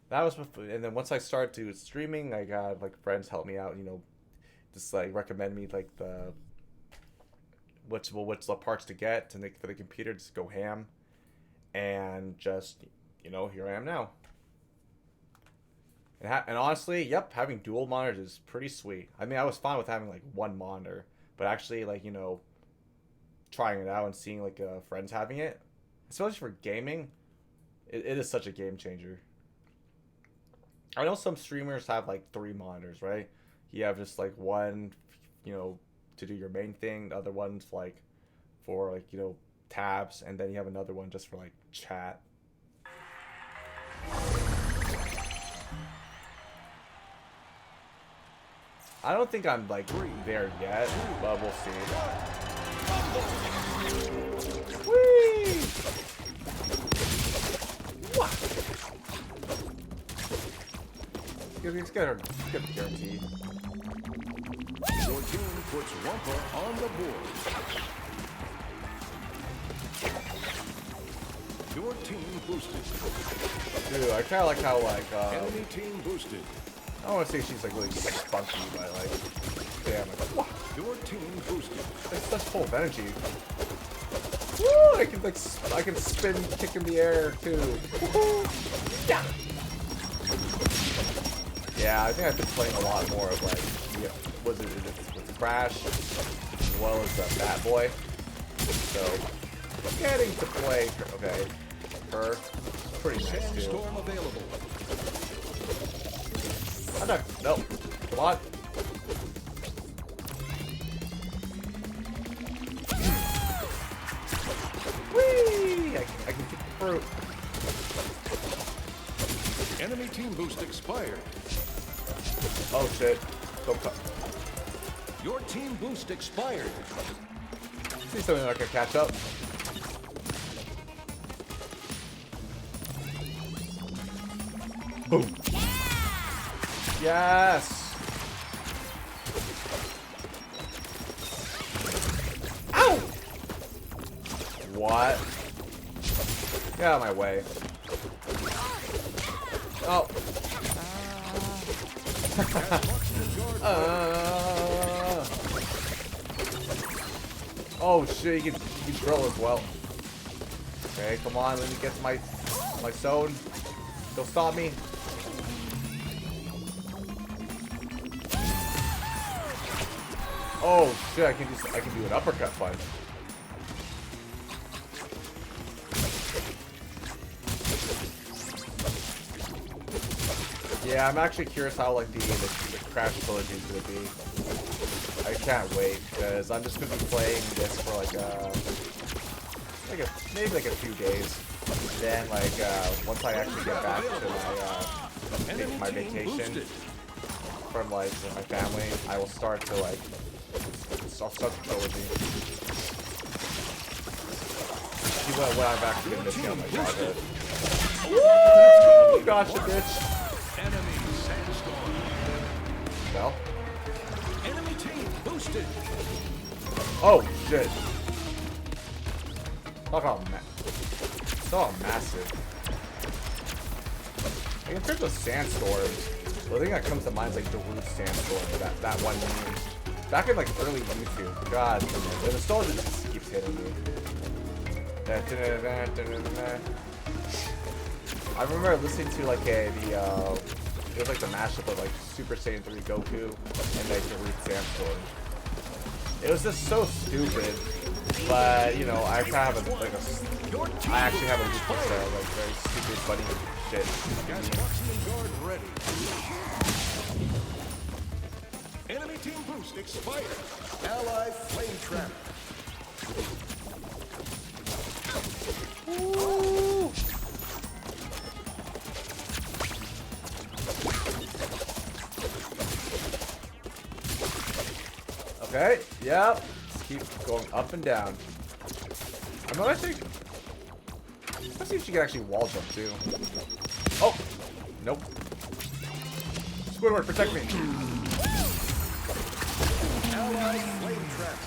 [SPEAKER 1] That was before, and then once I started to streaming, I got like friends help me out, you know, just like recommend me like the what's the parts to get to make for the computer, just go ham, and just, you know, here I am now. And honestly, yep, having dual monitors is pretty sweet. I mean, I was fine with having like one monitor, but actually like, you know, trying it out and seeing like friends having it, especially for gaming, it is such a game changer. I know some streamers have like 3 monitors, right? You have just like one, you know, to do your main thing, the other one's like for like, you know, tabs, and then you have another one just for like chat. I don't think I'm like there yet, but we'll see. Whee! Let's get her guarantee.
[SPEAKER 2] Your team puts Wumpa on the board. Your team boosted.
[SPEAKER 1] Dude, I kind of like how like
[SPEAKER 2] Enemy team boosted.
[SPEAKER 1] I don't want to say she's like really spunky, but like damn, like wow.
[SPEAKER 2] Your team boosted.
[SPEAKER 1] That's full of energy. Woo! I can like I can spin, kick in the air too. Yeah. Yeah, I think I've been playing a lot more of like, yeah, was it Crash as well as Bat Boy. So getting to play. Okay, her pretty nice too.
[SPEAKER 2] Sandstorm available.
[SPEAKER 1] I'm not. Nope. Come on. Whee! I can get the fruit.
[SPEAKER 2] Enemy team boost expired.
[SPEAKER 1] Oh shit. Don't cut.
[SPEAKER 2] Your team boost expired.
[SPEAKER 1] See something that I can catch up. Boom. Yes. Ow! What? Get out of my way. Oh. Oh shit, you can drill as well. Okay, come on, let me get to my zone. Don't stop me. Oh shit, I can do an uppercut punch. Yeah, I'm actually curious how like the Crash trilogy is gonna be. I can't wait because I'm just gonna be playing this for maybe like a few days. Then once I actually get back to my vacation from like my family, I will start to I'll start the trilogy. See when I'm actually gonna miss out on my childhood. Woo! Gotcha, bitch.
[SPEAKER 2] Enemy sandstorm.
[SPEAKER 1] Well.
[SPEAKER 2] Enemy team boosted.
[SPEAKER 1] Oh shit. Look how massive. Like, in terms of sandstorms, the thing that comes to mind is like Darude sandstorm. That one meme. Back in like early YouTube. God, the nostalgia just keeps hitting me. I remember listening to like it was like the mashup of like Super Saiyan 3 Goku and like Darude Sandstorm. It was just so stupid, but you know, I kind of have I actually have a weakness for like very stupid, funny shit.
[SPEAKER 2] Gas marksman guard ready. Enemy team boost expired. Ally flame trap.
[SPEAKER 1] Woo! Okay, yep. Just keep going up and down. I'm not actually. Let's see if she can actually wall jump too. Oh! Nope. Squidward, protect me.
[SPEAKER 2] Ally flame trap.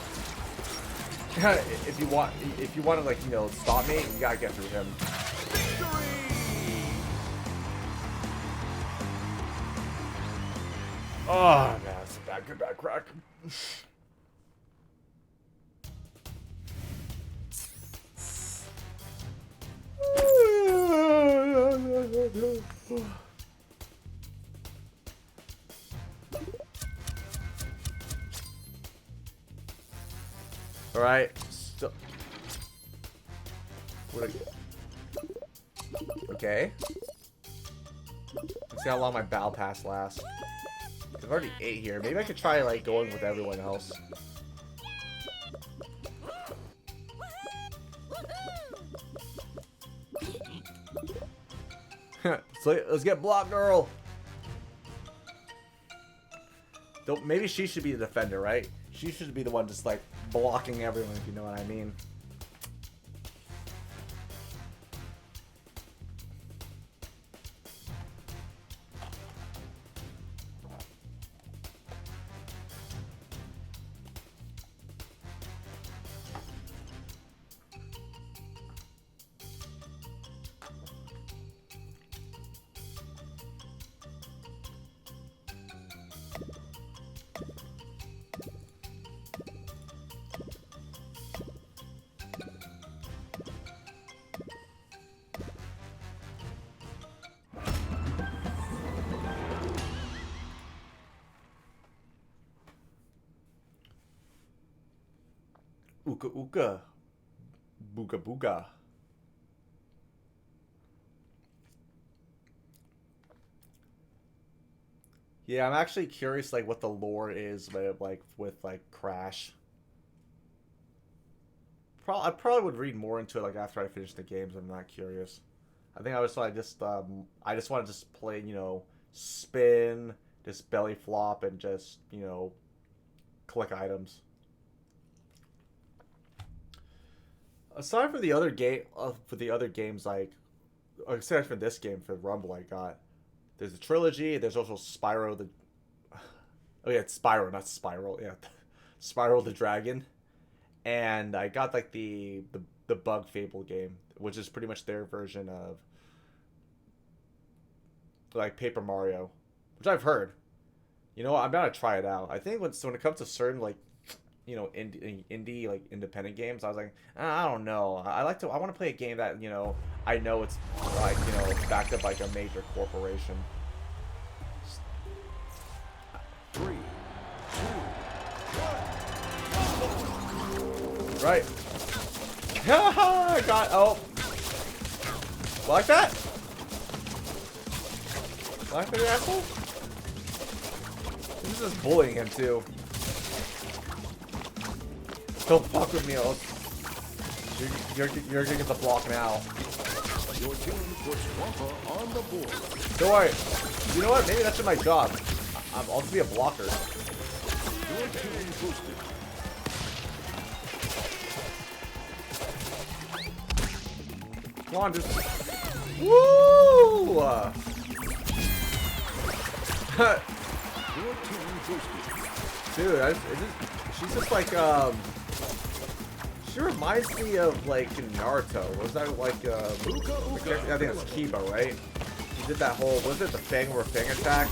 [SPEAKER 1] if you want to like, you know, stop me, you gotta get through him. Oh man, that's a bad crack. All right. Okay. Let's see how long my battle pass lasts. I've already ate here. Maybe I could try like going with everyone else. So let's get Block Girl. Maybe she should be the defender, right? She should be the one just like blocking everyone, if you know what I mean. Uka Uka. Booga booga. Yeah, I'm actually curious, like, what the lore is, like, with, like, Crash. I probably would read more into it, like, after I finish the games. I'm not curious. I think I just want to just play, you know, spin, just belly flop, and just, you know, collect items. Aside from the other games, like, aside from this game for Rumble, I got. There's a trilogy. There's also Spyro the. Oh yeah, it's Spyro, not Spiral. Yeah, Spyro the Dragon, and I got like the Bug Fable game, which is pretty much their version of like Paper Mario, which I've heard. You know what? I'm gonna try it out. I think when it comes to certain like, you know, indie like independent games, I was like, I don't know. I want to play a game that, you know, I know it's like, you know, backed up like a major corporation.
[SPEAKER 2] 3, 2, 1.
[SPEAKER 1] Right. I got, oh. Like that? Like that, asshole? This is just bullying him too. Don't fuck with me, you're gonna get the block now.
[SPEAKER 2] Your team puts Wampa on the board.
[SPEAKER 1] Don't worry. You know what? Maybe that's my job. I'll just be a blocker.
[SPEAKER 2] Your team boosted.
[SPEAKER 1] Come on, just. Woo!
[SPEAKER 2] Your team boosted.
[SPEAKER 1] Dude, she's just like, she reminds me of, like, Naruto. Was that, like, I think it's Kiba, right? He did that whole, was it the Fang over Fang attack?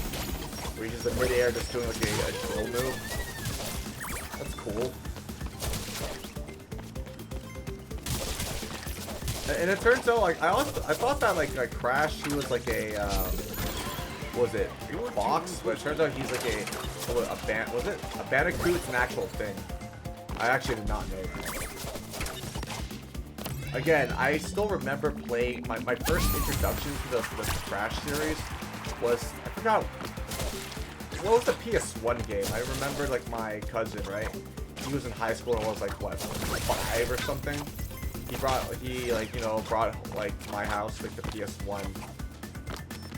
[SPEAKER 1] Where he's just in mid-air just doing, like, a drill move. That's cool. And it turns out, like, I thought that, like Crash, he was, like, a, what was it? Fox? But it turns out he's, like, a Bandicoot's an actual thing. I actually did not know that. Again, I still remember playing my first introduction to the Crash series was, I forgot, what was the PS1 game? I remember like my cousin, right? He was in high school and was like what, 5 or something. He brought like my house like the PS1,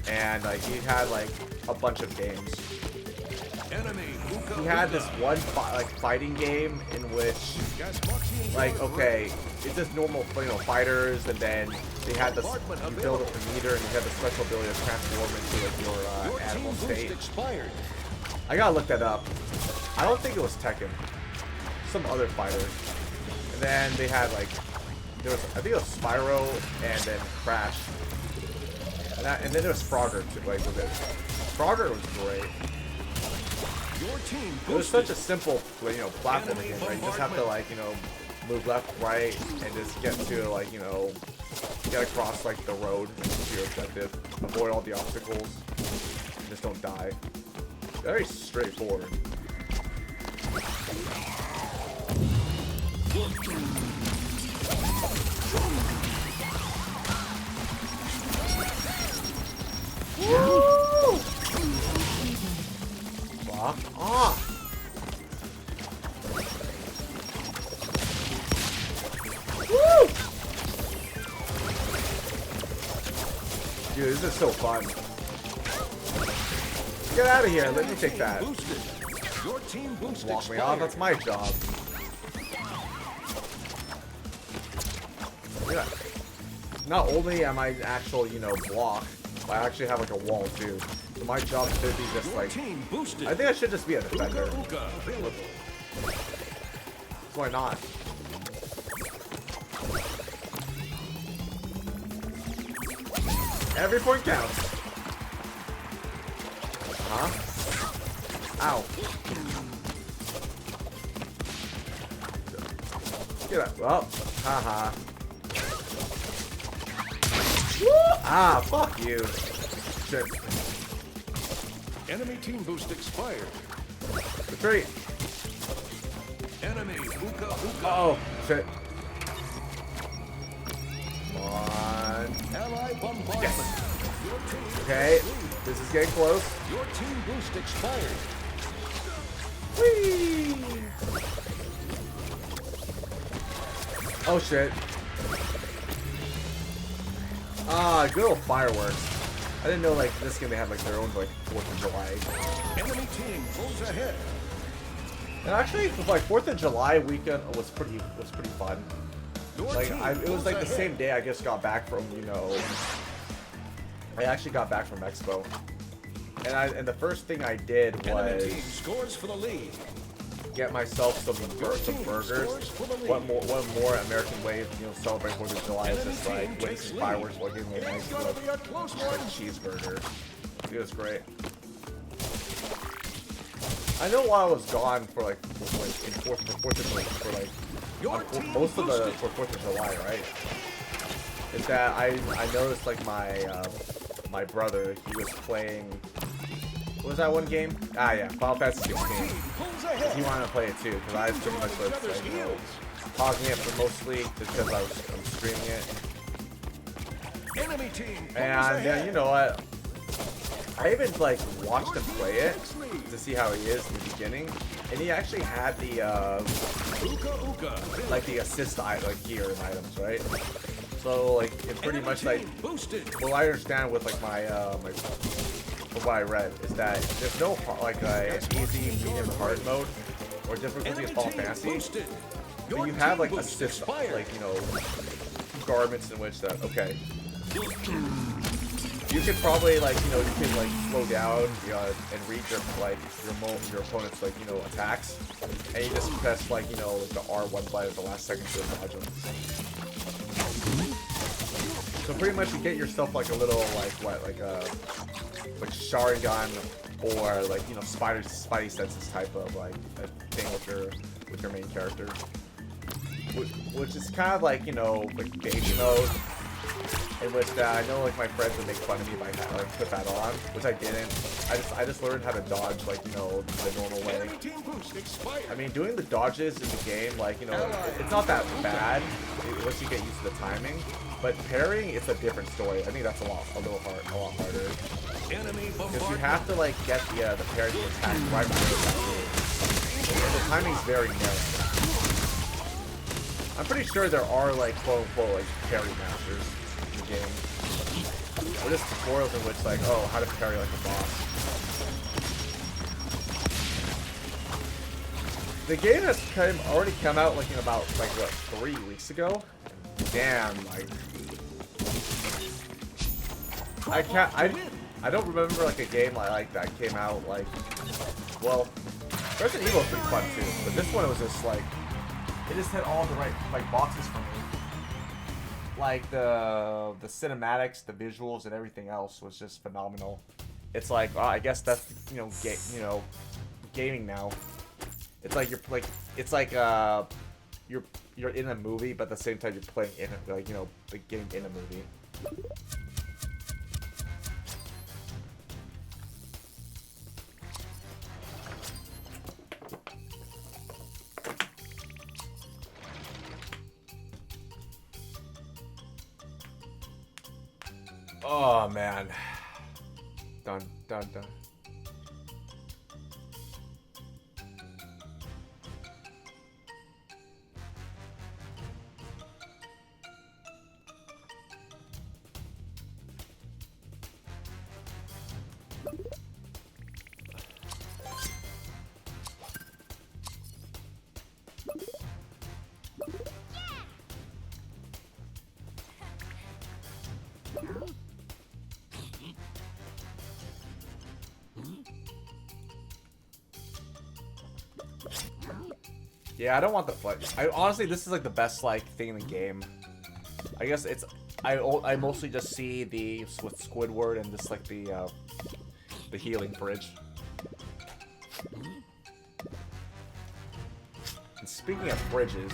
[SPEAKER 1] and he had like a bunch of games. He had this one fighting game in which, like, okay, it's just normal, you know, fighters, and then they had this, you build up the meter, and you have the special ability to transform into like your animal state. I gotta look that up. I don't think it was Tekken. Some other fighter. And then they had like, I think it was Spyro and then Crash. And then there was Frogger too. Like, Frogger was great. It was such a simple, you know, platforming game, right? You just have to, like, you know, move left, right, and just get to, like, you know, get across, like, the road to your objective. Avoid all the obstacles. Just don't die. Very straightforward. Woo! Fuck off! Woo! Dude, this is so fun. Get out of here, let me take that.
[SPEAKER 2] Your team boost
[SPEAKER 1] Walk me off, that's my job. Yeah. Not only am I an actual, you know, block, but I actually have like a wall too. So my job should be just like, I think I should just be a defender. Why not? Every point counts. Huh? Ow. Get up. Well, haha. Ah, fuck you. Shit.
[SPEAKER 2] Enemy team boost expired.
[SPEAKER 1] Retreat.
[SPEAKER 2] Enemy Uka Uka.
[SPEAKER 1] Uh oh, shit. on.
[SPEAKER 2] Ally bombardment.
[SPEAKER 1] Yes.
[SPEAKER 2] Your team
[SPEAKER 1] Okay,
[SPEAKER 2] has lead.
[SPEAKER 1] this is getting close.
[SPEAKER 2] Your team boost expired.
[SPEAKER 1] Whee! Oh shit. Ah, good old fireworks. I didn't know like this game they had like their own like 4th of July.
[SPEAKER 2] Enemy team pulls ahead.
[SPEAKER 1] And actually, like 4th of July weekend was pretty fun.
[SPEAKER 2] Your
[SPEAKER 1] Like
[SPEAKER 2] team
[SPEAKER 1] it was
[SPEAKER 2] pulls
[SPEAKER 1] like the
[SPEAKER 2] ahead.
[SPEAKER 1] same day I just got back from I actually got back from Expo, and the first thing I did
[SPEAKER 2] Enemy team
[SPEAKER 1] was
[SPEAKER 2] scores for the lead.
[SPEAKER 1] get myself some burgers. One more American way of celebrate 4th of July is just like witnessing fireworks while getting a nice
[SPEAKER 2] It's gonna be a close one.
[SPEAKER 1] cheeseburger. It was great. I know while I was gone for like in fourth of July for like
[SPEAKER 2] Your team
[SPEAKER 1] most of the
[SPEAKER 2] boosted.
[SPEAKER 1] for 4th of July, right? Is that I noticed like my brother, he was playing. What was that one game? Ah yeah, Final Fantasy 16.
[SPEAKER 2] Team pulls
[SPEAKER 1] He
[SPEAKER 2] ahead.
[SPEAKER 1] wanted to play it too because I was pretty much was like, pausing it for mostly just because I'm streaming it.
[SPEAKER 2] Enemy team pulls
[SPEAKER 1] And
[SPEAKER 2] ahead.
[SPEAKER 1] then you know what? I even like watched him play it to see how he is in the beginning, and he actually had the
[SPEAKER 2] Uka Uka.
[SPEAKER 1] like the assist like gear and items, right? So like it pretty
[SPEAKER 2] Enemy
[SPEAKER 1] much
[SPEAKER 2] team
[SPEAKER 1] like
[SPEAKER 2] boosted.
[SPEAKER 1] what I understand with like my from what I read is that there's no like an easy, medium, hard mode or difficulty in
[SPEAKER 2] Enemy
[SPEAKER 1] Final
[SPEAKER 2] team
[SPEAKER 1] Fantasy.
[SPEAKER 2] boosted.
[SPEAKER 1] But
[SPEAKER 2] Your
[SPEAKER 1] you have
[SPEAKER 2] team
[SPEAKER 1] like
[SPEAKER 2] boost
[SPEAKER 1] assist
[SPEAKER 2] expired.
[SPEAKER 1] like garments in which that okay. You could probably like you can like slow down and read your opponent's like attacks, and you just press like the R1 button at the last second to dodge them. So pretty much you get yourself like a little like Sharingan or like Spidey senses type of like a thing with your main character, which is kind of like like baby mode. In which I know like my friends would make fun of me if I like put that on, which I didn't. I just learned how to dodge like the normal way.
[SPEAKER 2] Enemy team boost expired.
[SPEAKER 1] I mean, doing the dodges in the game, like it's not that bad once you get used to the timing. But parrying, it's a different story. I think that's a lot harder
[SPEAKER 2] Enemy
[SPEAKER 1] because you
[SPEAKER 2] bombardment.
[SPEAKER 1] have to like get the parry to attack right when you attack. And the timing's very narrow. I'm pretty sure there are like quote unquote like parry masters in the game. Or just tutorials in which like, oh, how to parry like a boss. The game has already come out like in about like what 3 weeks ago. Damn, like I don't remember like a game like that came out like well Resident Evil was pretty fun too, but this one was just like it just hit all the right like boxes for me. Like the cinematics, the visuals, and everything else was just phenomenal. It's like I guess that's gaming now. It's like you're in a movie, but at the same time you're playing in it, like the game in a movie. Oh man. Done. Yeah, I don't want the flex. Honestly, this is like the best like thing in the game. I guess it's I mostly just see with Squidward and just like the healing fridge. And speaking of fridges,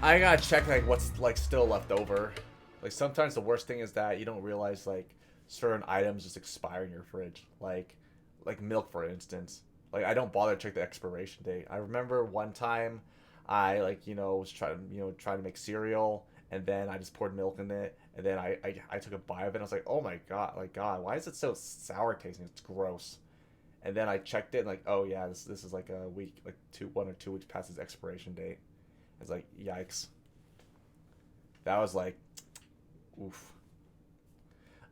[SPEAKER 1] I gotta check like what's like still left over. Like sometimes the worst thing is that you don't realize like certain items just expire in your fridge. Like milk, for instance. Like I don't bother to check the expiration date. I remember one time I was trying to make cereal and then I just poured milk in it, and then I took a bite of it, and I was like, oh my god, like, God, why is it so sour tasting? It's gross. And then I checked it, and like, oh yeah, this is like a week, like 1 or 2 weeks past its expiration date. It's like, yikes. That was like, oof.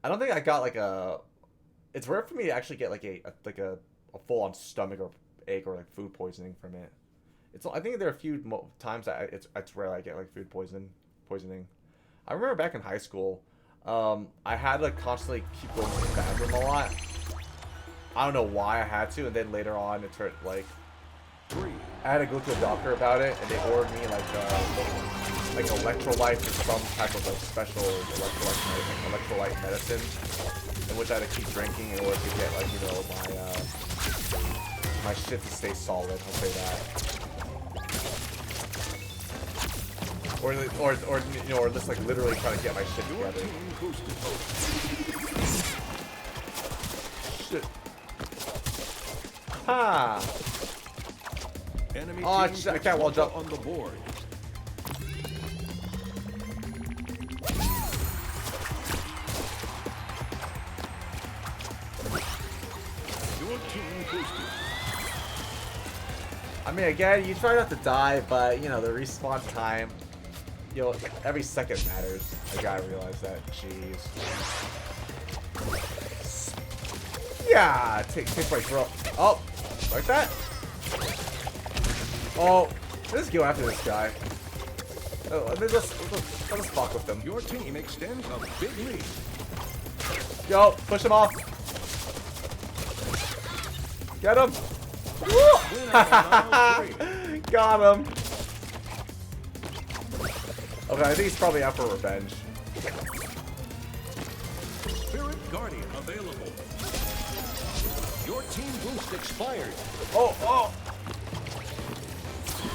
[SPEAKER 1] I don't think I got like a. It's rare for me to actually get like a full on stomach or ache or like food poisoning from it. I think there are a few times that it's rare I get like food poisoning. I remember back in high school, I had to constantly keep going to the bathroom a lot. I don't know why I had to, and then later on it turned like I had to go to a doctor about it, and they ordered me like electrolytes or some type of like special electrolyte medicine, in which I had to keep drinking in order to get like my shit to stay solid. I'll say that. Or just like literally trying to get my shit together. Shit. Ha!
[SPEAKER 2] Enemy
[SPEAKER 1] Oh, I
[SPEAKER 2] team
[SPEAKER 1] can't wall jump
[SPEAKER 2] on the board. Your team boosted.
[SPEAKER 1] I mean, again, you try not to die, but you know the respawn time. You know, every second matters. I gotta realize that. Jeez. Yeah, take my throw. Oh, like that. Oh, let's go after this guy. Oh, let's fuck with them.
[SPEAKER 2] Your team extends a big lead.
[SPEAKER 1] Yo, push him off. Get him. Woo! Got him. Okay, I think he's probably out for revenge.
[SPEAKER 2] Spirit Guardian available. Your team boost expired.
[SPEAKER 1] Oh.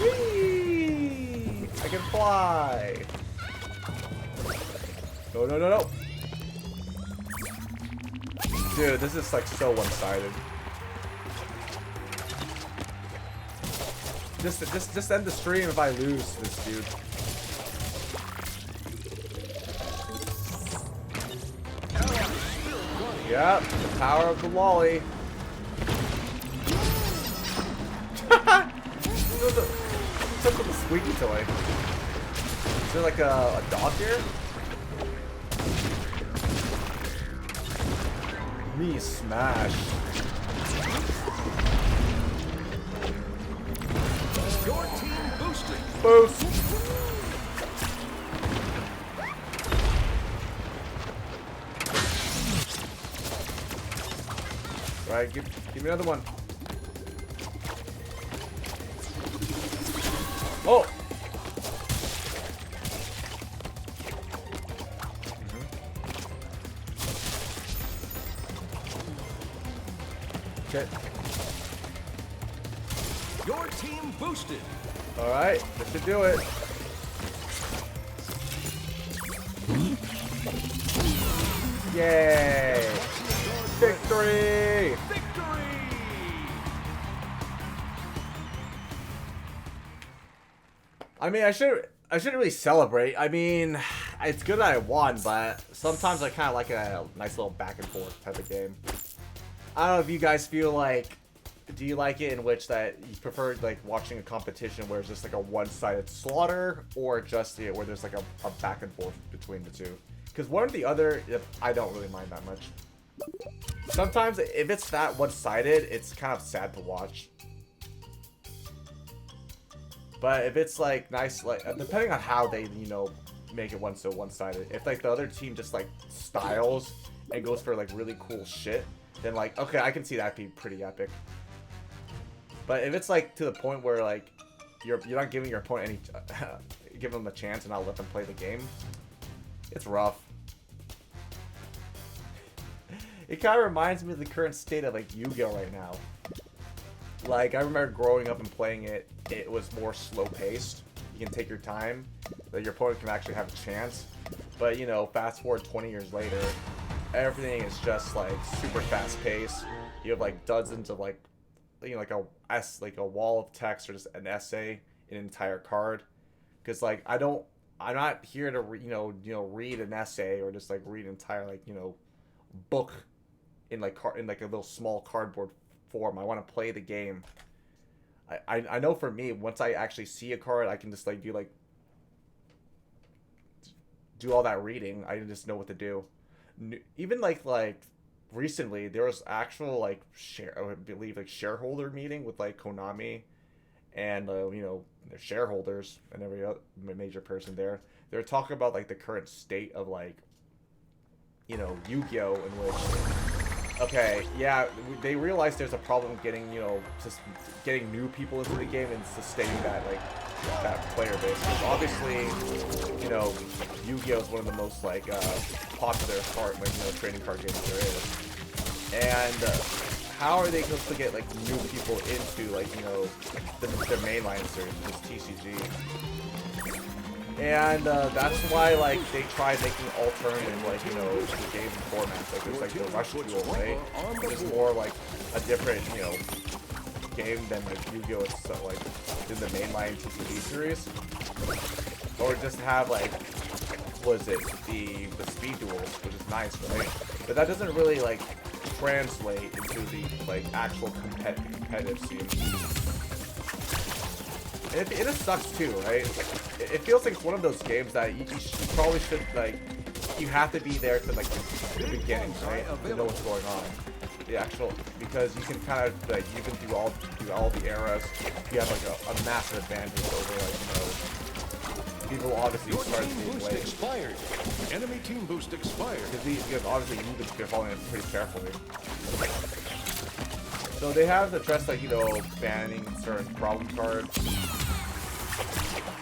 [SPEAKER 1] Whee! I can fly. No. Dude, this is like so one-sided. Just end the stream if I lose this dude. Yep, the power of the lolly. What's up with the squeaky toy? Is there like a dog here? Me smash.
[SPEAKER 2] Your team boosted.
[SPEAKER 1] Boost. Right, give me another one. Oh. Okay.
[SPEAKER 2] Your team boosted.
[SPEAKER 1] All right, that should do it. Yay! Victory!
[SPEAKER 2] Victory!
[SPEAKER 1] I mean, I shouldn't really celebrate. I mean, it's good that I won, but sometimes I kind of like a nice little back and forth type of game. I don't know if you guys feel like, do you like it in which that you prefer like watching a competition where it's just like a one-sided slaughter, or just where there's like a back and forth between the two? Because one or the other, I don't really mind that much. Sometimes if it's that one-sided, it's kind of sad to watch. But if it's like nice, like depending on how they, you know, make it one-sided. If like the other team just like styles and goes for like really cool shit, then like, okay, I can see that being pretty epic. But if it's like to the point where like you're not giving your opponent any, give them a chance and not let them play the game, it's rough. It kind of reminds me of the current state of like Yu-Gi-Oh right now. Like I remember growing up and playing it, it was more slow paced. You can take your time, that your opponent can actually have a chance. But you know, fast forward 20 years later, everything is just like super fast paced. You have like dozens of like, you know, like a wall of text or just an essay in an entire card. Because like I don't I'm not here to read an essay or just like read an entire like book in like a little small cardboard form. I want to play the game. I know for me, once I actually see a card, I can just like do all that reading. I just know what to do. Even like recently, there was actual like I believe like shareholder meeting with like Konami and their shareholders and every other major person there. They were talking about like the current state of like Yu-Gi-Oh, in which okay, yeah, they realized there's a problem getting just getting new people into the game and sustaining that like that player base. Because obviously Yu-Gi-Oh is one of the most like popular trading card games there is, and how are they supposed to get like new people into like their mainline series, this TCG? And that's why like they tried making alternative like the game formats. Like there's like the Rush Duel, right? Which is more like a different game than like Yu-Gi-Oh! It's like in the mainline TCG series, or just have like what is it, the speed duels, which is nice, right? But that doesn't really like translate into the like actual competitive scene. And it just sucks too, right? It feels like one of those games that you probably should like. You have to be there to like the beginning, right? To know what's going on. The actual, because you can kind of like you can do all the eras. You have like a massive advantage over like people obviously start being late.
[SPEAKER 2] Expired. Enemy team boost expired.
[SPEAKER 1] Because obviously you've been following it pretty carefully. So they have addressed like banning certain problem cards,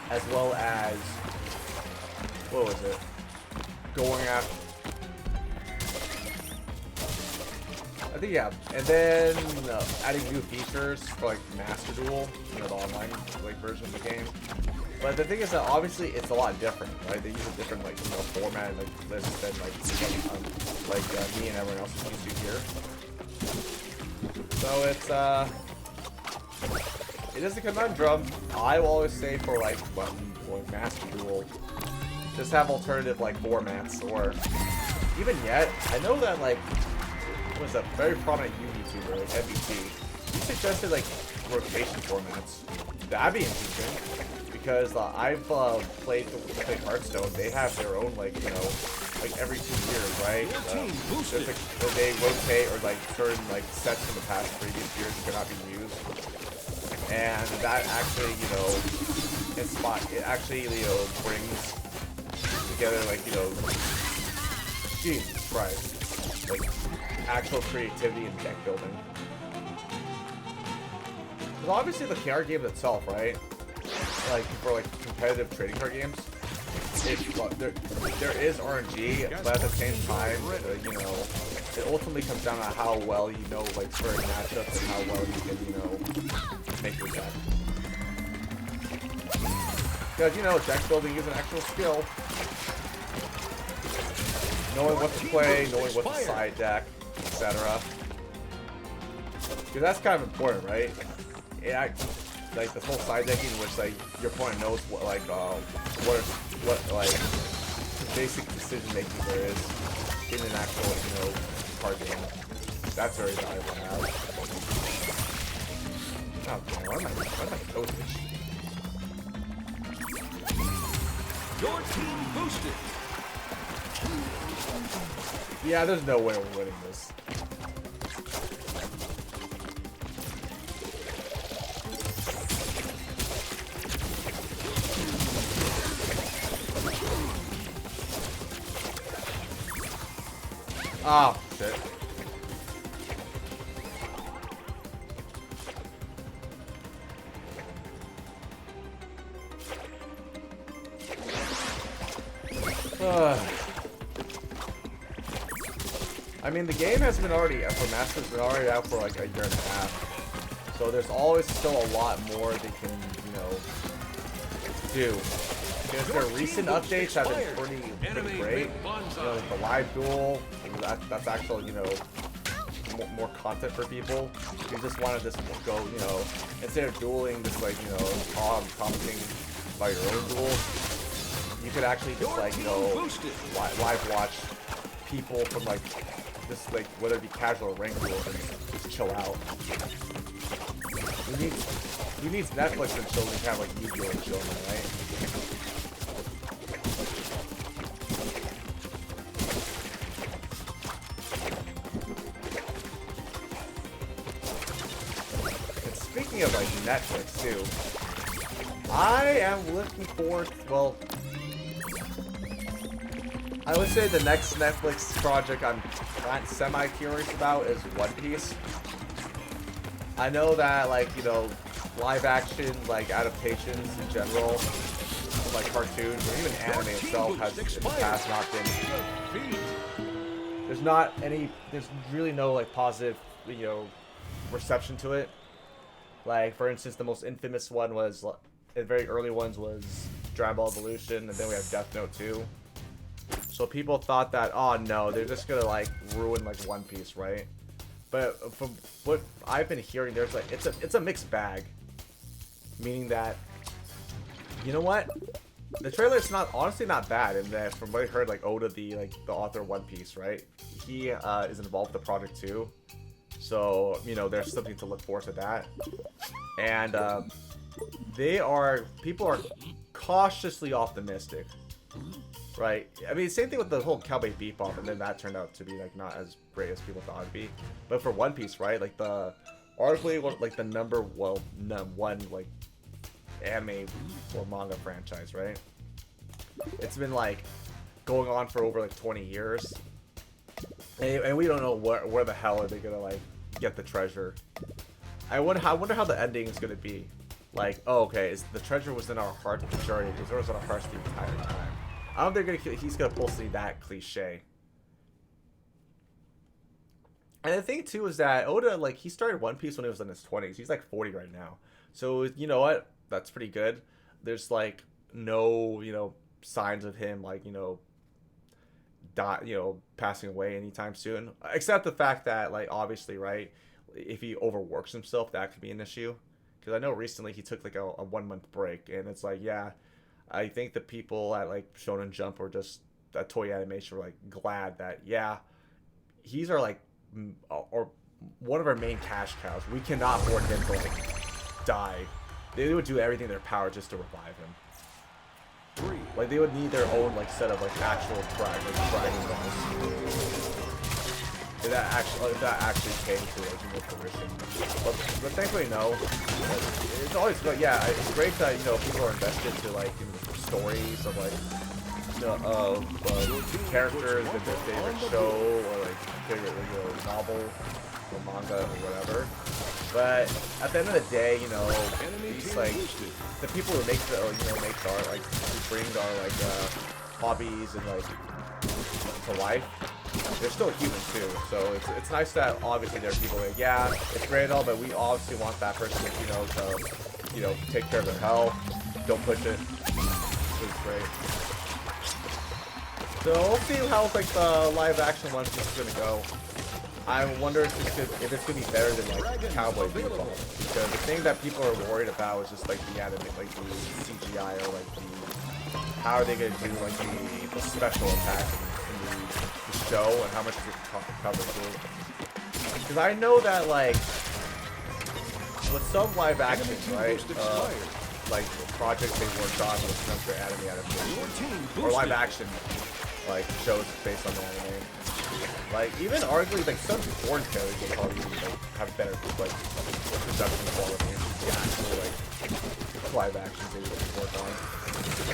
[SPEAKER 1] as well as what was it? Going after. I think yeah, and then adding new features for like Master Duel, the online like version of the game. But the thing is that obviously it's a lot different, right? They use a different like format, like list than like me and everyone else is used to here. So it is a conundrum. I will always say for like Master Duel, just have alternative like formats, or even yet, I know that like was a very prominent YouTuber like MBT. He suggested like rotation formats. That'd be interesting. Because I've played Hearthstone, they have their own like like every 2 years, right? There's like they rotate or like certain like sets from the past previous years cannot be used, and that actually it actually brings together like Jesus Christ, like actual creativity and deck building. Because obviously the card game itself, right? Like for like competitive trading card games, there is RNG, but at the same time, it ultimately comes down to how well you know like certain matchups and how well you can make your deck. Because deck building is an actual skill. Knowing what to play, knowing what to side deck, etc. Because that's kind of important, right? Like the whole side decking, which like your opponent knows what like what like basic decision making there is in an actual card game. That's very valuable to have. Oh man, why am I so itchy?
[SPEAKER 2] Your team boosted.
[SPEAKER 1] Yeah, there's no way we're winning this. Ah, oh, shit. I mean, the game has been already, for Master's been already out for like a year and a half. So there's always still a lot more they can, do. Because their recent updates have been pretty great. Like the live duel, that's actual, more content for people. You just want to just go, instead of dueling, just like, commenting by your own duels. you could actually just like, you know, live watch people from like this, like whether it be casual or ranked rules, and just chill out. Who needs Netflix and chill and kind of like Yu-Gi-Oh and chill, right? And speaking of like Netflix too, I am looking forward. Well, I would say the next Netflix project I'm semi-curious about is One Piece. I know that, like, you know, live action, like, adaptations in general, like cartoons, or even anime itself has in the past not been, there's really no, like, positive, you know, reception to it. Like, for instance, the most infamous one was, the very early ones was Dragon Ball Evolution, and then we have Death Note 2. So people thought that, oh no, they're just gonna, like, ruin, like, One Piece, right? But from what I've been hearing, there's like it's a mixed bag, meaning that, you know what, the trailer is honestly not bad, and that from what I heard, like Oda, the author of One Piece, right, he is involved with the project too, so you know there's something to look forward to that, and people are cautiously optimistic. Right. I mean, same thing with the whole Cowboy Bebop, and then that turned out to be like not as great as people thought it'd be. But for One Piece, right? Like arguably like the number one like anime or manga franchise, right? It's been like going on for over like 20 years, and we don't know where the hell are they gonna like get the treasure. I wonder how the ending is gonna be. Like, oh, okay, the treasure was in our heart the majority, because it was in our hearts the entire time. I don't think he's gonna pull something that cliche. And the thing too is that Oda, like, he started One Piece when he was in his 20s. He's like 40 right now. So you know what? That's pretty good. There's like no, you know, signs of him like, you know, passing away anytime soon. Except the fact that, like, obviously, right, if he overworks himself, that could be an issue. Because I know recently he took like a 1 month break, and it's like, yeah, I think the people at like Shonen Jump or just at Toei Animation were like glad that, yeah, he's our like or one of our main cash cows. We cannot afford him to like die. They would do everything in their power just to revive him. Like they would need their own like set of like actual Dragon Balls. If that actually came to like more fruition. But thankfully no. It's always good. Yeah, it's great that, you know, people are invested to like in the stories of like characters in their favorite show or like favorite, you know, novel or manga or whatever. But at the end of the day, you know, it's like the people who make make art, like who bring our like hobbies and like to life, they're still human too. So it's nice that obviously there are people like, yeah, it's great and all, but we obviously want that person, to take care of their health, don't push it. It's great. So we'll see how like the live action one is gonna go. I wonder if it's gonna be better than like Cowboy Bebop, because the thing that people are worried about is just like the anime, like the CGI or like how are they gonna do like the special attacks in the show, and how much is it cover too? Because I know that like with some live action, right, like projects they worked on with some their anime adaptation or live action like shows based on the anime. Like even arguably like some foreign shows will probably like have better like production quality and the actual like live action they would work on.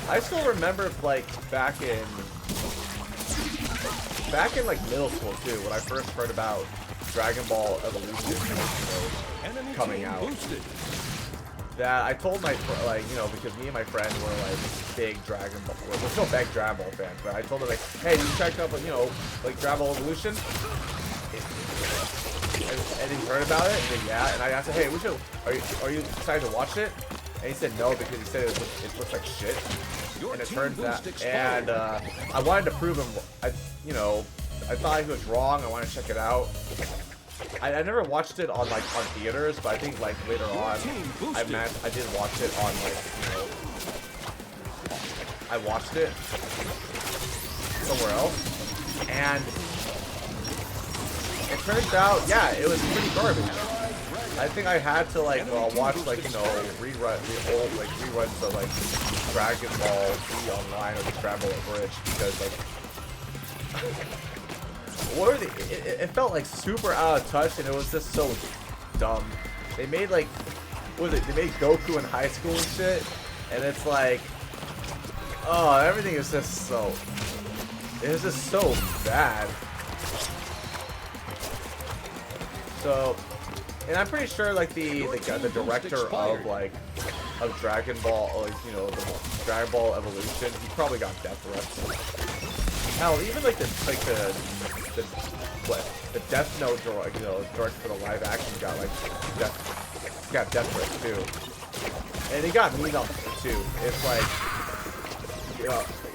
[SPEAKER 1] I still remember like back in like middle school too, when I first heard about Dragon Ball Evolution, coming out. That I told my because me and my friend were like big Dragon Ball, we're still big Dragon Ball fans, but I told her like, hey, you checked out like Dragon Ball Evolution, and he heard about it, and yeah, and I asked him, hey, are you excited to watch it? And he said no, because he said it looks like shit, and it turns out, and I wanted to prove him, I thought he was wrong, I wanted to check it out. I never watched it on theaters, but I think like later on I did watch it on like I watched it somewhere else, and it turns out, yeah, it was pretty garbage. I think I had to like watch like reruns of like Dragon Ball Z Online or the Dragon Ball Bridge because like what are it felt like super out of touch and it was just so dumb. They made like what was it? They made Goku in high school and shit, and it's like oh everything is just so bad. So. And I'm pretty sure, like the director of Dragon Ball, like the Dragon Ball Evolution, he probably got death threats. Hell, even like the Death Note director for the live action got like death threats too, and he got mean on it too. It's like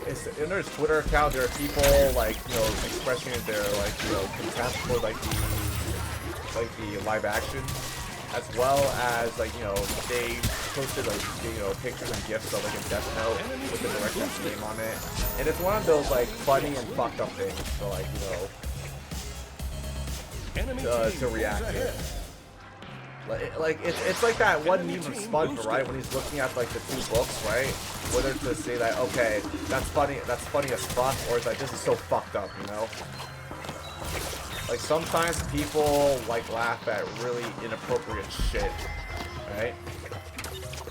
[SPEAKER 1] it's in his Twitter account. There are people like expressing their like contempt for like the live action, as well as like they posted like pictures and gifs of like a Death Note with the director's name on it, and it's one of those like funny and fucked up things to like to react to. Like it's like that one meme from SpongeBob, right? When he's looking at like the two books, right? Whether to say that okay, that's funny as fuck, or is like this is so fucked up, Like sometimes people like laugh at really inappropriate shit, right?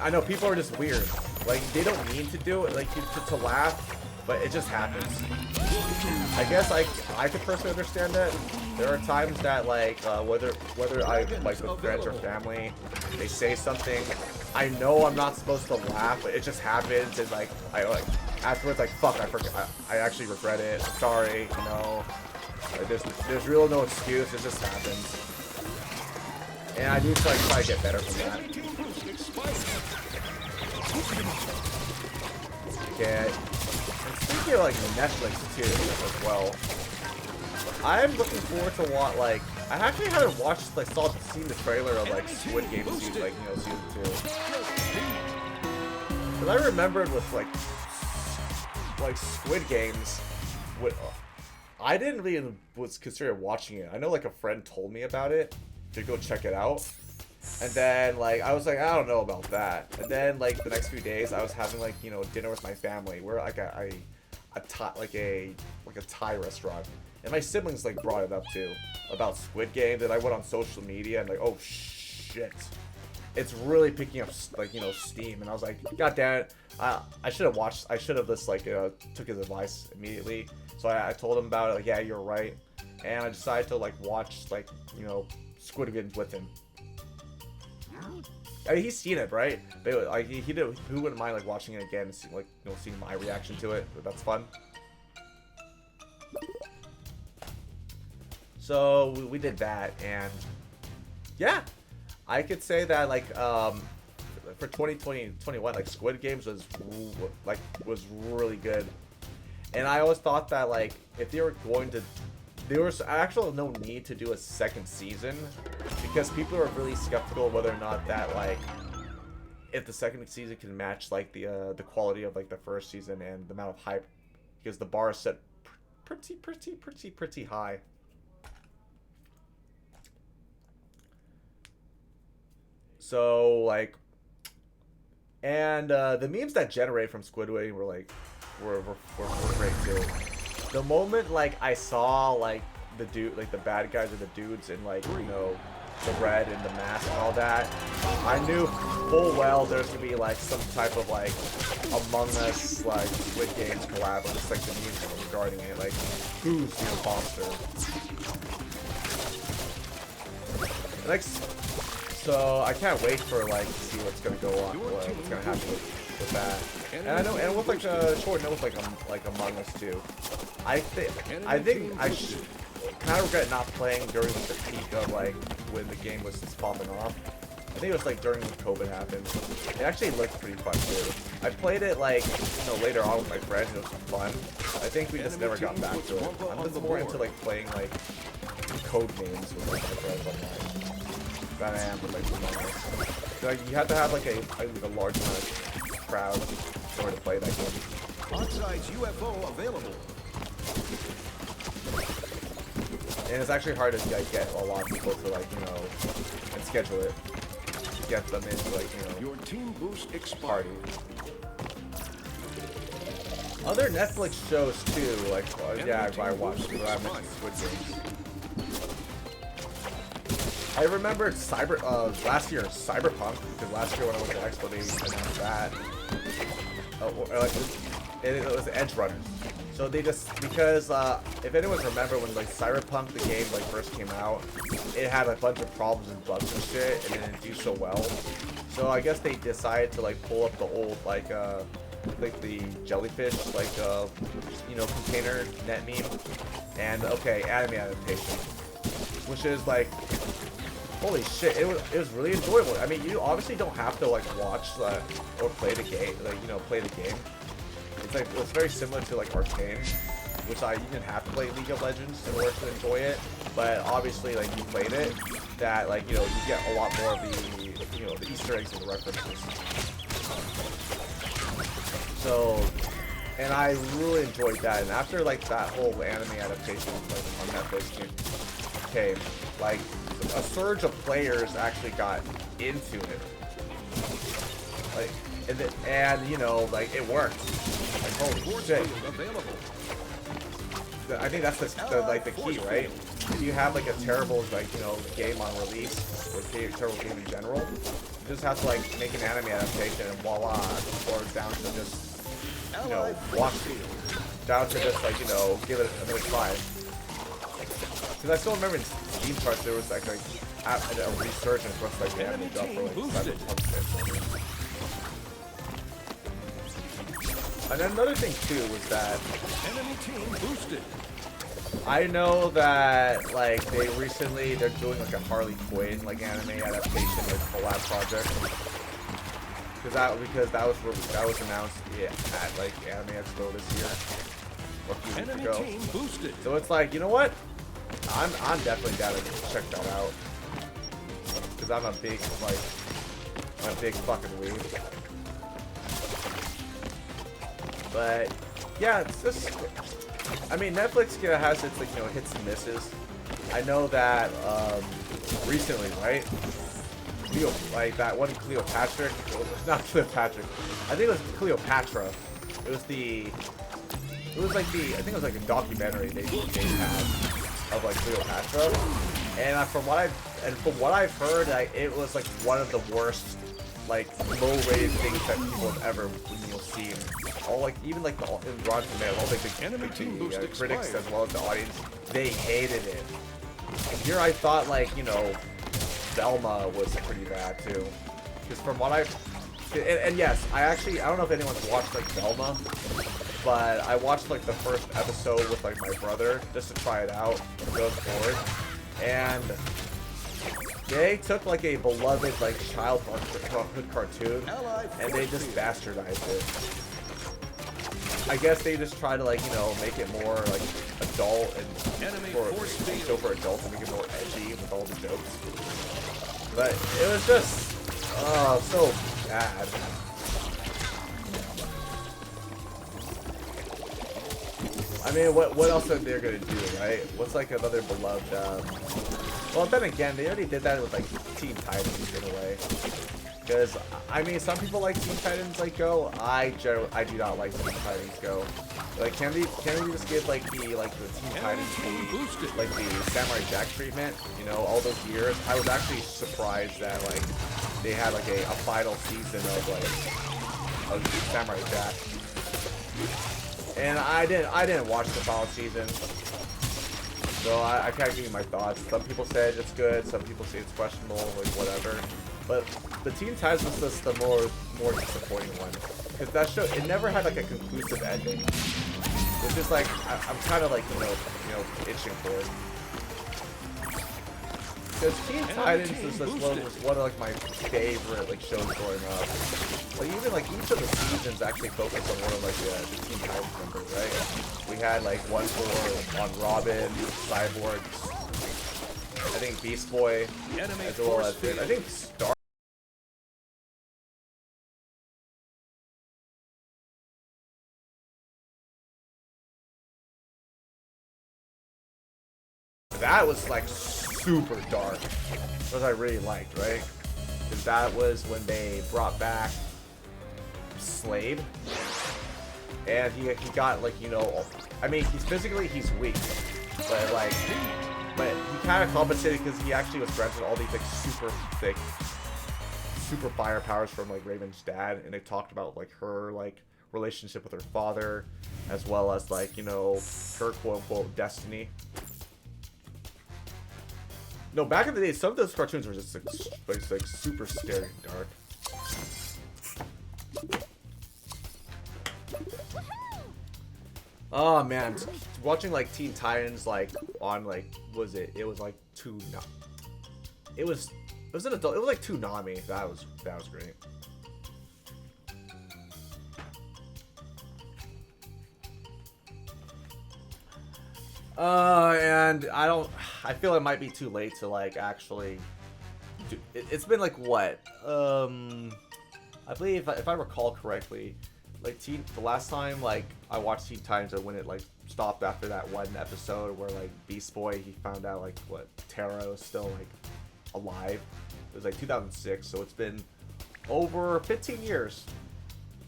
[SPEAKER 1] I know people are just weird. Like they don't mean to do it, like to laugh, but it just happens. I guess I could personally understand that. There are times that like whether I like with friends or family, they say something, I know I'm not supposed to laugh, but it just happens, and like I like afterwards like fuck, I forgot, I actually regret it. I'm sorry, Like there's really no excuse, it just happens. And I need to like try to get better from that. Okay. And speaking of like Netflix too as well. I'm looking forward to what like I actually haven't watched seen the trailer of like Squid Game season season 2. Cause I remembered with like Squid Games I didn't really was considering watching it. I know like a friend told me about it to go check it out, and then like I was like I don't know about that. And then like the next few days I was having like dinner with my family. We're like a Thai restaurant, and my siblings like brought it up too about Squid Game. That I went on social media and like oh shit, it's really picking up steam. And I was like god damn it, I should have watched. I should have just took his advice immediately. So I told him about it, like, yeah, you're right. And I decided to, like, watch, Squid Game with him. I mean, he's seen it, right? But, like, who wouldn't mind, like, watching it again and, seeing my reaction to it? But that's fun. So, we did that, and, yeah. I could say that, like, for 2021, like, Squid Games was really good. And I always thought that, like, if they were going to... There was actually no need to do a second season. Because people are really skeptical whether or not that, like... If the second season can match, like, the quality of, like, the first season and the amount of hype. Because the bar is set pretty high. So, like... And, the memes that generate from Squid Game were, like... Were great too. The moment like I saw like the bad guys or the dudes in like the red and the mask and all that, I knew full well there's gonna be like some type of like Among Us like Squid Games collab or just like the memes regarding it, like who's the imposter. Like so I can't wait for like to see what's gonna go on, what's gonna happen with that. And I know, and with like short note with like Among Us too. I think I kind of regret not playing during the peak of like when the game was just popping off. I think it was like during when COVID happened. It actually looked pretty fun too. I played it like later on with my friends. It was fun. I think we just never got back to it. I'm just more into like playing like code games with like my friends online than I am with like Among Us. Like you have to have like a large amount of crowd in order to play that game.
[SPEAKER 2] Oxide's UFO available.
[SPEAKER 1] And it's actually hard to like, get a lot of people to like, you know, and schedule it. To get them into like, you know,
[SPEAKER 2] Your team boost expired.
[SPEAKER 1] party. Other Netflix shows too, like, yeah, I watched Squid Games. I remember last year Cyberpunk, because last year when I went to Expo they announced that. It was Edge Runners. So they just, because if anyone remember when like Cyberpunk the game like first came out, it had a bunch of problems and bugs and shit, and it didn't do so well. So I guess they decided to like pull up the old like the jellyfish like you know, container net meme, and okay, anime adaptation, which is like, holy shit, it was really enjoyable. I mean, you obviously don't have to like watch or play the game, like, you know, play the game. It's very similar to like Arcane, which you didn't have to play League of Legends in order to enjoy it, but obviously like you played it, that like, you know, you get a lot more of the, you know, the Easter eggs and the references. So, and I really enjoyed that. And after like that whole anime adaptation like on Netflix came, like a surge of players actually got into it. Like, and you know, like it worked. Like, holy shit. I think that's the key, right? If you have like a terrible like, you know, game on release, or terrible game in general, you just have to like make an anime adaptation and voila, or down to just, you know, watch it, down to just like, you know, give it another try. Because I still remember in Steam Charts there was like a resurgence with like the anime job for like Cyberpunk shit. And another thing too was that
[SPEAKER 2] Enemy team boosted.
[SPEAKER 1] I know that like they're doing like a Harley Quinn like anime adaptation like collab project. Because that was announced at like Anime Expo this year, or a few weeks ago.
[SPEAKER 2] Team boosted.
[SPEAKER 1] So it's like, you know what? I'm definitely down to check that out. Because I'm a big fucking weeb. But yeah, it's just, I mean, Netflix has its like, you know, hits and misses. I know that recently, right? Like that one Cleopatra, not Cleopatra. I think it was Cleopatra. I think it was like a documentary they had of like Cleopatra. And from what I've heard, like, it was like one of the worst, like low-rated things that people have ever, you know, seen. All like, even like in Rotten Tomatoes, all like the critics as well as the audience, they hated it. And here I thought, like, you know, Velma was pretty bad too, because from what and yes, I don't know if anyone's watched like Velma, but I watched like the first episode with like my brother just to try it out and go forward, and they took like a beloved like childhood cartoon and they just bastardized it. I guess they just try to like, you know, make it more like adult and for adults and make it more edgy with all the jokes. But it was just, so bad. I mean, what else are they gonna do, right? What's like another beloved, well, then again, they already did that with like Teen Titans in a way. Because, I mean, some people like Teen Titans like Go. I do not like Teen Titans Go. Like, can we just give like the Teen Titans like the Samurai Jack treatment? You know, all those years. I was actually surprised that like they had like a final season of Samurai Jack. And I didn't watch the final season, so I can't give you my thoughts. Some people said it's good, some people say it's questionable, like whatever. But the Teen Titans was just the more disappointing one, because that show, it never had like a conclusive ending. It's just like I'm kind of like you know itching for it. Because Teen Titans was one of like my favorite like shows growing up. Like even like each of the seasons actually focused on one of like the Teen Titans members, right? We had like one on Robin, Cyborg, I think Beast Boy, as well as I think Star. that was like super dark. What I really liked, right? Because that was when they brought back Slade, and he got like, you know, I mean, he's weak, but like, but he kind of compensated because he actually was granted all these like super thick, super fire powers from like Raven's dad, and they talked about like her like relationship with her father, as well as like, you know, her quote unquote destiny. No, back in the day, some of those cartoons were just like super scary and dark. Oh man, watching like Teen Titans like on like, was it was like it was an adult, it was like Toonami. That was great. And I feel it might be too late to like actually do, it's been like what, I believe if I recall correctly, like the last time like I watched Teen Titans, and when it like stopped after that one episode where like Beast Boy, he found out like what, Taro is still like alive. It was like 2006, so it's been over 15 years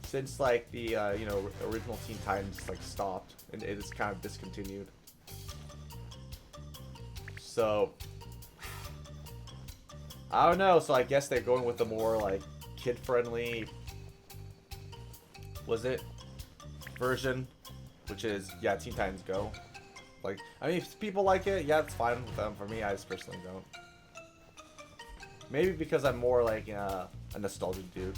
[SPEAKER 1] since like the you know, original Teen Titans like stopped, and it is kind of discontinued. So I don't know, so I guess they're going with the more like kid-friendly, was it, version, which is, yeah, Teen Titans Go. Like, I mean, if people like it, yeah, it's fine with them. For me, I just personally don't. Maybe because I'm more like a nostalgic dude.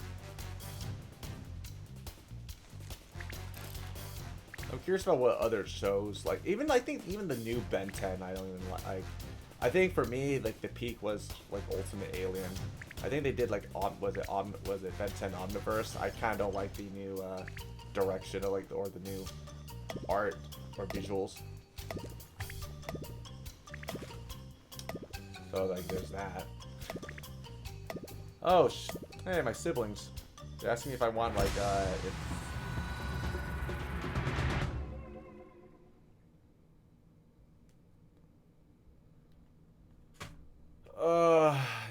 [SPEAKER 1] I'm curious about what other shows, like, I think even the new Ben 10, I don't even like. I think for me, like, the peak was like Ultimate Alien. I think they did like, was it Ben 10 Omniverse? I kind of don't like the new direction, or the new art or visuals. So like, there's that. Oh, hey, my siblings. They're asking me if I want like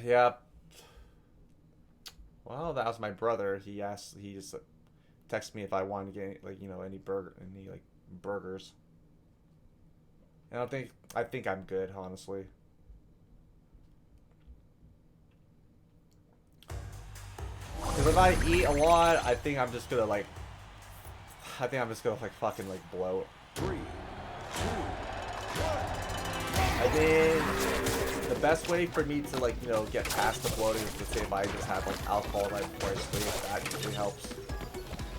[SPEAKER 1] yeah. Well, that was my brother. He just texted me if I wanted to get like, you know, any like burgers. And I think I'm good, honestly. Because if I eat a lot, I think I'm just gonna like fucking like bloat.
[SPEAKER 2] 3, 2, 1.
[SPEAKER 1] I think the best way for me to like, you know, get past the bloating is to say if I just have like alcohol right before I sleep. That usually helps.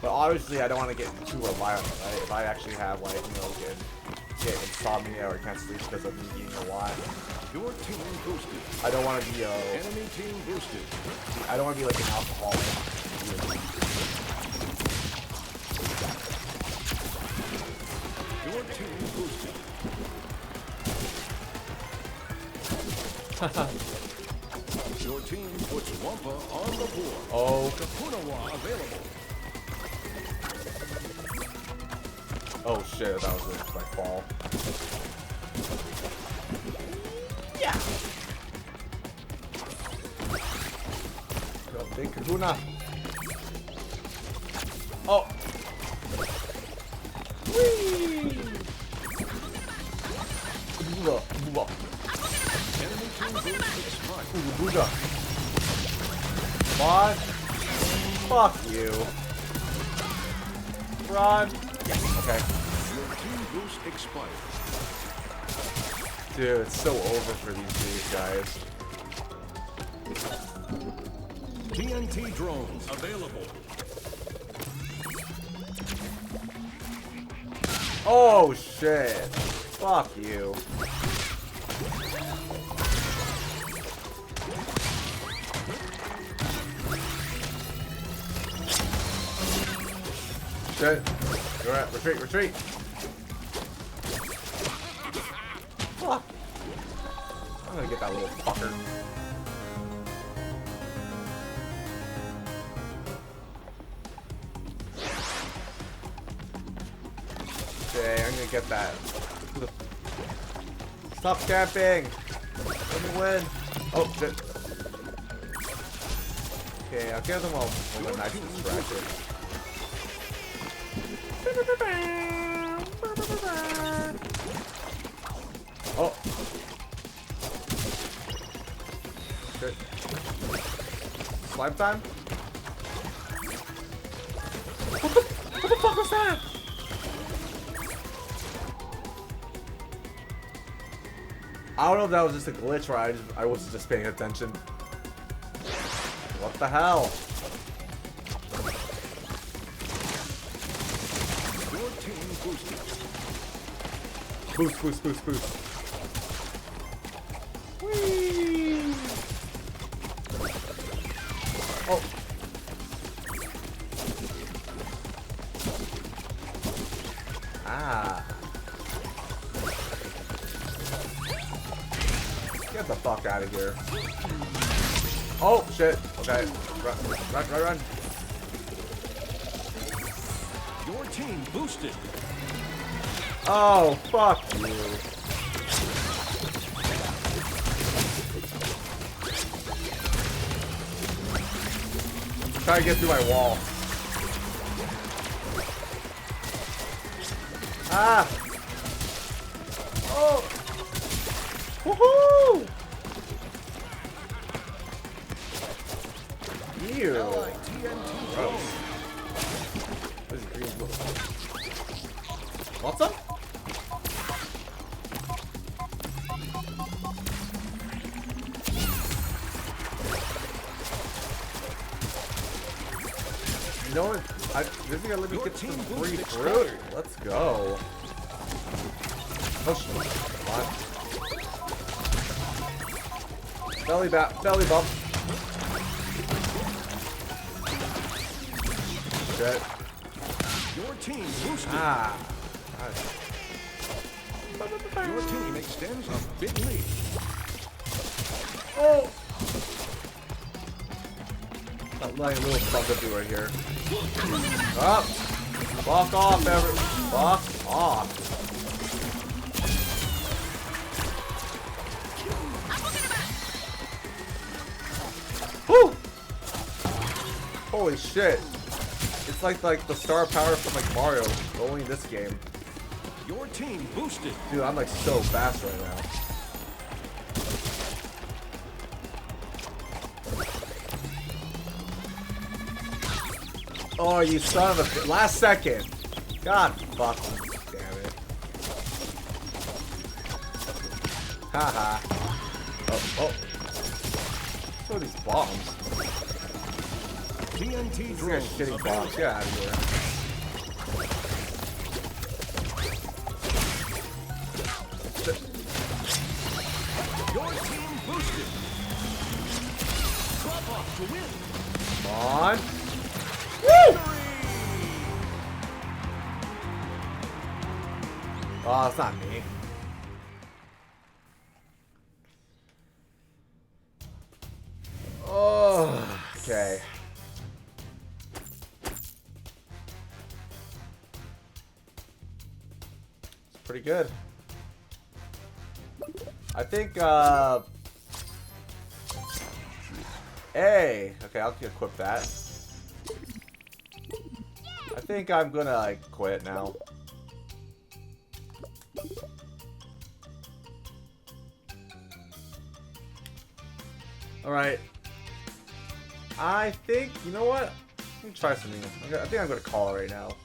[SPEAKER 1] But obviously I don't want to get too reliant on it, right? If I actually have like, you know, get insomnia or can't sleep because of me eating a lot,
[SPEAKER 2] Your team boosted.
[SPEAKER 1] I don't want to be
[SPEAKER 2] Enemy team boosted.
[SPEAKER 1] I don't want to be like an alcoholic.
[SPEAKER 2] Your team boosted. Your team puts Wampa on the board.
[SPEAKER 1] Oh.
[SPEAKER 2] Kapunawa available.
[SPEAKER 1] Oh shit, that was my fall. Yeah. Go, big Kahuna. Oh. Whee!
[SPEAKER 2] Enemy team boost expired.
[SPEAKER 1] Buddha. Come on. Fuck you. Run. Yeah. Okay.
[SPEAKER 2] Your team boost expired.
[SPEAKER 1] Dude, it's so over for these guys.
[SPEAKER 2] TNT drones available.
[SPEAKER 1] Oh shit. Fuck you. Shit. Alright, retreat. Fuck. I'm gonna get that little fucker. Okay, I'm gonna get that. Stop camping. Let me win. Oh, shit. Okay, I'll give them all a nice distraction. Oh. Shit. Slime time? What the fuck was that? I don't know if that was just a glitch or I was just paying attention. What the hell?
[SPEAKER 2] Your team boosted.
[SPEAKER 1] Boost, boost, boost, boost. Whee! Oh. Ah. Get the fuck out of here. Oh, shit. Okay. Run, run, run, run.
[SPEAKER 2] Your team boosted.
[SPEAKER 1] Oh, fuck you. Try to get through my wall. Ah! Oh! Woohoo! Ew. Gross. What is green? Want some? You know what? This is gonna let me get some free fruit. Let's go. Oh shit. Come on. Belly bump. Shit.
[SPEAKER 2] Your team boosted.
[SPEAKER 1] Ah.
[SPEAKER 2] Your team extends a big lead.
[SPEAKER 1] Oh. Not like a little bugaboo right here. Up. Fuck off, everyone. Fuck off. Woo! Holy shit. It's like the star power from like Mario only in this game.
[SPEAKER 2] Your team boosted.
[SPEAKER 1] Dude, I'm like so fast right now. Oh, you son of a... Last second. God fuck. Damn it. Haha. Oh. What are these bombs?
[SPEAKER 2] TNT
[SPEAKER 1] These are
[SPEAKER 2] drones.
[SPEAKER 1] shitty bombs. Get out of here.
[SPEAKER 2] Your team boosted. Drop off to win.
[SPEAKER 1] Come on. Woo! Oh, it's not me. Oh, okay. It's pretty good. I think, hey, okay, I'll equip that. I think I'm gonna, like, quit now. Alright. I think, you know what? Let me try something. I think I'm gonna call it right now.